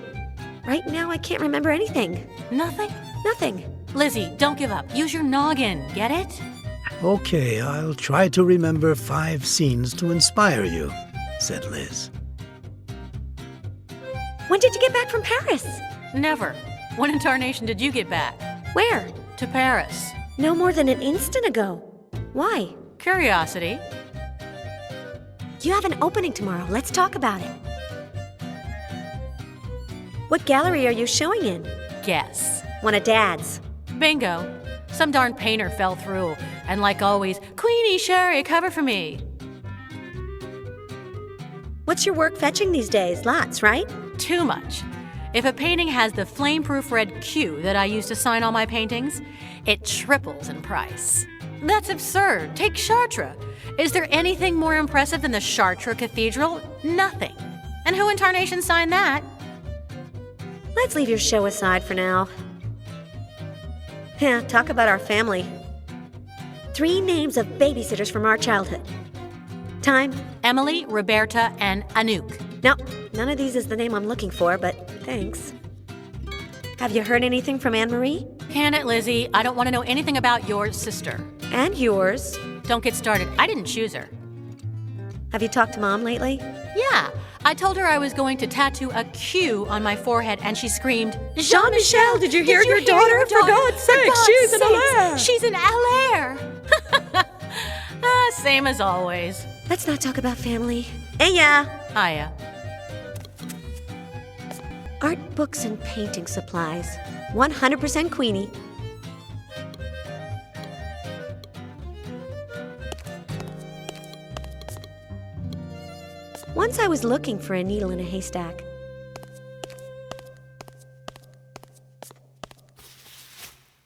Right now, I can't remember anything. Nothing? Nothing. Lizzie, don't give up. Use your noggin. Get it? Okay, I'll try to remember 5 scenes to inspire you, said Liz. When did you get back from Paris? Never. When in tarnation did you get back? Where? To Paris. No more than an instant ago. Why? Curiosity. You have an opening tomorrow. Let's talk about it. What gallery are you showing in? Guess. One of Dad's. Bingo. Some darn painter fell through, and like always, Queenie, Sherry, cover for me. What's your work fetching these days? Lots, right? Too much. If a painting has the flame-proof red Q that I use to sign all my paintings, it triples in price. That's absurd. Take Chartres. Is there anything more impressive than the Chartres Cathedral? Nothing. And who in tarnation signed that? Let's leave your show aside for now. Yeah, talk about our family. 3 names of babysitters from our childhood. Time? Emily, Roberta, and Anouk. No, none of these is the name I'm looking for, but thanks. Have you heard anything from Anne-Marie? Can it, Lizzie? I don't want to know anything about your sister. And yours. Don't get started. I didn't choose her. Have you talked to Mom lately? Yeah. I told her I was going to tattoo a Q on my forehead, and she screamed, Jean-Michel, did you hear your daughter? For God's sake, she's an LR. She's an LR. Same as always. Let's not talk about family. Hiya. Hiya. Art books and painting supplies. 100% Queenie. Once I was looking for a needle in a haystack.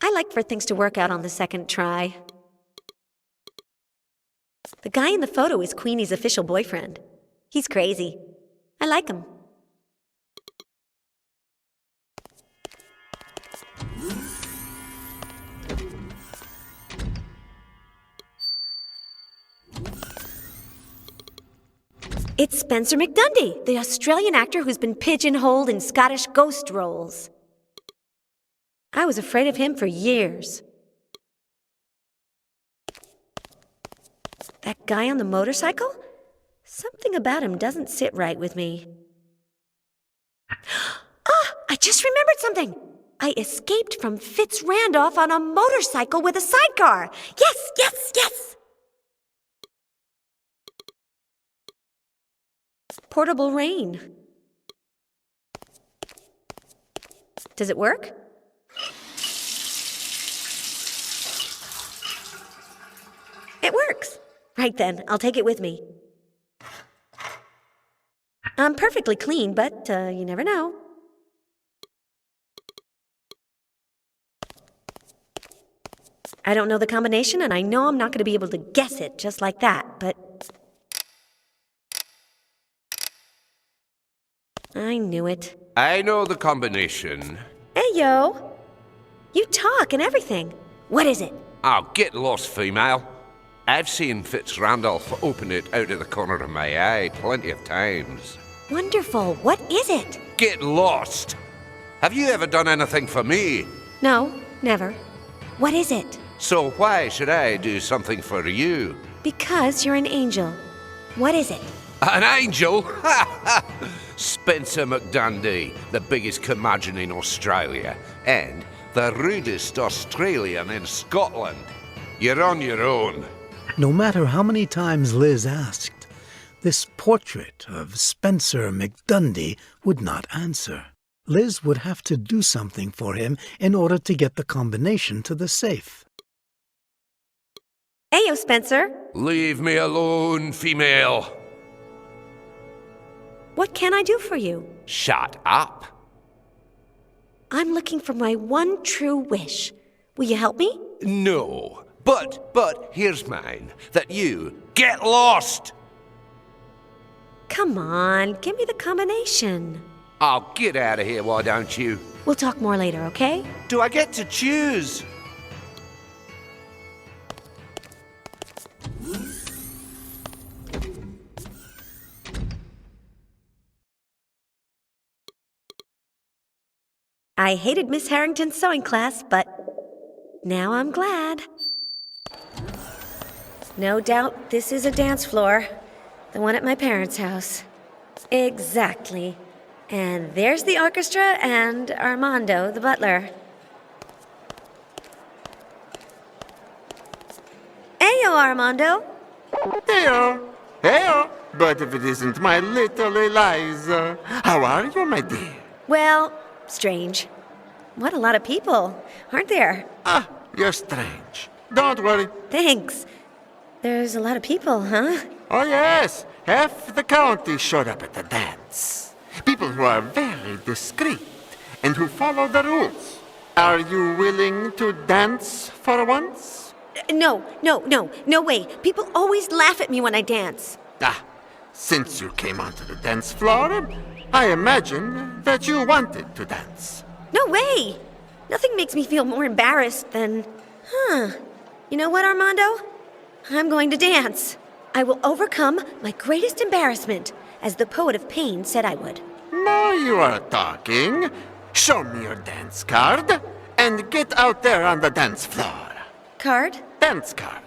I like for things to work out on the second try. The guy in the photo is Queenie's official boyfriend. He's crazy. I like him. It's Spencer McDundy, the Australian actor who's been pigeonholed in Scottish ghost roles. I was afraid of him for years. That guy on the motorcycle? Something about him doesn't sit right with me. Ah, I just remembered something. I escaped from Fitz Randolph on a motorcycle with a sidecar. Yes, yes, yes! Portable rain. Does it work? It works. Right then, I'll take it with me. I'm perfectly clean, but you never know. I don't know the combination, and I know I'm not going to be able to guess it just like that, but... I knew it. I know the combination. Hey, yo. You talk and everything. What is it? Oh, get lost, female. I've seen Fitz Randolph open it out of the corner of my eye plenty of times. Wonderful. What is it? Get lost. Have you ever done anything for me? No, never. What is it? So why should I do something for you? Because you're an angel. What is it? An angel? Spencer McDundy, the biggest curmudgeon in Australia, and the rudest Australian in Scotland. You're on your own. No matter how many times Liz asked, this portrait of Spencer McDundy would not answer. Liz would have to do something for him in order to get the combination to the safe. Ayo, Spencer. Leave me alone, female. What can I do for you? Shut up. I'm looking for my one true wish. Will you help me? No, but here's mine. That you get lost. Come on, give me the combination. I'll get out of here, why don't you? We'll talk more later, okay? Do I get to choose? I hated Miss Harrington's sewing class, but now I'm glad. No doubt this is a dance floor, the one at my parents' house. Exactly. And there's the orchestra and Armando, the butler. Heyo, Armando. Heyo. Heyo. But if it isn't my little Eliza. How are you, my dear? Well, strange. What a lot of people, aren't there? Ah, you're strange. Don't worry. Thanks. There's a lot of people, huh? Oh, yes. Half the county showed up at the dance. People who are very discreet and who follow the rules. Are you willing to dance for once? No way. People always laugh at me when I dance. Since you came onto the dance floor, I imagine that you wanted to dance. No way. Nothing makes me feel more embarrassed than... You know what, Armando? I'm going to dance. I will overcome my greatest embarrassment, as the poet of pain said I would. Now you are talking. Show me your dance card, and get out there on the dance floor. Card? Dance card.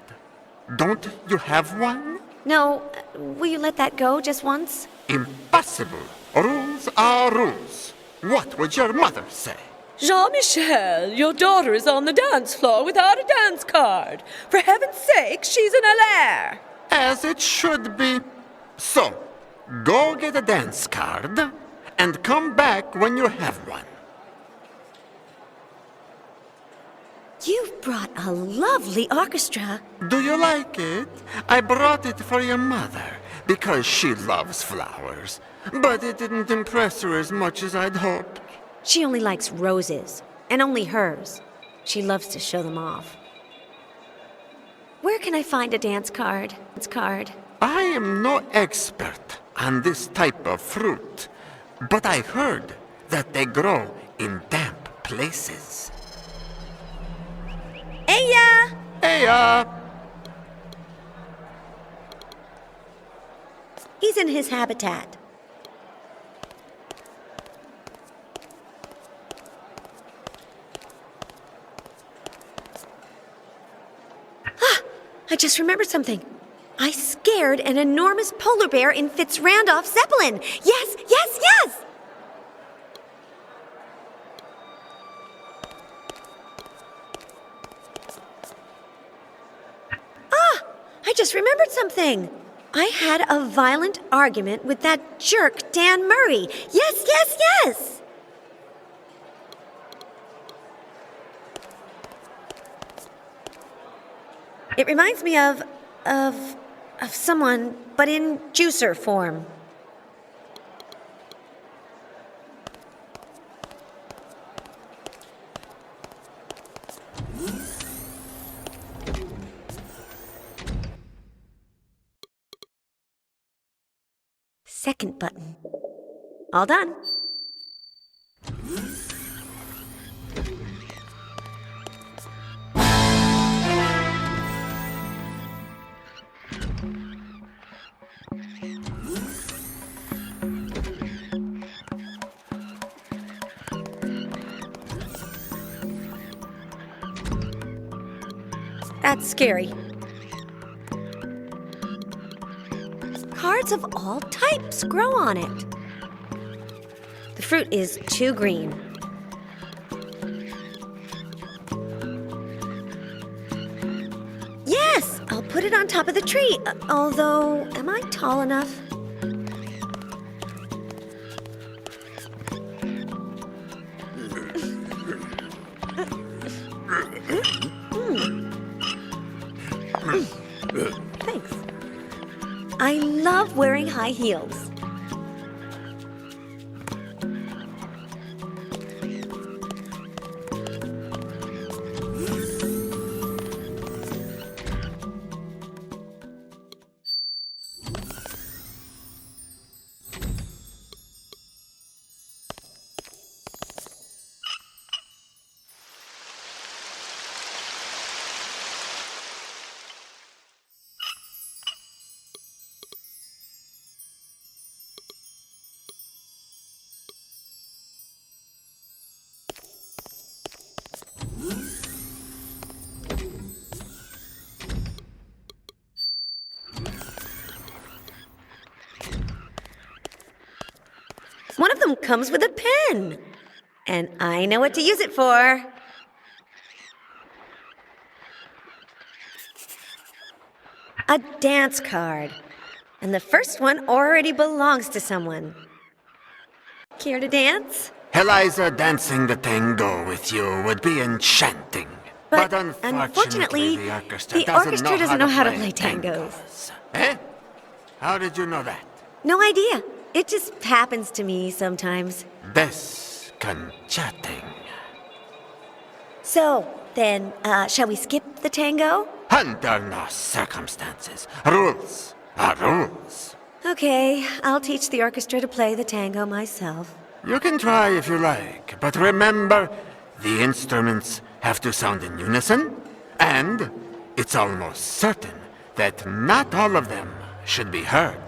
Don't you have one? No. Will you let that go just once? Impossible. Rules are rules. What would your mother say? Jean-Michel, your daughter is on the dance floor without a dance card. For heaven's sake, she's in a lair. As it should be. So, go get a dance card, and come back when you have one. You've brought a lovely orchestra. Do you like it? I brought it for your mother, because she loves flowers. But it didn't impress her as much as I'd hoped. She only likes roses, and only hers. She loves to show them off. Where can I find a dance card? I am no expert on this type of fruit, but I heard that they grow in damp places. Heya! Heya! He's in his habitat. I just remembered something. I scared an enormous polar bear in Fitzrandolph Zeppelin. Yes! I just remembered something. I had a violent argument with that jerk Dan Murray. Yes! It reminds me of someone, but in juicer form. Second button. All done. That's scary. Cards of all types grow on it. The fruit is too green. Yes, I'll put it on top of the tree. Although, am I tall enough? Thanks. I love wearing high heels. One of them comes with a pen, and I know what to use it for. A dance card. And the first one already belongs to someone. Care to dance? Eliza, dancing the tango with you would be enchanting. But unfortunately, the orchestra doesn't know how to play tangos. Eh? How did you know that? No idea. It just happens to me sometimes. Desconcerting. So, then, shall we skip the tango? Under no circumstances. Rules are rules. Okay, I'll teach the orchestra to play the tango myself. You can try if you like, but remember, the instruments have to sound in unison, and it's almost certain that not all of them should be heard.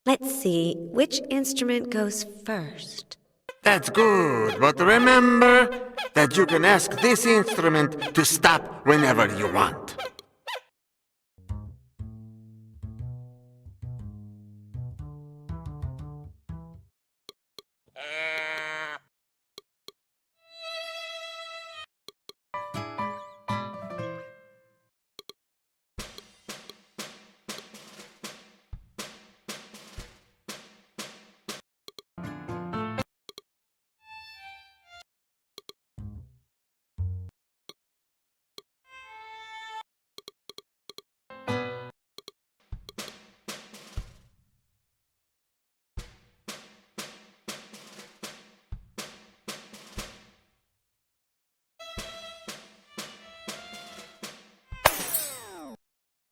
Let's see, which instrument goes first? That's good, but remember that you can ask this instrument to stop whenever you want.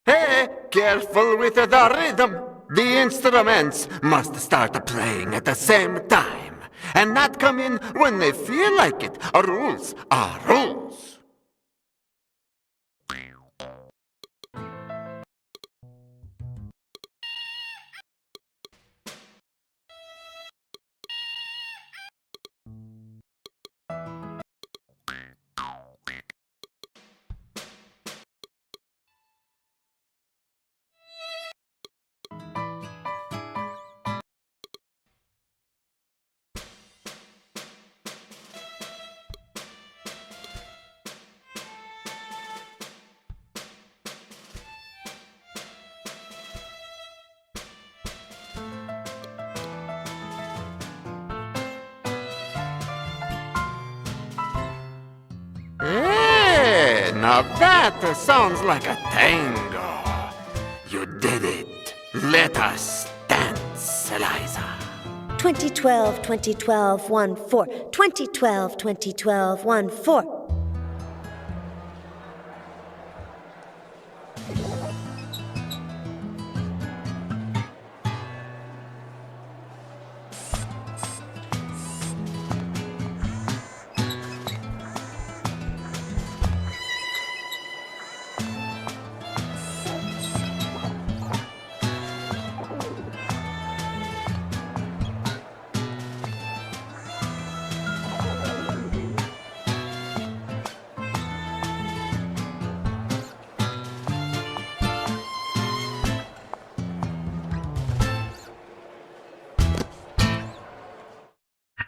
Hey, careful with the rhythm. The instruments must start playing at the same time and not come in when they feel like it. Rules are rules. Hey, now that sounds like a tango. You did it. Let us dance, Eliza. 2012, 2012, 1-4. 2012, 2012, 1-4.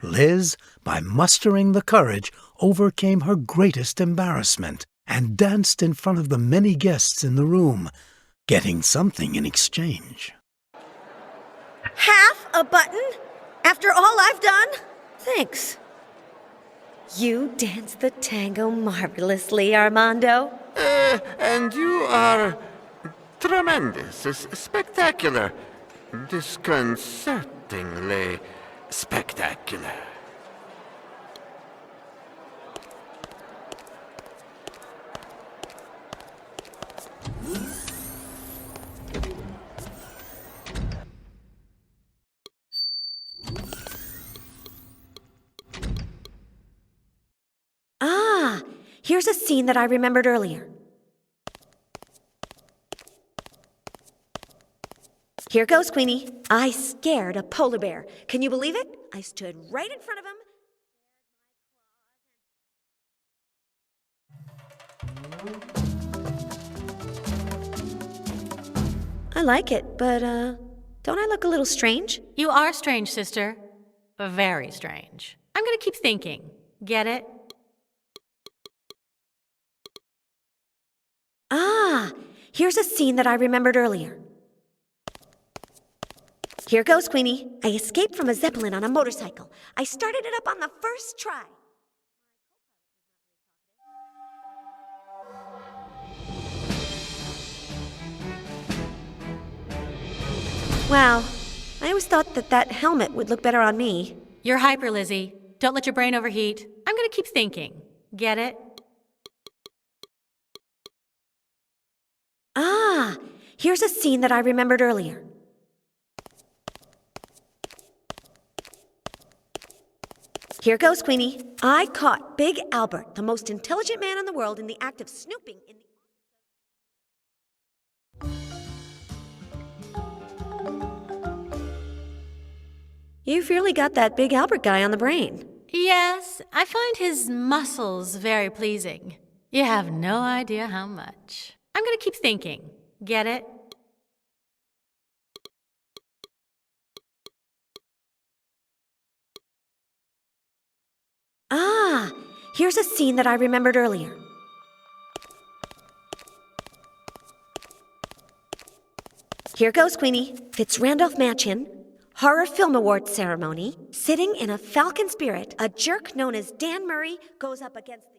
Liz, by mustering the courage, overcame her greatest embarrassment and danced in front of the many guests in the room, getting something in exchange. Half a button? After all I've done? Thanks. You danced the tango marvelously, Armando. And you are tremendous, spectacular, disconcertingly spectacular. Ah, here's a scene that I remembered earlier. Here goes, Queenie. I scared a polar bear. Can you believe it? I stood right in front of him. I like it, but, don't I look a little strange? You are strange, sister. Very strange. I'm gonna keep thinking. Get it? Ah, here's a scene that I remembered earlier. Here goes, Queenie. I escaped from a Zeppelin on a motorcycle. I started it up on the first try. Wow, I always thought that helmet would look better on me. You're hyper, Lizzie. Don't let your brain overheat. I'm gonna keep thinking. Get it? Ah, here's a scene that I remembered earlier. Here goes, Queenie. I caught Big Albert, the most intelligent man in the world, in the act of snooping in the... You've really got that Big Albert guy on the brain. Yes, I find his muscles very pleasing. You have no idea how much. I'm gonna keep thinking. Get it? Ah, here's a scene that I remembered earlier. Here goes, Queenie. Fitzrandolph Mansion, Horror Film Awards ceremony. Sitting in a falcon spirit, a jerk known as Dan Murray goes up against the...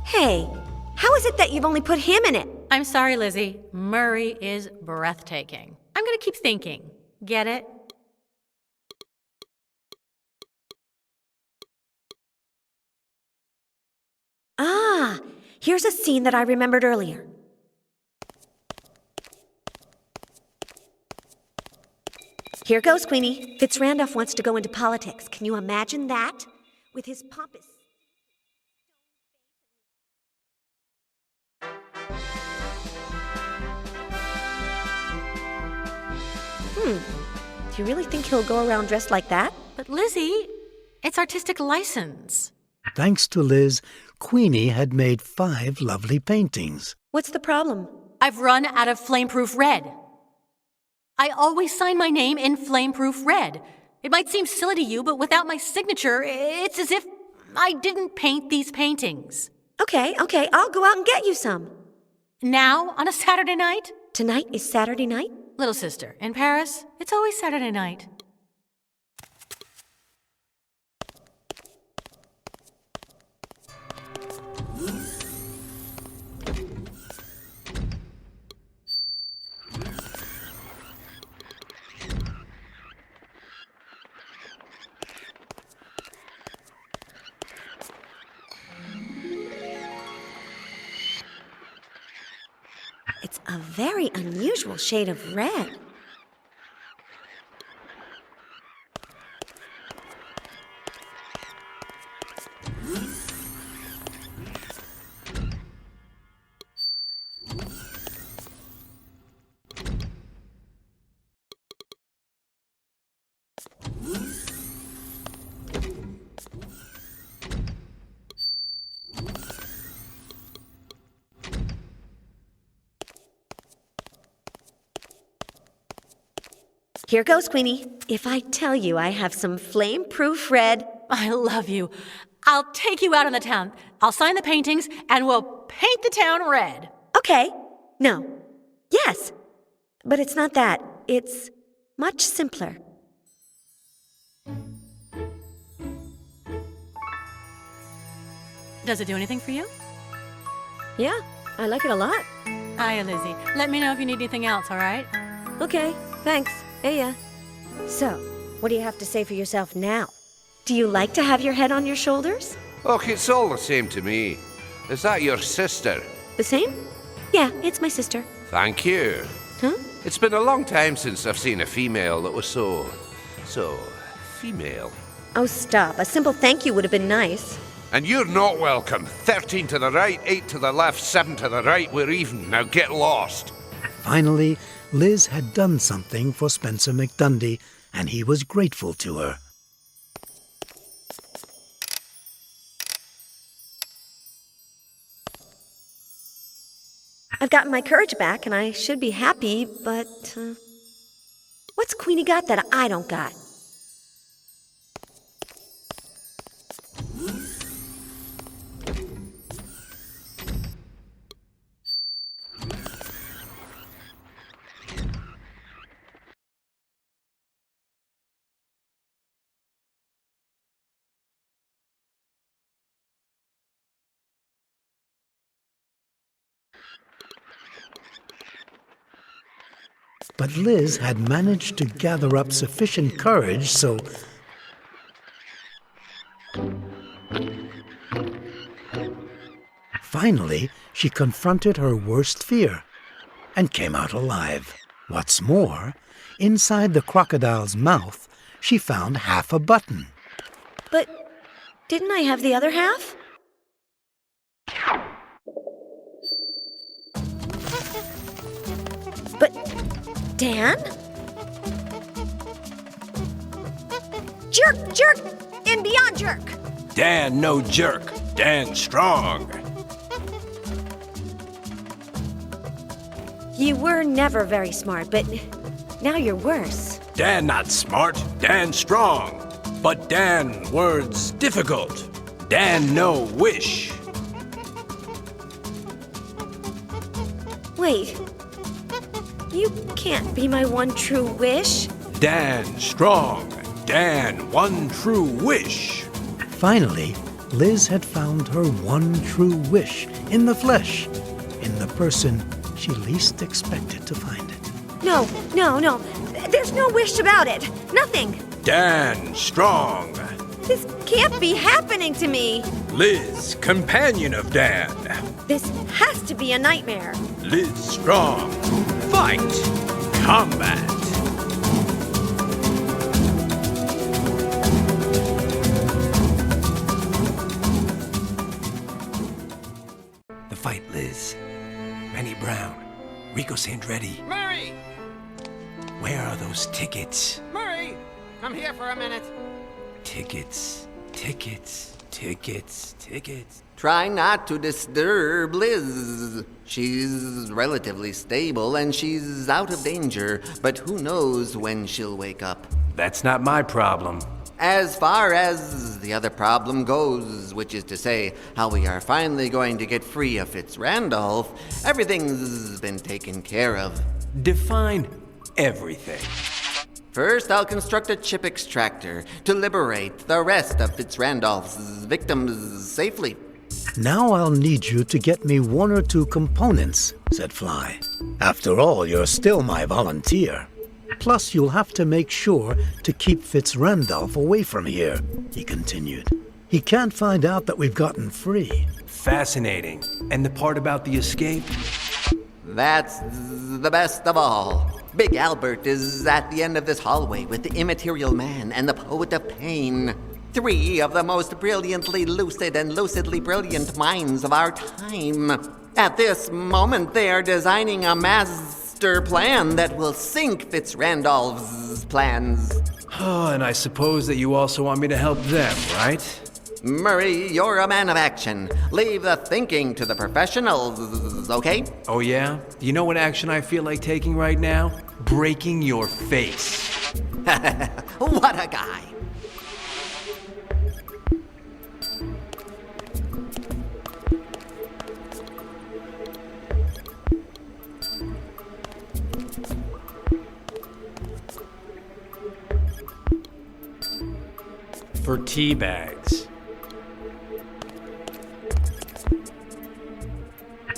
Hey, how is it that you've only put him in it? I'm sorry, Lizzie. Murray is breathtaking. I'm gonna keep thinking. Get it? Ah, here's a scene that I remembered earlier. Here goes, Queenie. Fitzrandolph wants to go into politics. Can you imagine that? With his pompous... Do you really think he'll go around dressed like that? But Lizzie, it's artistic license. Thanks to Liz, Queenie had made 5 lovely paintings. What's the problem? I've run out of flameproof red. I always sign my name in flameproof red. It might seem silly to you, but without my signature, it's as if I didn't paint these paintings. Okay, I'll go out and get you some. Now, on a Saturday night? Tonight is Saturday night? Little sister, in Paris, it's always Saturday night. It's a very unusual shade of red. Here goes, Queenie. If I tell you I have some flame-proof red... I love you. I'll take you out in the town. I'll sign the paintings, and we'll paint the town red. Okay. No. Yes. But it's not that. It's much simpler. Does it do anything for you? Yeah, I like it a lot. Hiya, Lizzie. Let me know if you need anything else, all right? Okay, thanks. Yeah. So, what do you have to say for yourself now? Do you like to have your head on your shoulders? Look, it's all the same to me. Is that your sister? The same? Yeah, it's my sister. Thank you. Huh? It's been a long time since I've seen a female that was so female. Oh, stop. A simple thank you would have been nice. And you're not welcome. 13 to the right, 8 to the left, 7 to the right. We're even. Now get lost. Finally, Liz had done something for Spencer McDundy, and he was grateful to her. I've gotten my courage back, and I should be happy, but... what's Queenie got that I don't got? But Liz had managed to gather up sufficient courage, so... Finally, she confronted her worst fear and came out alive. What's more, inside the crocodile's mouth, she found half a button. But didn't I have the other half? But Dan? Jerk, jerk, and beyond jerk. Dan no jerk. Dan strong. You were never very smart, but now you're worse. Dan not smart. Dan strong. But Dan words difficult. Dan no wish. Wait. You can't be my one true wish. Dan strong. Dan one true wish. Finally, Liz had found her one true wish in the flesh, in the person she least expected to find it. No. There's no wish about it. Nothing. Dan strong. This can't be happening to me. Liz, companion of Dan. This has to be a nightmare. Liz strong. Fight. Combat. The fight, Liz. Manny Brown. Rico Sandretti. Murray! Where are those tickets? Murray! Come here for a minute. Tickets. Try not to disturb Liz. She's relatively stable and she's out of danger, but who knows when she'll wake up. That's not my problem. As far as the other problem goes, which is to say, how we are finally going to get free of Fitzrandolph, everything's been taken care of. Define everything. First, I'll construct a chip extractor to liberate the rest of Fitzrandolph's victims safely. Now I'll need you to get me one or two components, said Fly. After all, you're still my volunteer. Plus, you'll have to make sure to keep Fitzrandolph away from here, he continued. He can't find out that we've gotten free. Fascinating. And the part about the escape? That's the best of all. Big Albert is at the end of this hallway with the Immaterial Man and the Poet of Pain. Three of the most brilliantly lucid and lucidly brilliant minds of our time. At this moment, they are designing a master plan that will sink Fitzrandolph's plans. Oh, and I suppose that you also want me to help them, right? Murray, you're a man of action. Leave the thinking to the professionals, okay? Oh, yeah? You know what action I feel like taking right now? Breaking your face. What a guy. For tea bags.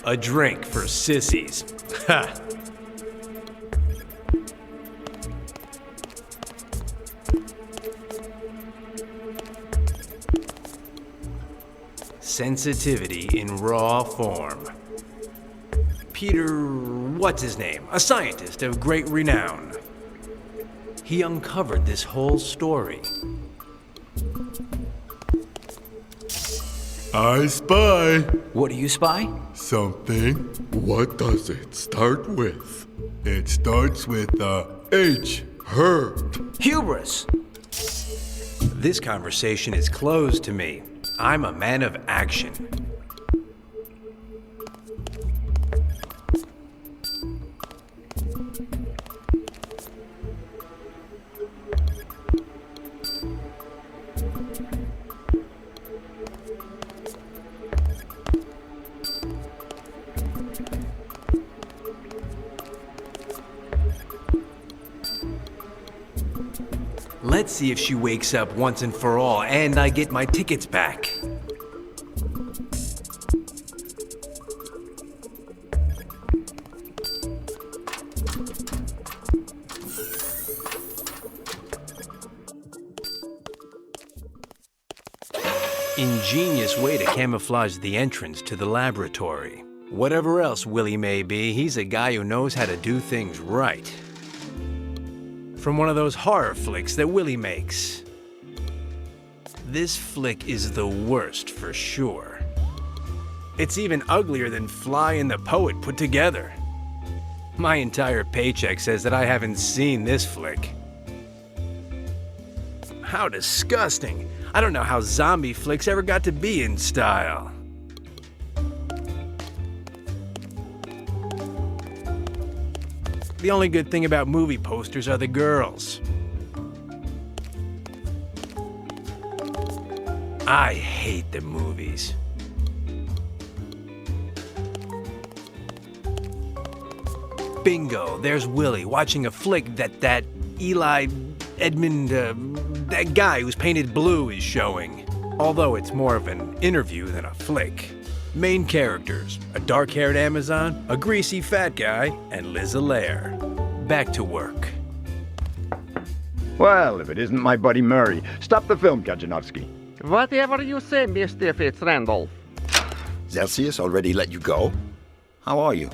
A drink for sissies. Ha! Sensitivity in raw form. Peter, what's his name? A scientist of great renown. He uncovered this whole story. I spy. What do you spy? Something. What does it start with? It starts with H. Hurt. Hubris. This conversation is closed to me. I'm a man of action. Let's see if she wakes up once and for all, and I get my tickets back. ingenious way to camouflage the entrance to the laboratory. Whatever else Willie may be, he's a guy who knows how to do things right. From one of those horror flicks that Willie makes. This flick is the worst for sure. It's even uglier than Fly and the Poet put together. My entire paycheck says that I haven't seen this flick. How disgusting. I don't know how zombie flicks ever got to be in style. The only good thing about movie posters are the girls. I hate the movies. Bingo, there's Willie watching a flick that Eli Edmund, that guy who's painted blue is showing. Although it's more of an interview than a flick. Main characters, a dark-haired Amazon, a greasy fat guy, and Liz Allaire. Back to work. Well, if it isn't my buddy Murray. Stop the film, Kajanowski. Whatever you say, Mr. Fitzrandolph. Celsius already let you go? How are you?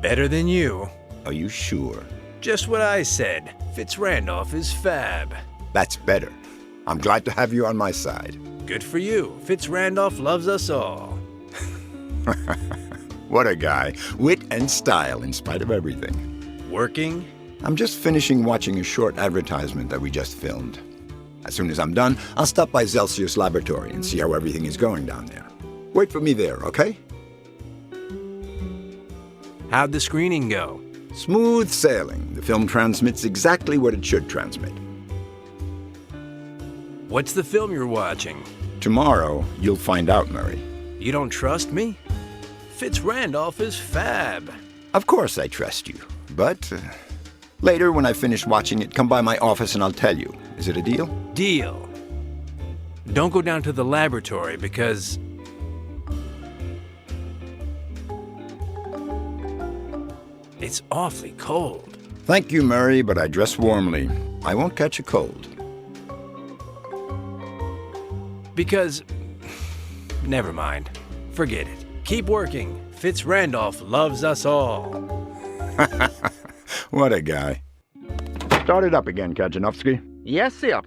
Better than you. Are you sure? Just what I said. Fitzrandolph is fab. That's better. I'm glad to have you on my side. Good for you. Fitzrandolph loves us all. What a guy. Wit and style in spite of everything. Working? I'm just finishing watching a short advertisement that we just filmed. As soon as I'm done, I'll stop by Celsius Laboratory and see how everything is going down there. Wait for me there, okay? How'd the screening go? Smooth sailing. The film transmits exactly what it should transmit. What's the film you're watching? Tomorrow, you'll find out, Murray. You don't trust me? Fitzrandolph is fab. Of course I trust you, but later when I finish watching it, come by my office and I'll tell you. Is it a deal? Deal. Don't go down to the laboratory because... it's awfully cold. Thank you, Murray, but I dress warmly. I won't catch a cold. Because... never mind. Forget it. Keep working. Fitzrandolph loves us all. What a guy. Start it up again, Kajanowski. Yes, sir.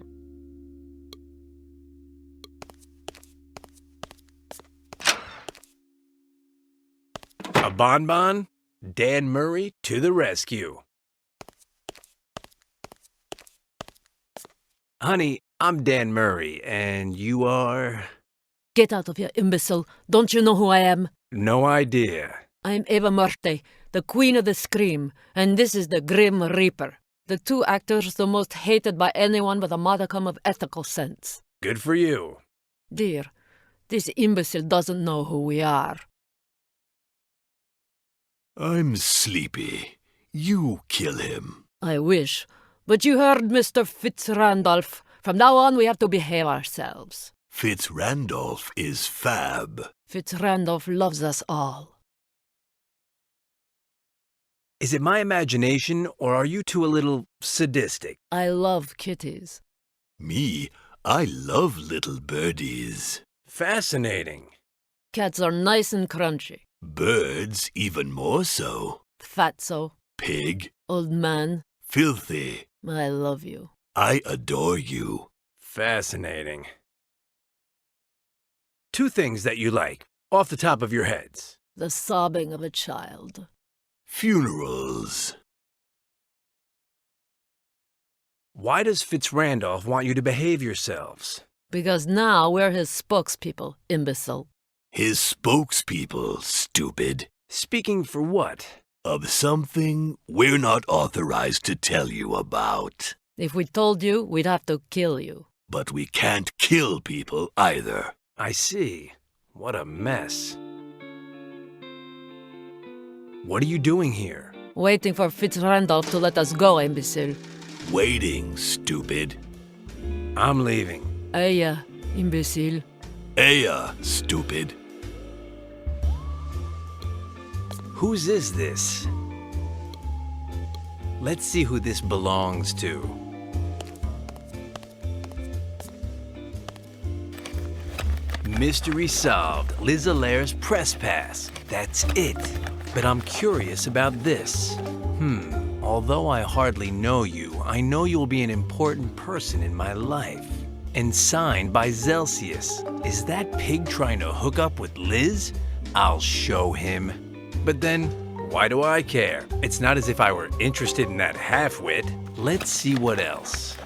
A bonbon? Dan Murray to the rescue. Honey, I'm Dan Murray, and you are... Get out of here, imbecile. Don't you know who I am? No idea. I'm Eva Murte, the Queen of the Scream, and this is the Grim Reaper. The two actors the most hated by anyone with a modicum of ethical sense. Good for you. Dear, this imbecile doesn't know who we are. I'm sleepy. You kill him. I wish. But you heard Mr. Fitzrandolph. From now on, we have to behave ourselves. Fitzrandolph is fab. Fitzrandolph loves us all. Is it my imagination, or are you two a little sadistic? I love kitties. Me, I love little birdies. Fascinating. Cats are nice and crunchy. Birds even more so. Fatso. Pig. Old man. Filthy. I love you. I adore you. Fascinating. Two things that you like, off the top of your heads. The sobbing of a child. Funerals. Why does Fitzrandolph want you to behave yourselves? Because now we're his spokespeople, imbecile. His spokespeople, stupid. Speaking for what? Of something we're not authorized to tell you about. If we told you, we'd have to kill you. But we can't kill people either. I see. What a mess. What are you doing here? Waiting for Fitzrandolph to let us go, imbecile. Waiting, stupid. I'm leaving. Aya, imbecile. Aya, stupid. Whose is this? Let's see who this belongs to. Mystery solved. Liz Allaire's press pass. That's it. But I'm curious about this. Although I hardly know you, I know you'll be an important person in my life. And signed by Zelsius. Is that pig trying to hook up with Liz? I'll show him. But then, why do I care? It's not as if I were interested in that half-wit. Let's see what else.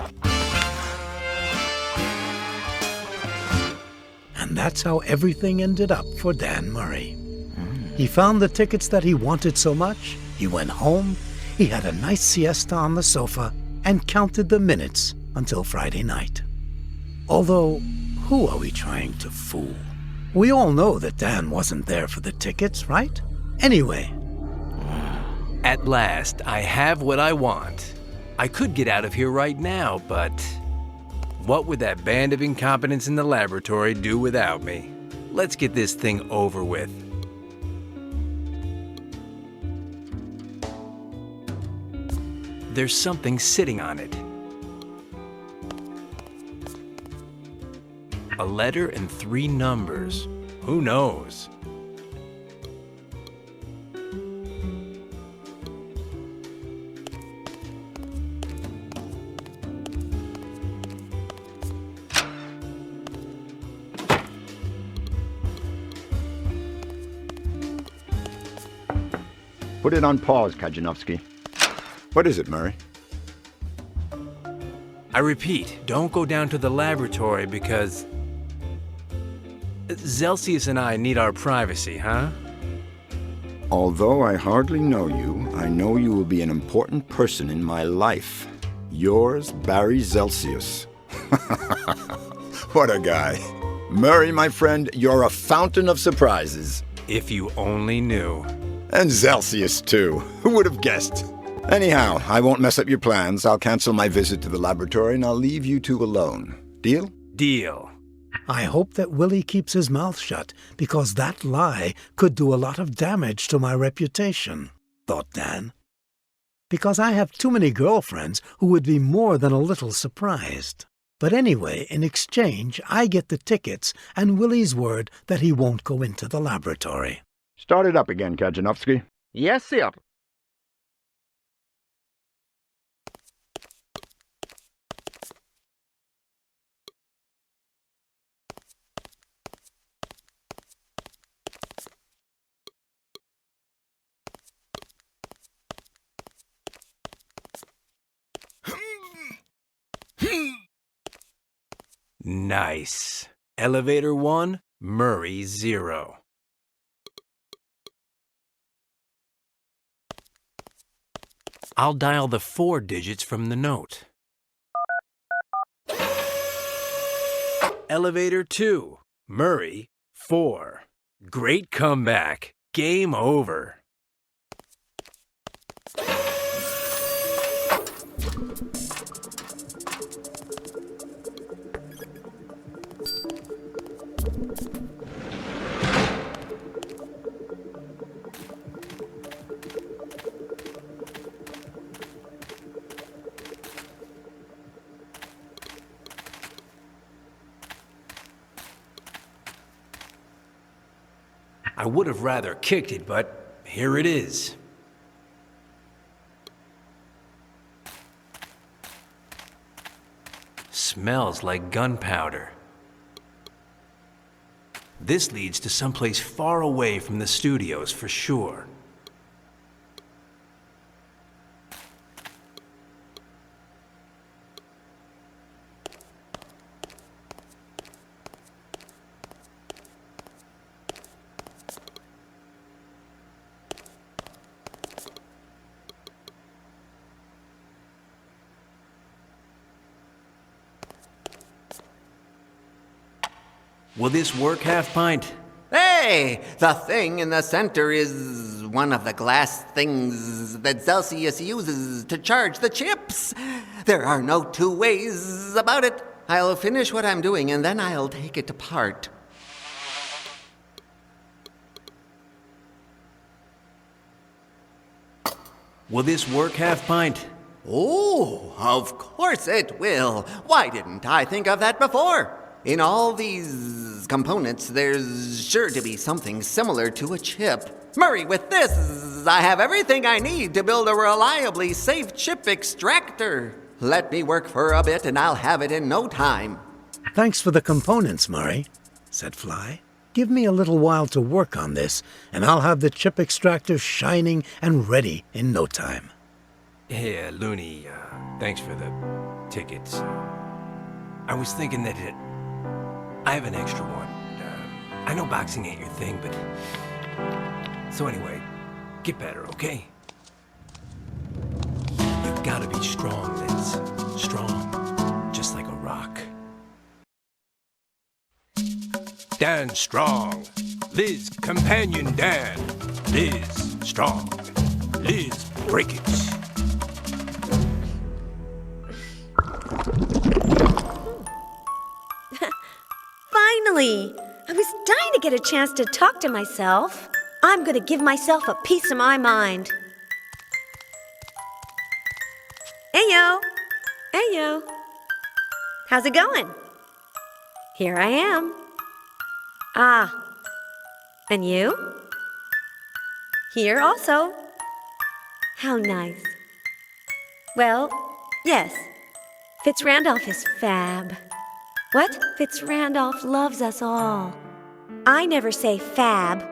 And that's how everything ended up for Dan Murray. He found the tickets that he wanted so much, he went home, he had a nice siesta on the sofa, and counted the minutes until Friday night. Although, who are we trying to fool? We all know that Dan wasn't there for the tickets, right? Anyway. At last, I have what I want. I could get out of here right now, but what would that band of incompetents in the laboratory do without me? Let's get this thing over with. There's something sitting on it. A letter and 3 numbers. Who knows? Put it on pause, Kajanovsky. What is it, Murray? I repeat, don't go down to the laboratory because Zelsius and I need our privacy, huh? Although I hardly know you, I know you will be an important person in my life. Yours, Barry Zelsius. What a guy. Murray, my friend, you're a fountain of surprises. If you only knew. And Zelsius, too. Who would have guessed? Anyhow, I won't mess up your plans. I'll cancel my visit to the laboratory and I'll leave you two alone. Deal? Deal. I hope that Willie keeps his mouth shut, because that lie could do a lot of damage to my reputation, thought Dan. Because I have too many girlfriends who would be more than a little surprised. But anyway, in exchange, I get the tickets and Willie's word that he won't go into the laboratory. Start it up again, Kajanovsky. Yes, sir. Nice. Elevator 1, Murray 0. I'll dial the 4 digits from the note. Elevator 2, Murray 4. Great comeback. Game over. I would have rather kicked it, but here it is. Smells like gunpowder. This leads to someplace far away from the studios for sure. Will this work, Half-Pint? Hey! The thing in the center is one of the glass things that Zelsius uses to charge the chips. There are no two ways about it. I'll finish what I'm doing and then I'll take it apart. Will this work, Half-Pint? Oh, of course it will. Why didn't I think of that before? In all these components, there's sure to be something similar to a chip. Murray, with this, I have everything I need to build a reliably safe chip extractor. Let me work for a bit and I'll have it in no time. Thanks for the components, Murray, said Fly. Give me a little while to work on this, and I'll have the chip extractor shining and ready in no time. Yeah, Looney, thanks for the tickets. I was thinking that I have an extra one. I know boxing ain't your thing, but... So anyway, get better, okay? You've gotta be strong, Liz. Strong, just like a rock. Dan Strong. Liz, companion Dan. Liz, strong. Liz, break it. Finally! I was dying to get a chance to talk to myself. I'm gonna give myself a piece of my mind. Ayo! Ayo! How's it going? Here I am. Ah. And you? Here also. How nice. Well, yes. Fitz Randolph is fab. What? Fitz Randolph loves us all. I never say fab.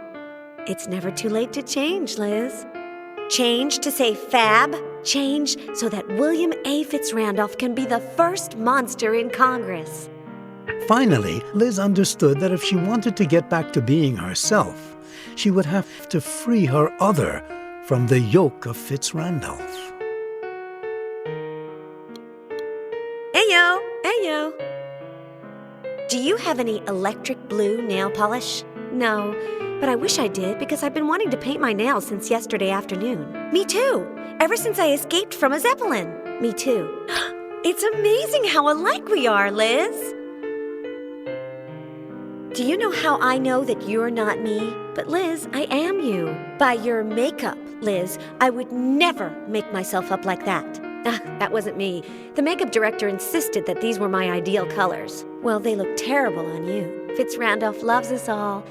It's never too late to change, Liz. Change to say fab. Change so that William A. Fitz Randolph can be the first monster in Congress. Finally, Liz understood that if she wanted to get back to being herself, she would have to free her other from the yoke of Fitz Randolph. Ayo! Ayo! Do you have any electric blue nail polish? No, but I wish I did because I've been wanting to paint my nails since yesterday afternoon. Me too! Ever since I escaped from a Zeppelin. Me too. It's amazing how alike we are, Liz! Do you know how I know that you're not me? But Liz, I am you. By your makeup, Liz, I would never make myself up like that. That wasn't me. The makeup director insisted that these were my ideal colors. Well, they look terrible on you. Fitz Randolph loves us all.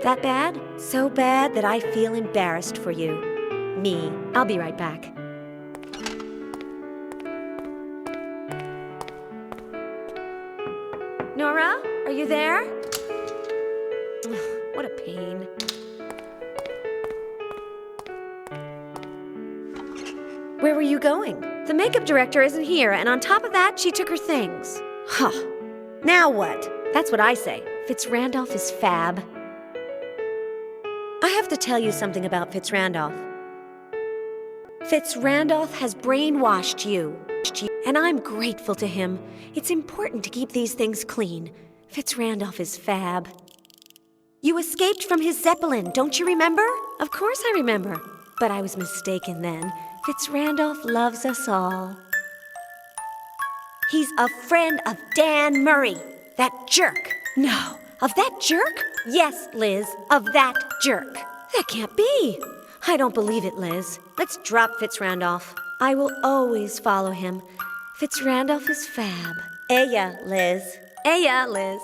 That bad? So bad that I feel embarrassed for you. Me. I'll be right back. Nora, are you there? What a pain. Where were you going? The makeup director isn't here, and on top of that, she took her things. Huh. Now what? That's what I say. Fitz Randolph is fab. I have to tell you something about Fitz Randolph. Fitz Randolph has brainwashed you, and I'm grateful to him. It's important to keep these things clean. Fitz Randolph is fab. You escaped from his Zeppelin, don't you remember? Of course I remember. But I was mistaken then. Fitz Randolph loves us all. He's a friend of Dan Murray, that jerk. No, of that jerk? Yes, Liz, of that jerk. That can't be. I don't believe it, Liz. Let's drop Fitz Randolph. I will always follow him. Fitz Randolph is fab. Eya, Liz. Eya, Liz.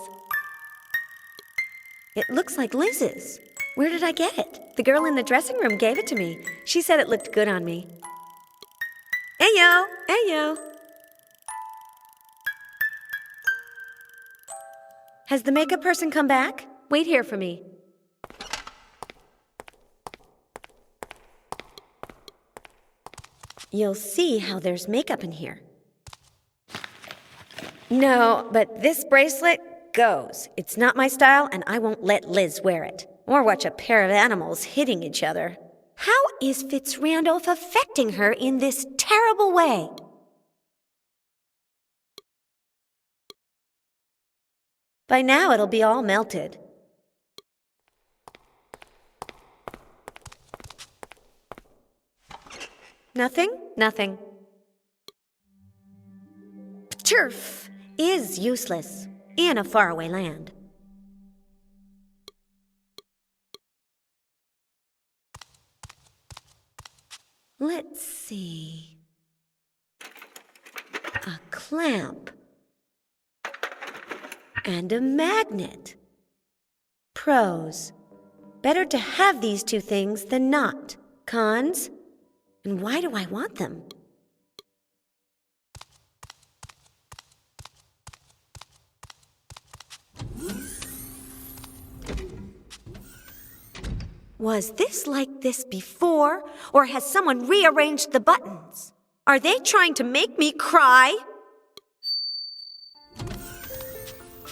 It looks like Liz's. Where did I get it? The girl in the dressing room gave it to me. She said it looked good on me. Ayo! Ayo! Has the makeup person come back? Wait here for me. You'll see how there's makeup in here. No, but this bracelet goes. It's not my style, and I won't let Liz wear it. Or watch a pair of animals hitting each other. How is Fitz Randolph affecting her in this terrible way? By now, it'll be all melted. Nothing? Nothing. Turf is useless in a faraway land. Let's see. A clamp. and a magnet. Pros. Better to have these two things than not. Cons. And why do I want them? Was this like this before, or has someone rearranged the buttons? Are they trying to make me cry?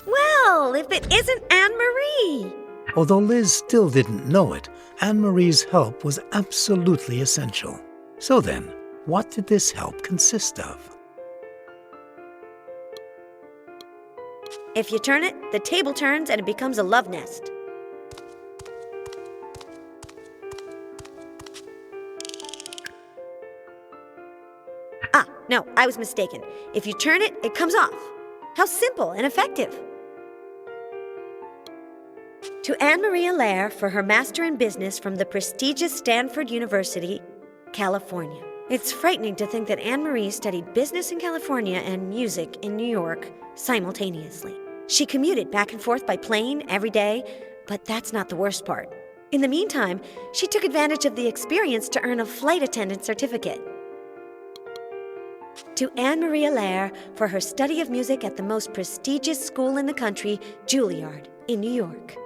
Well, if it isn't Anne-Marie! Although Liz still didn't know it, Anne-Marie's help was absolutely essential. So then, what did this help consist of? If you turn it, the table turns and it becomes a love nest. Ah, no, I was mistaken. If you turn it, it comes off. How simple and effective. To Anne-Marie Allaire for her Master in Business from the prestigious Stanford University, California. It's frightening to think that Anne-Marie studied business in California and music in New York simultaneously. She commuted back and forth by plane every day, but that's not the worst part. In the meantime, she took advantage of the experience to earn a flight attendant certificate. To Anne-Marie Allaire for her study of music at the most prestigious school in the country, Juilliard, in New York.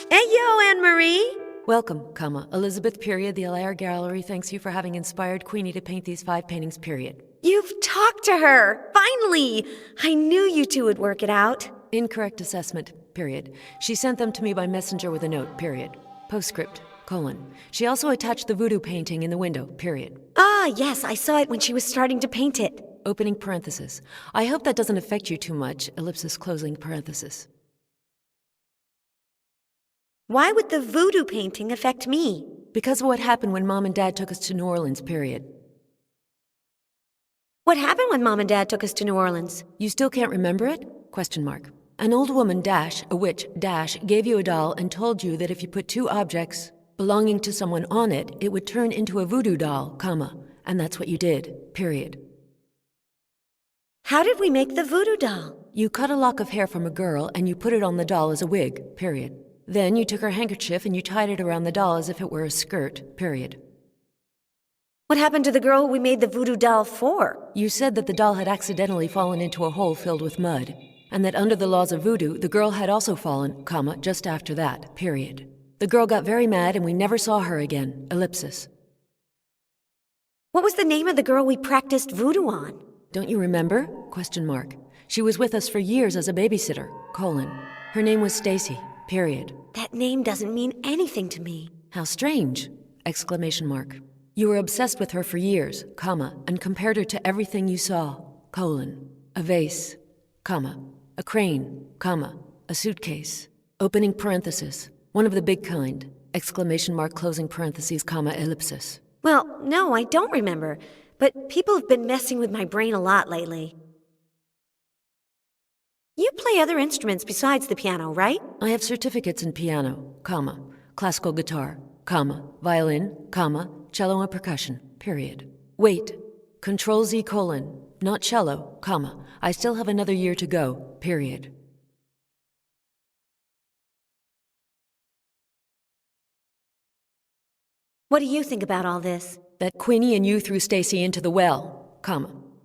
Hey, yo, Anne-Marie! Welcome, Elizabeth, the Allaire Gallery thanks you for having inspired Queenie to paint these 5 paintings, You've talked to her! Finally! I knew you two would work it out. Incorrect assessment, She sent them to me by messenger with a note, Postscript, : She also attached the voodoo painting in the window, Ah, yes, I saw it when she was starting to paint it. Opening parenthesis. I hope that doesn't affect you too much, ellipsis closing parenthesis. Why would the voodoo painting affect me? Because of what happened when Mom and Dad took us to New Orleans, What happened when Mom and Dad took us to New Orleans? You still can't remember it? ? An old woman, a witch, gave you a doll and told you that if you put 2 objects belonging to someone on it, it would turn into a voodoo doll, and that's what you did, How did we make the voodoo doll? You cut a lock of hair from a girl and you put it on the doll as a wig, Then you took her handkerchief and you tied it around the doll as if it were a skirt, What happened to the girl we made the voodoo doll for? You said that the doll had accidentally fallen into a hole filled with mud, and that under the laws of voodoo, the girl had also fallen, just after that, The girl got very mad and we never saw her again, ellipsis. What was the name of the girl we practiced voodoo on? Don't you remember? ? She was with us for years as a babysitter, : Her name was Stacy, . That name doesn't mean anything to me. How strange! ! You were obsessed with her for years, and compared her to everything you saw, : A vase, a crane, a suitcase. Opening parenthesis. One of the big kind, ! Closing parentheses, ellipsis. Well, no, I don't remember. But people have been messing with my brain a lot lately. You play other instruments besides the piano, right? I have certificates in piano, classical guitar, violin, cello and percussion, Wait, Control Z : not cello, I still have another year to go, What do you think about all this? That Queenie and you threw Stacy into the well,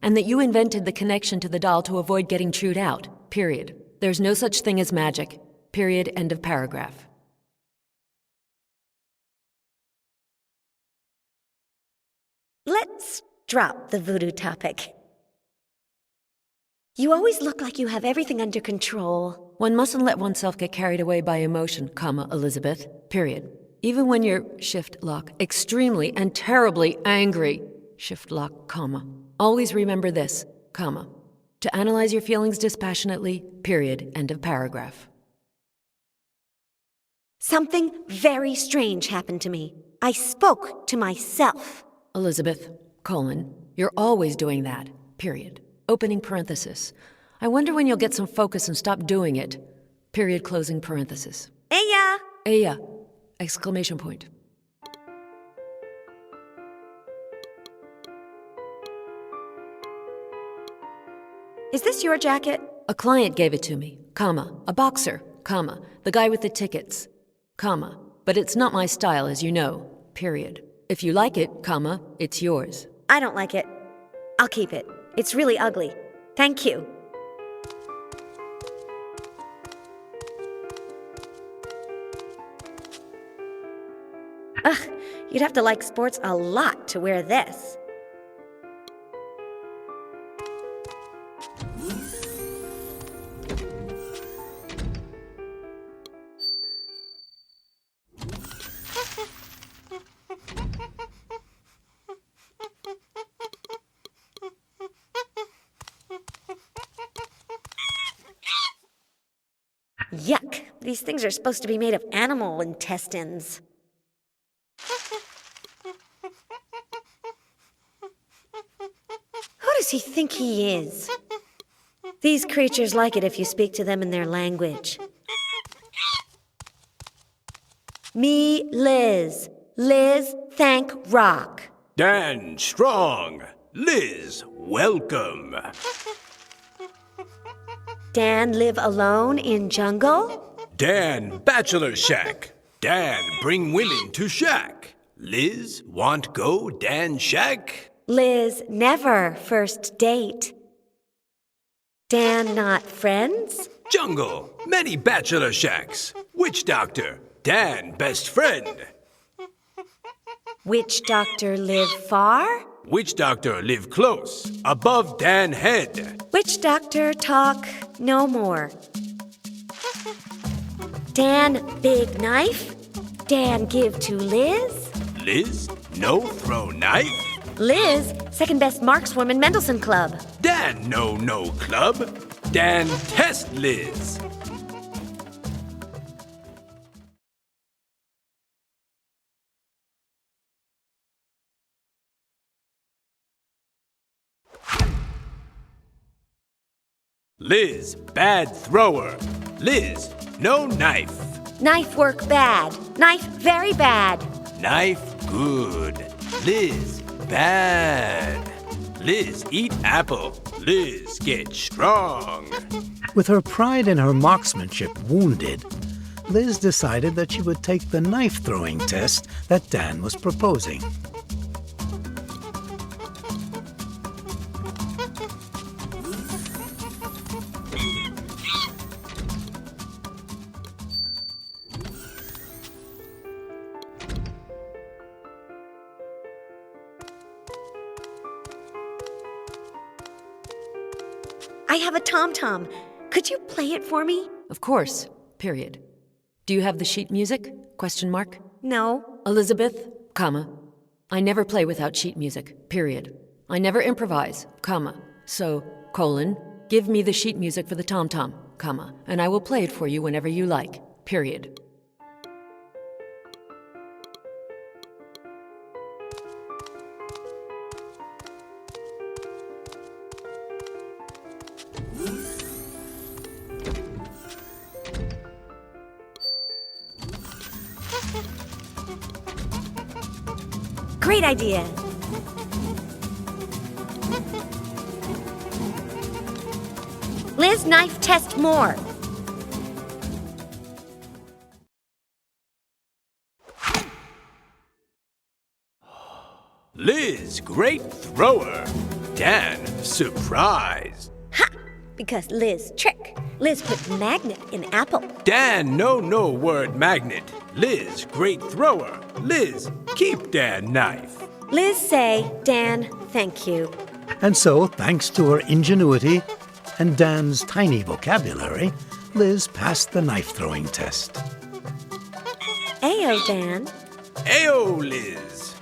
and that you invented the connection to the doll to avoid getting chewed out, There's no such thing as magic, end of paragraph. Let's drop the voodoo topic. You always look like you have everything under control. One mustn't let oneself get carried away by emotion, Elizabeth, Even when you're, extremely and terribly angry, Always remember this, To analyze your feelings dispassionately, end of paragraph. Something very strange happened to me. I spoke to myself. Elizabeth, you're always doing that, Opening parenthesis. I wonder when you'll get some focus and stop doing it, closing parenthesis. Eya! Eya! Exclamation point. Is this your jacket? A client gave it to me, comma, a boxer, comma, the guy with the tickets, comma, but it's not my style, as you know, period. If you like it, comma, it's yours. I don't like it. I'll keep it. It's really ugly. Thank you. Ugh, you'd have to like sports a lot to wear this. Yuck! These things are supposed to be made of animal intestines. Who does he think he is? These creatures like it if you speak to them in their language. Me, Liz. Liz, thank Rock. Dan Strong. Liz, welcome. Dan live alone in jungle? Dan Bachelor Shack. Dan bring women to shack. Liz want go Dan Shack? Liz never first date. Dan not friends? Jungle, many bachelor shacks. Witch doctor, Dan best friend. Witch doctor live far? Witch doctor live close, above Dan head. Witch doctor talk no more. Dan big knife? Dan give to Liz? Liz, no throw knife? Liz, second best markswoman Mendelssohn Club. Dan no club. Dan test Liz. Liz, bad thrower. Liz, no knife. Knife work bad. Knife very bad. Knife good. Liz, bad. Liz, eat apple. Liz, get strong. With her pride in her marksmanship wounded, Liz decided that she would take the knife-throwing test that Dan was proposing. I have a tom-tom. Could you play it for me? Of course, period. Do you have the sheet music? Question mark. No. Elizabeth, comma. I never play without sheet music, period. I never improvise, comma. So, colon, give me the sheet music for the tom-tom, comma, and I will play it for you whenever you like, period. Great idea. Liz, knife test more. Liz, great thrower. Dan, surprised. Ha! Because Liz trick. Liz put magnet in apple. Dan, no word magnet. Liz, great thrower. Liz, keep Dan knife. Liz say, Dan, thank you. And so, thanks to her ingenuity and Dan's tiny vocabulary, Liz passed the knife-throwing test. Ayo, Dan. Ayo, Liz.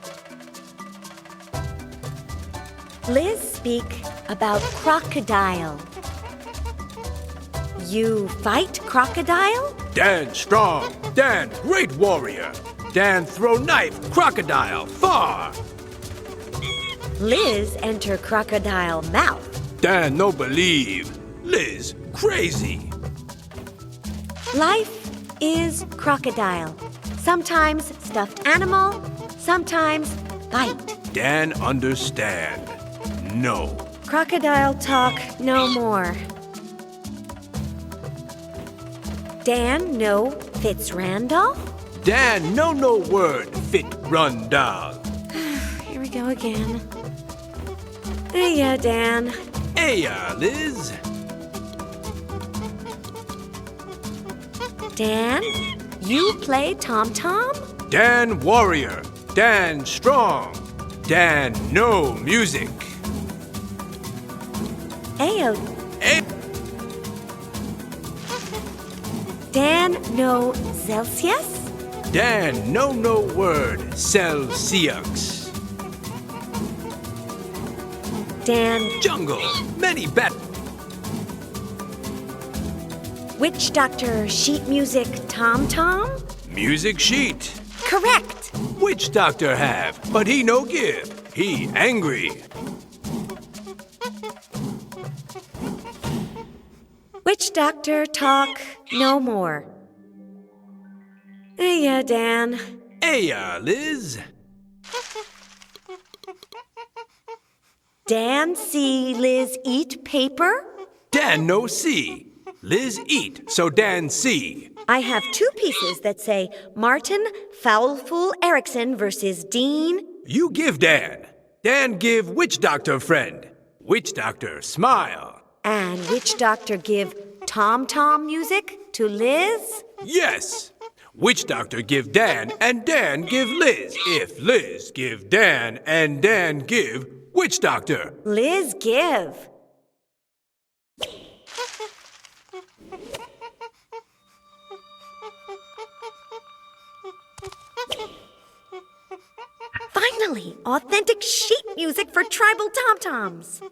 Liz speak about crocodile. You fight crocodile? Dan strong. Dan great warrior. Dan throw knife crocodile far. Liz enter crocodile mouth. Dan no believe. Liz crazy. Life is crocodile. Sometimes stuffed animal, sometimes bite. Dan understand. No. Crocodile talk no more. Dan, no Fitz Randolph? Dan, no word, fit run down. Here we go again. Hey, yeah, Dan. Hey, Liz. Dan, you play Tom-Tom? Dan Warrior, Dan Strong, Dan No Music. Ayo. Dan no Celsius? Dan no word, Celsius. Dan Jungle, many bat. Witch Doctor sheet music Tom-Tom? Music sheet. Correct. Witch Doctor have, but he no give. He angry. Witch Doctor talk no more. Hey, yeah, Dan. Hey, Liz. Dan see Liz eat paper? Dan no see. Liz eat, so Dan see. I have 2 pieces that say Martin Foulfool Erickson versus Dean. You give Dan. Dan give Witch Doctor friend. Witch Doctor smile. And Witch Doctor give Tom-Tom music to Liz? Yes. Witch Doctor give Dan and Dan give Liz. If Liz give Dan and Dan give Witch Doctor. Liz give. Finally, authentic sheet music for tribal tom-toms.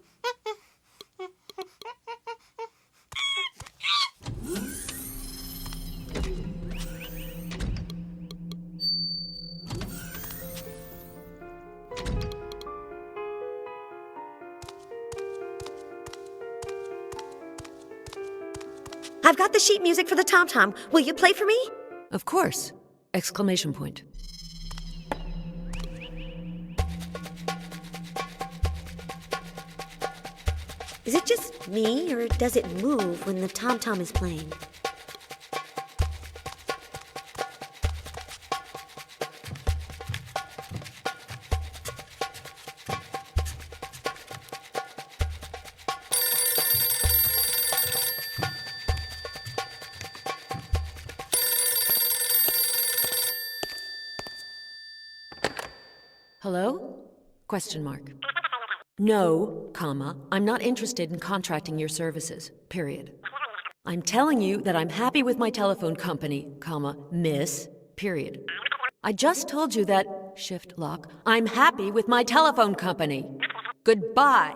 I've got the sheet music for the tom-tom. Will you play for me? Of course! Exclamation point. Is it just me, or does it move when the tom-tom is playing? Hello? Question mark. No, comma, I'm not interested in contracting your services, period. I'm telling you that I'm happy with my telephone company, comma, miss, period. I just told you that, shift lock, I'm happy with my telephone company. Goodbye!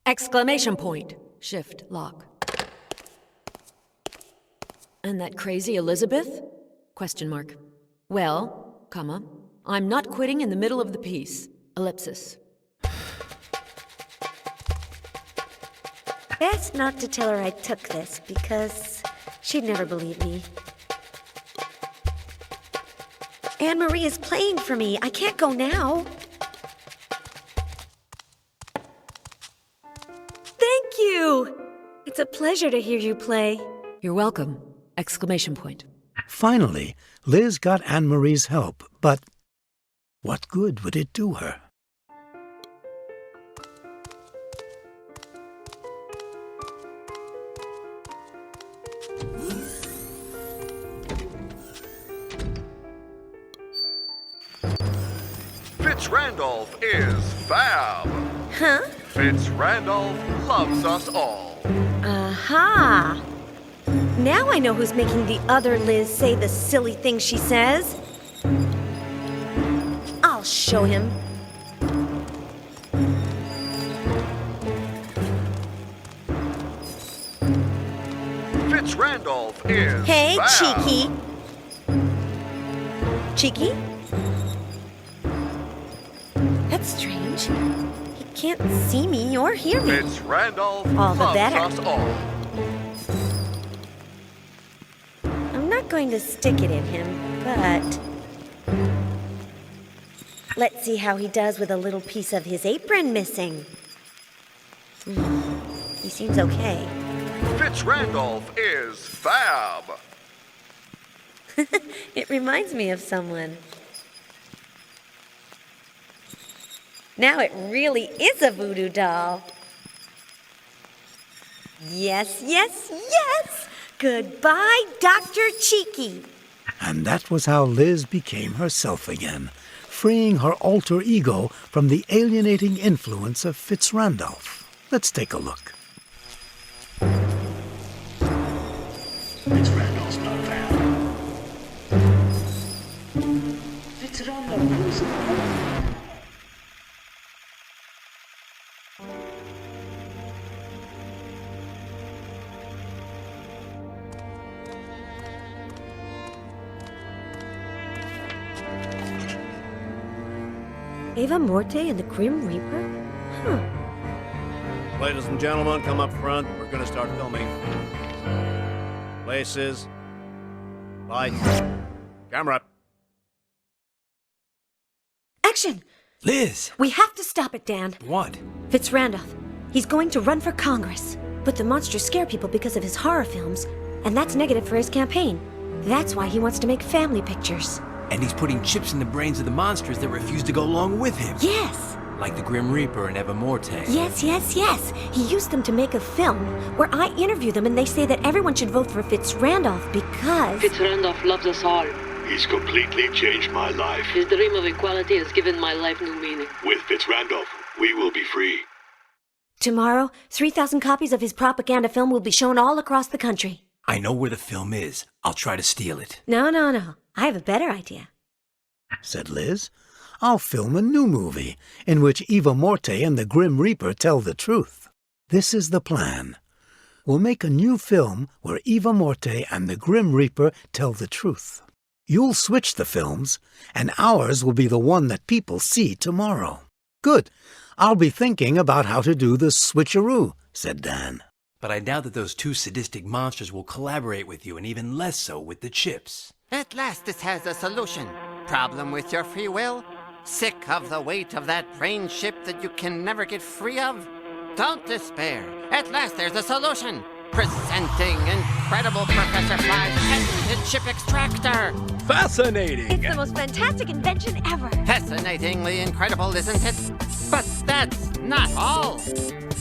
Exclamation point, shift lock. And that crazy Elizabeth? Question mark. Well, comma, I'm not quitting in the middle of the piece, ellipsis. Best not to tell her I took this, because she'd never believe me. Anne-Marie is playing for me. I can't go now. Thank you! It's a pleasure to hear you play. You're welcome! Exclamation point. Finally, Liz got Anne-Marie's help, but what good would it do her? Fitz Randolph is fab. Huh? Fitz Randolph loves us all. Aha! Now I know who's making the other Liz say the silly things she says. I'll show him. Fitz Randolph is Hey, fab. Cheeky. Cheeky? That's strange. He can't see me or hear me. Fitz Randolph All the loves better. us all. I'm not going to stick it in him, but let's see how he does with a little piece of his apron missing. seems okay. Fitz Randolph is fab. It reminds me of someone. Now it really is a voodoo doll. Yes, yes, yes! Goodbye, Dr. Cheeky. And that was how Liz became herself again, freeing her alter ego from the alienating influence of Fitz Randolph. Let's take a look. Fitz Randolph's not found. Fitz Randolph was Ava Morte and the Grim Reaper? Huh. Ladies and gentlemen, come up front. We're gonna start filming. Places. Lights. Camera. Action! Liz! We have to stop it, Dan. What? Fitz Randolph. He's going to run for Congress. But the monsters scare people because of his horror films, and that's negative for his campaign. That's why he wants to make family pictures. And he's putting chips in the brains of the monsters that refuse to go along with him. Yes! Like the Grim Reaper and Eva Morte. Yes, yes, yes. He used them to make a film where I interview them and they say that everyone should vote for Fitz Randolph because... Fitz Randolph loves us all. He's completely changed my life. His dream of equality has given my life new meaning. With Fitz Randolph, we will be free. Tomorrow, 3,000 copies of his propaganda film will be shown all across the country. I know where the film is. I'll try to steal it. No, no, no. I have a better idea. Said Liz. I'll film a new movie in which Eva Morte and the Grim Reaper tell the truth. This is the plan. We'll make a new film where Eva Morte and the Grim Reaper tell the truth. You'll switch the films, and ours will be the one that people see tomorrow. Good. I'll be thinking about how to do the switcheroo, said Dan. But I doubt that those two sadistic monsters will collaborate with you, and even less so with the chips. At last this has a solution. Problem with your free will? Sick of the weight of that brain ship that you can never get free of? Don't despair. At last there's a solution. Presenting incredible Professor Fly's patented chip extractor. Fascinating! It's the most fantastic invention ever. Fascinatingly incredible, isn't it? But that's not all.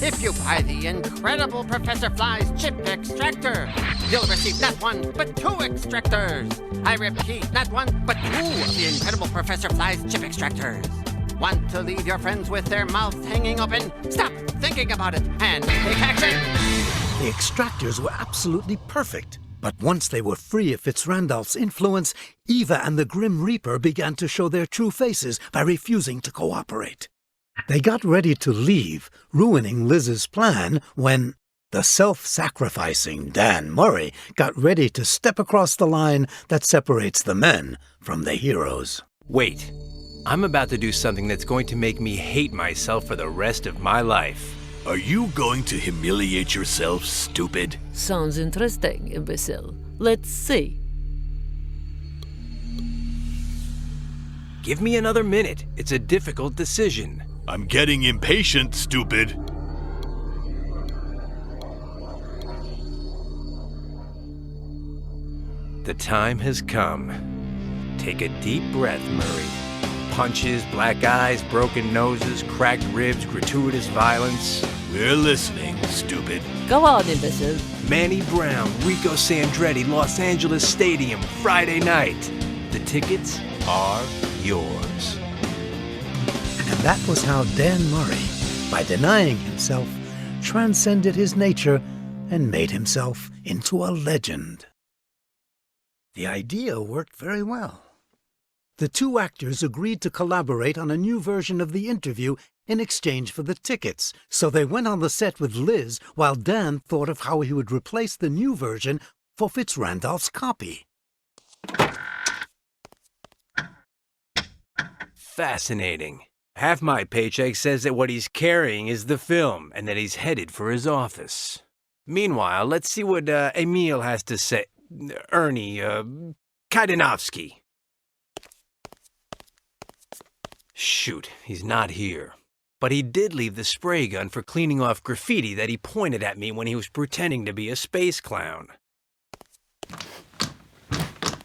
If you buy the incredible Professor Fly's chip extractor, you'll receive not one, but two extractors. I repeat, not one, but two of the incredible Professor Fly's chip extractors. Want to leave your friends with their mouths hanging open? Stop thinking about it and take action! The extractors were absolutely perfect. But once they were free of Fitz Randolph's influence, Eva and the Grim Reaper began to show their true faces by refusing to cooperate. They got ready to leave, ruining Liz's plan, when the self-sacrificing Dan Murray got ready to step across the line that separates the men from the heroes. Wait, I'm about to do something that's going to make me hate myself for the rest of my life. Are you going to humiliate yourself, stupid? Sounds interesting, imbecile. Let's see. Give me another minute. It's a difficult decision. I'm getting impatient, stupid. The time has come. Take a deep breath, Murray. Punches, black eyes, broken noses, cracked ribs, gratuitous violence. We're listening, stupid. Go on, imbecile. Manny Brown, Rico Sandretti, Los Angeles Stadium, Friday night. The tickets are yours. And that was how Dan Murray, by denying himself, transcended his nature and made himself into a legend. The idea worked very well. The two actors agreed to collaborate on a new version of the interview in exchange for the tickets, so they went on the set with Liz while Dan thought of how he would replace the new version for Fitz Randolph's copy. Fascinating. Half my paycheck says that what he's carrying is the film and that he's headed for his office. Meanwhile, let's see what Emil has to say. Ernie, Kaidanovsky. Shoot, he's not here. but he did leave the spray gun for cleaning off graffiti that he pointed at me when he was pretending to be a space clown.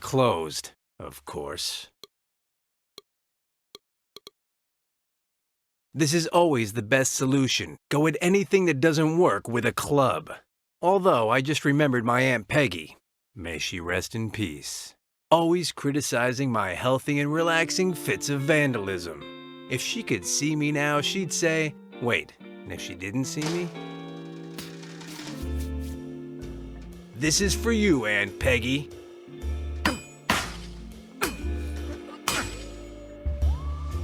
Closed, of course. This is always the best solution. Go at anything that doesn't work with a club. Although I just remembered my Aunt Peggy, may she rest in peace, always criticizing my healthy and relaxing fits of vandalism. If she could see me now, she'd say, wait, and if she didn't see me? This is for you, Aunt Peggy.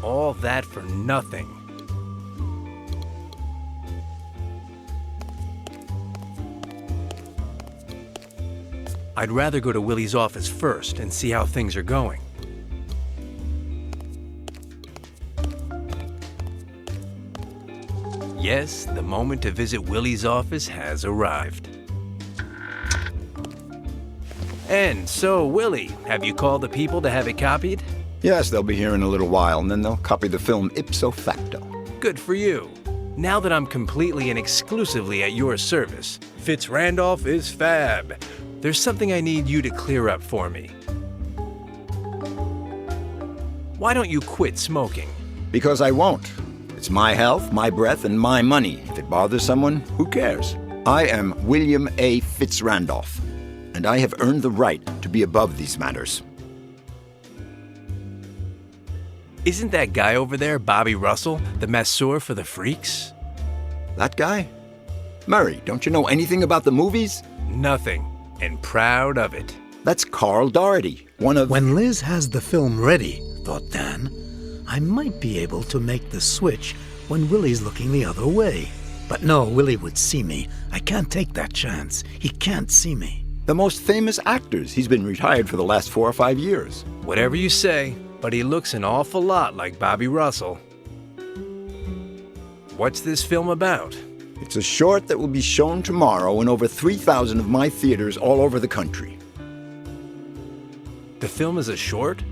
All that for nothing. I'd rather go to Willie's office first and see how things are going. Yes, the moment to visit Willie's office has arrived. And so, Willie, have you called the people to have it copied? Yes, they'll be here in a little while, and then they'll copy the film ipso facto. Good for you. Now that I'm completely and exclusively at your service, Fitz Randolph is fab. There's something I need you to clear up for me. Why don't you quit smoking? Because I won't. It's my health, my breath, and my money. If it bothers someone, who cares? I am William A. Fitz Randolph, and I have earned the right to be above these matters. Isn't that guy over there Bobby Russell, the masseur for the freaks? That guy? Murray, don't you know anything about the movies? Nothing, and proud of it. That's Carl Doherty, one of... When Liz has the film ready, thought Dan, I might be able to make the switch when Willie's looking the other way. But no, Willie would see me. I can't take that chance. He can't see me. The most famous actors. He's been retired for the last 4 or 5 years. Whatever you say, but he looks an awful lot like Bobby Russell. What's this film about? It's a short that will be shown tomorrow in over 3,000 of my theaters all over the country. The film is a short?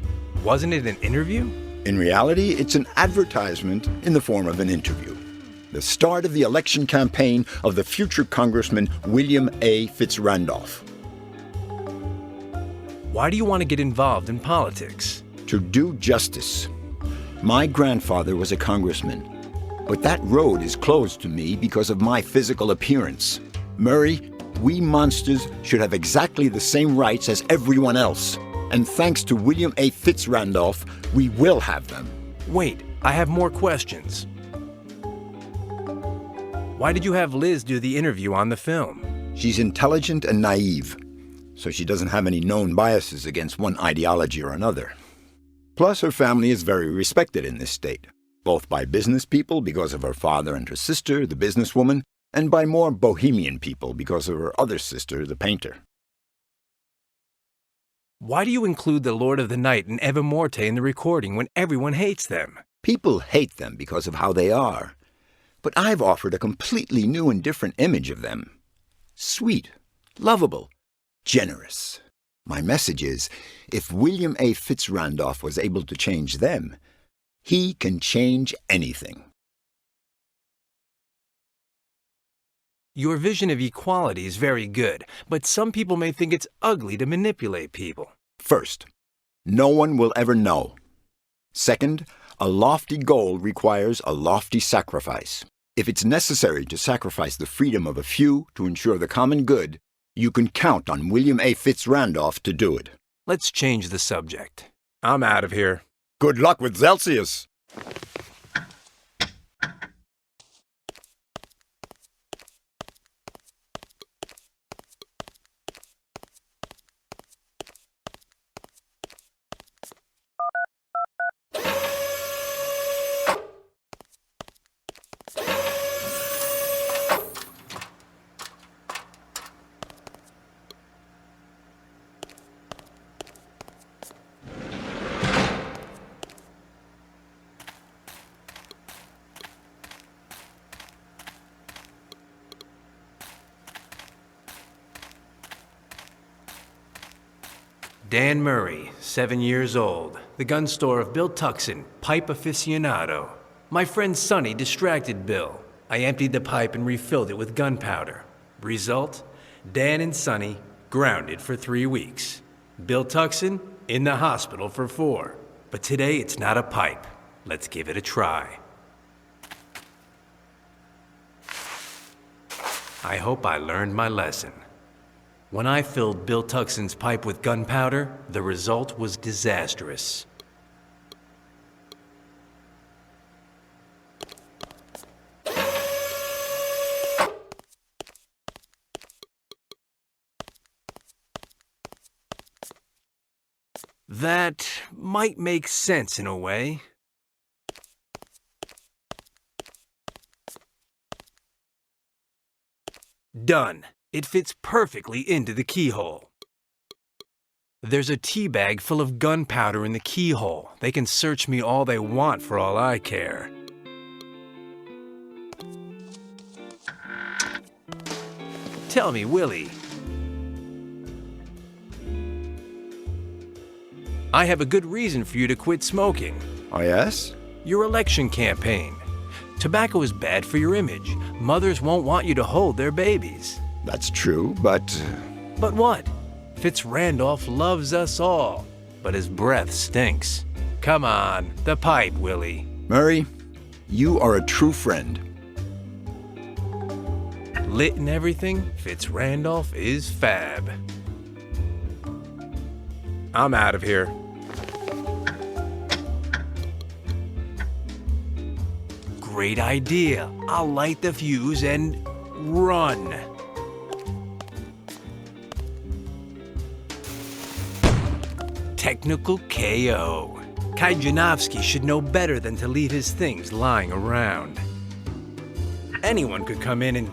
Wasn't it an interview? In reality, it's an advertisement in the form of an interview. The start of the election campaign of the future Congressman William A. Fitz Randolph. Why do you want to get involved in politics? To do justice. My grandfather was a congressman, but that road is closed to me because of my physical appearance. Murray, we monsters should have exactly the same rights as everyone else. And thanks to William A. Fitz Randolph, we will have them. Wait, I have more questions. Why did you have Liz do the interview on the film? She's intelligent and naive, so she doesn't have any known biases against one ideology or another. Plus, her family is very respected in this state, both by business people because of her father and her sister, the businesswoman, and by more bohemian people because of her other sister, the painter. Why do you include the Lord of the Night and Eva Morte in the recording when everyone hates them? People hate them because of how they are, but I've offered a completely new and different image of them. Sweet, lovable, generous. My message is, if William A. Fitz Randolph was able to change them, he can change anything. Your vision of equality is very good, but some people may think it's ugly to manipulate people. First, no one will ever know. Second, a lofty goal requires a lofty sacrifice. If it's necessary to sacrifice the freedom of a few to ensure the common good, you can count on William A. Fitz Randolph to do it. Let's change the subject. I'm out of here. Good luck with Celsius. Dan Murray, 7 years old, the gun store of Bill Tuxon, pipe aficionado. My friend Sonny distracted Bill. I emptied the pipe and refilled it with gunpowder. Result? Dan and Sonny grounded for 3 weeks. Bill Tuxon in the hospital for 4. But today it's not a pipe. Let's give it a try. I hope I learned my lesson. When I filled Bill Tuxon's pipe with gunpowder, the result was disastrous. That might make sense in a way. Done. It fits perfectly into the keyhole. There's a tea bag full of gunpowder in the keyhole. They can search me all they want for all I care. Tell me, Willie. I have a good reason for you to quit smoking. Oh, yes? Your election campaign. Tobacco is bad for your image. Mothers won't want you to hold their babies. That's true, but... But what? Fitz Randolph loves us all, but his breath stinks. Come on, the pipe, Willie. Murray, you are a true friend. Lit and everything, Fitz Randolph is fab. I'm out of here. Great idea. I'll light the fuse and run. Technical KO. Kajanowski should know better than to leave his things lying around. Anyone could come in and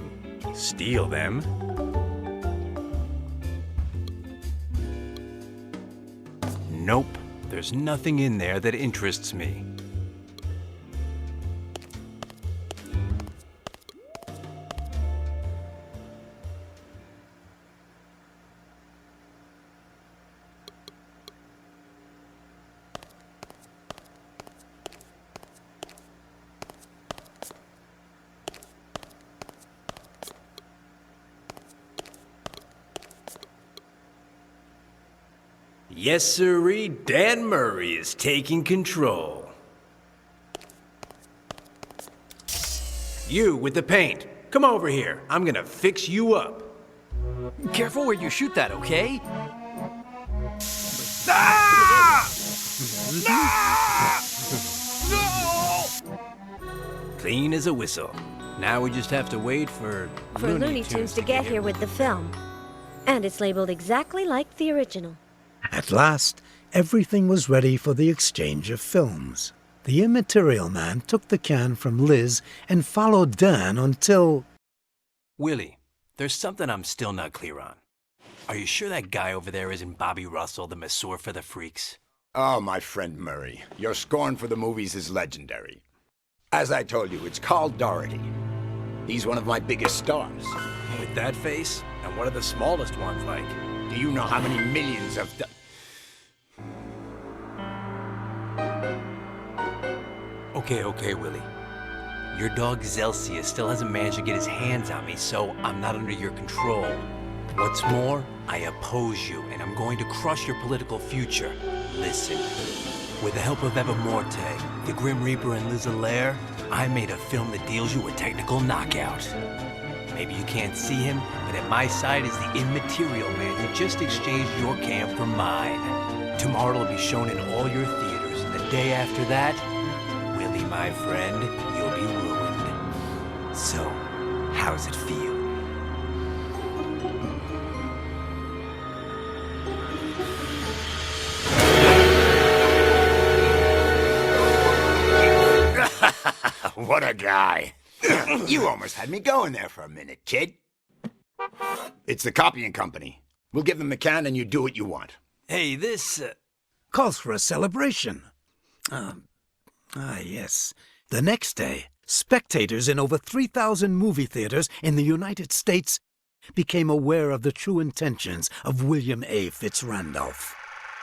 steal them. Nope, there's nothing in there that interests me. Yes, sirree, Dan Murray is taking control. You with the paint, come over here. I'm gonna fix you up. Careful where you shoot that, okay? Ah! No! Clean as a whistle. Now we just have to wait for Looney Tunes to get here with the film. And it's labeled exactly like the original. At last, everything was ready for the exchange of films. The immaterial man took the can from Liz and followed Dan until... Willie, there's something I'm still not clear on. Are you sure that guy over there isn't Bobby Russell, the masseur for the freaks? Oh, my friend Murray, your scorn for the movies is legendary. As I told you, it's Carl Doherty. He's one of my biggest stars. With that face? And what are the smallest ones like? Do you know how many millions of... Okay, Willie. Your dog Zelsia still hasn't managed to get his hands on me, so I'm not under your control. What's more, I oppose you, and I'm going to crush your political future. Listen, with the help of Eva Morte, the Grim Reaper, and Liz Allaire, I made a film that deals you a technical knockout. Maybe you can't see him, but at my side is the immaterial man who just exchanged your can for mine. Tomorrow it'll be shown in all your theaters, and the day after that, Willie, my friend, you'll be ruined. So, how's it feel? What a guy. You almost had me going there for a minute, kid. It's the copying company. We'll give them the can and you do what you want. Hey, this... calls for a celebration. Yes. The next day, spectators in over 3,000 movie theaters in the United States became aware of the true intentions of William A. Fitz Randolph.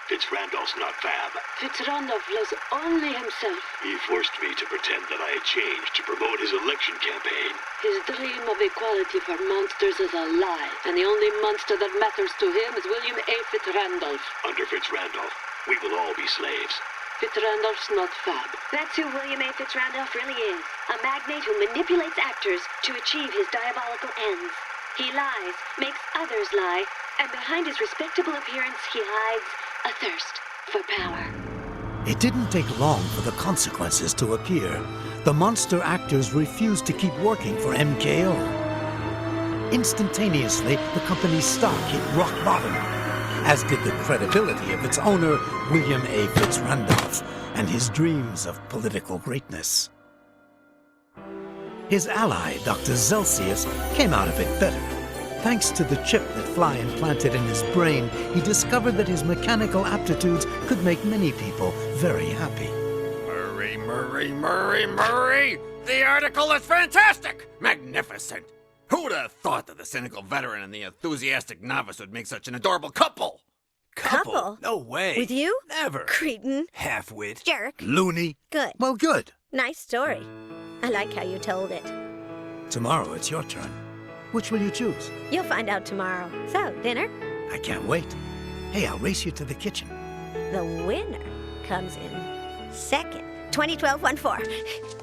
Fitzrandolph's not Fab. Fitzrandolph loves only himself. He forced me to pretend that I had changed to promote his election campaign. His dream of equality for monsters is a lie, and the only monster that matters to him is William A. Fitzrandolph. Under Fitzrandolph, we will all be slaves. Fitzrandolph's not Fab. That's who William A. Fitzrandolph really is. A magnate who manipulates actors to achieve his diabolical ends. He lies, makes others lie, and behind his respectable appearance he hides a thirst for power. It didn't take long for the consequences to appear. The monster actors refused to keep working for MKO. Instantaneously, the company's stock hit rock bottom, as did the credibility of its owner, William A. Fitzrandolph, and his dreams of political greatness. His ally, Dr. Zelsius, came out of it better. Thanks to the chip that Fly implanted in his brain, he discovered that his mechanical aptitudes could make many people very happy. Murray! The article is fantastic! Magnificent! Who'd have thought that the cynical veteran and the enthusiastic novice would make such an adorable couple? Couple? No way. With you? Never. Cretin. Half-wit. Jerk. Loony. Good. Well, good. Nice story. I like how you told it. Tomorrow it's your turn. Which will you choose? You'll find out tomorrow. So, dinner? I can't wait. Hey, I'll race you to the kitchen. The winner comes in second. 2012-14.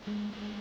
Mm-hmm.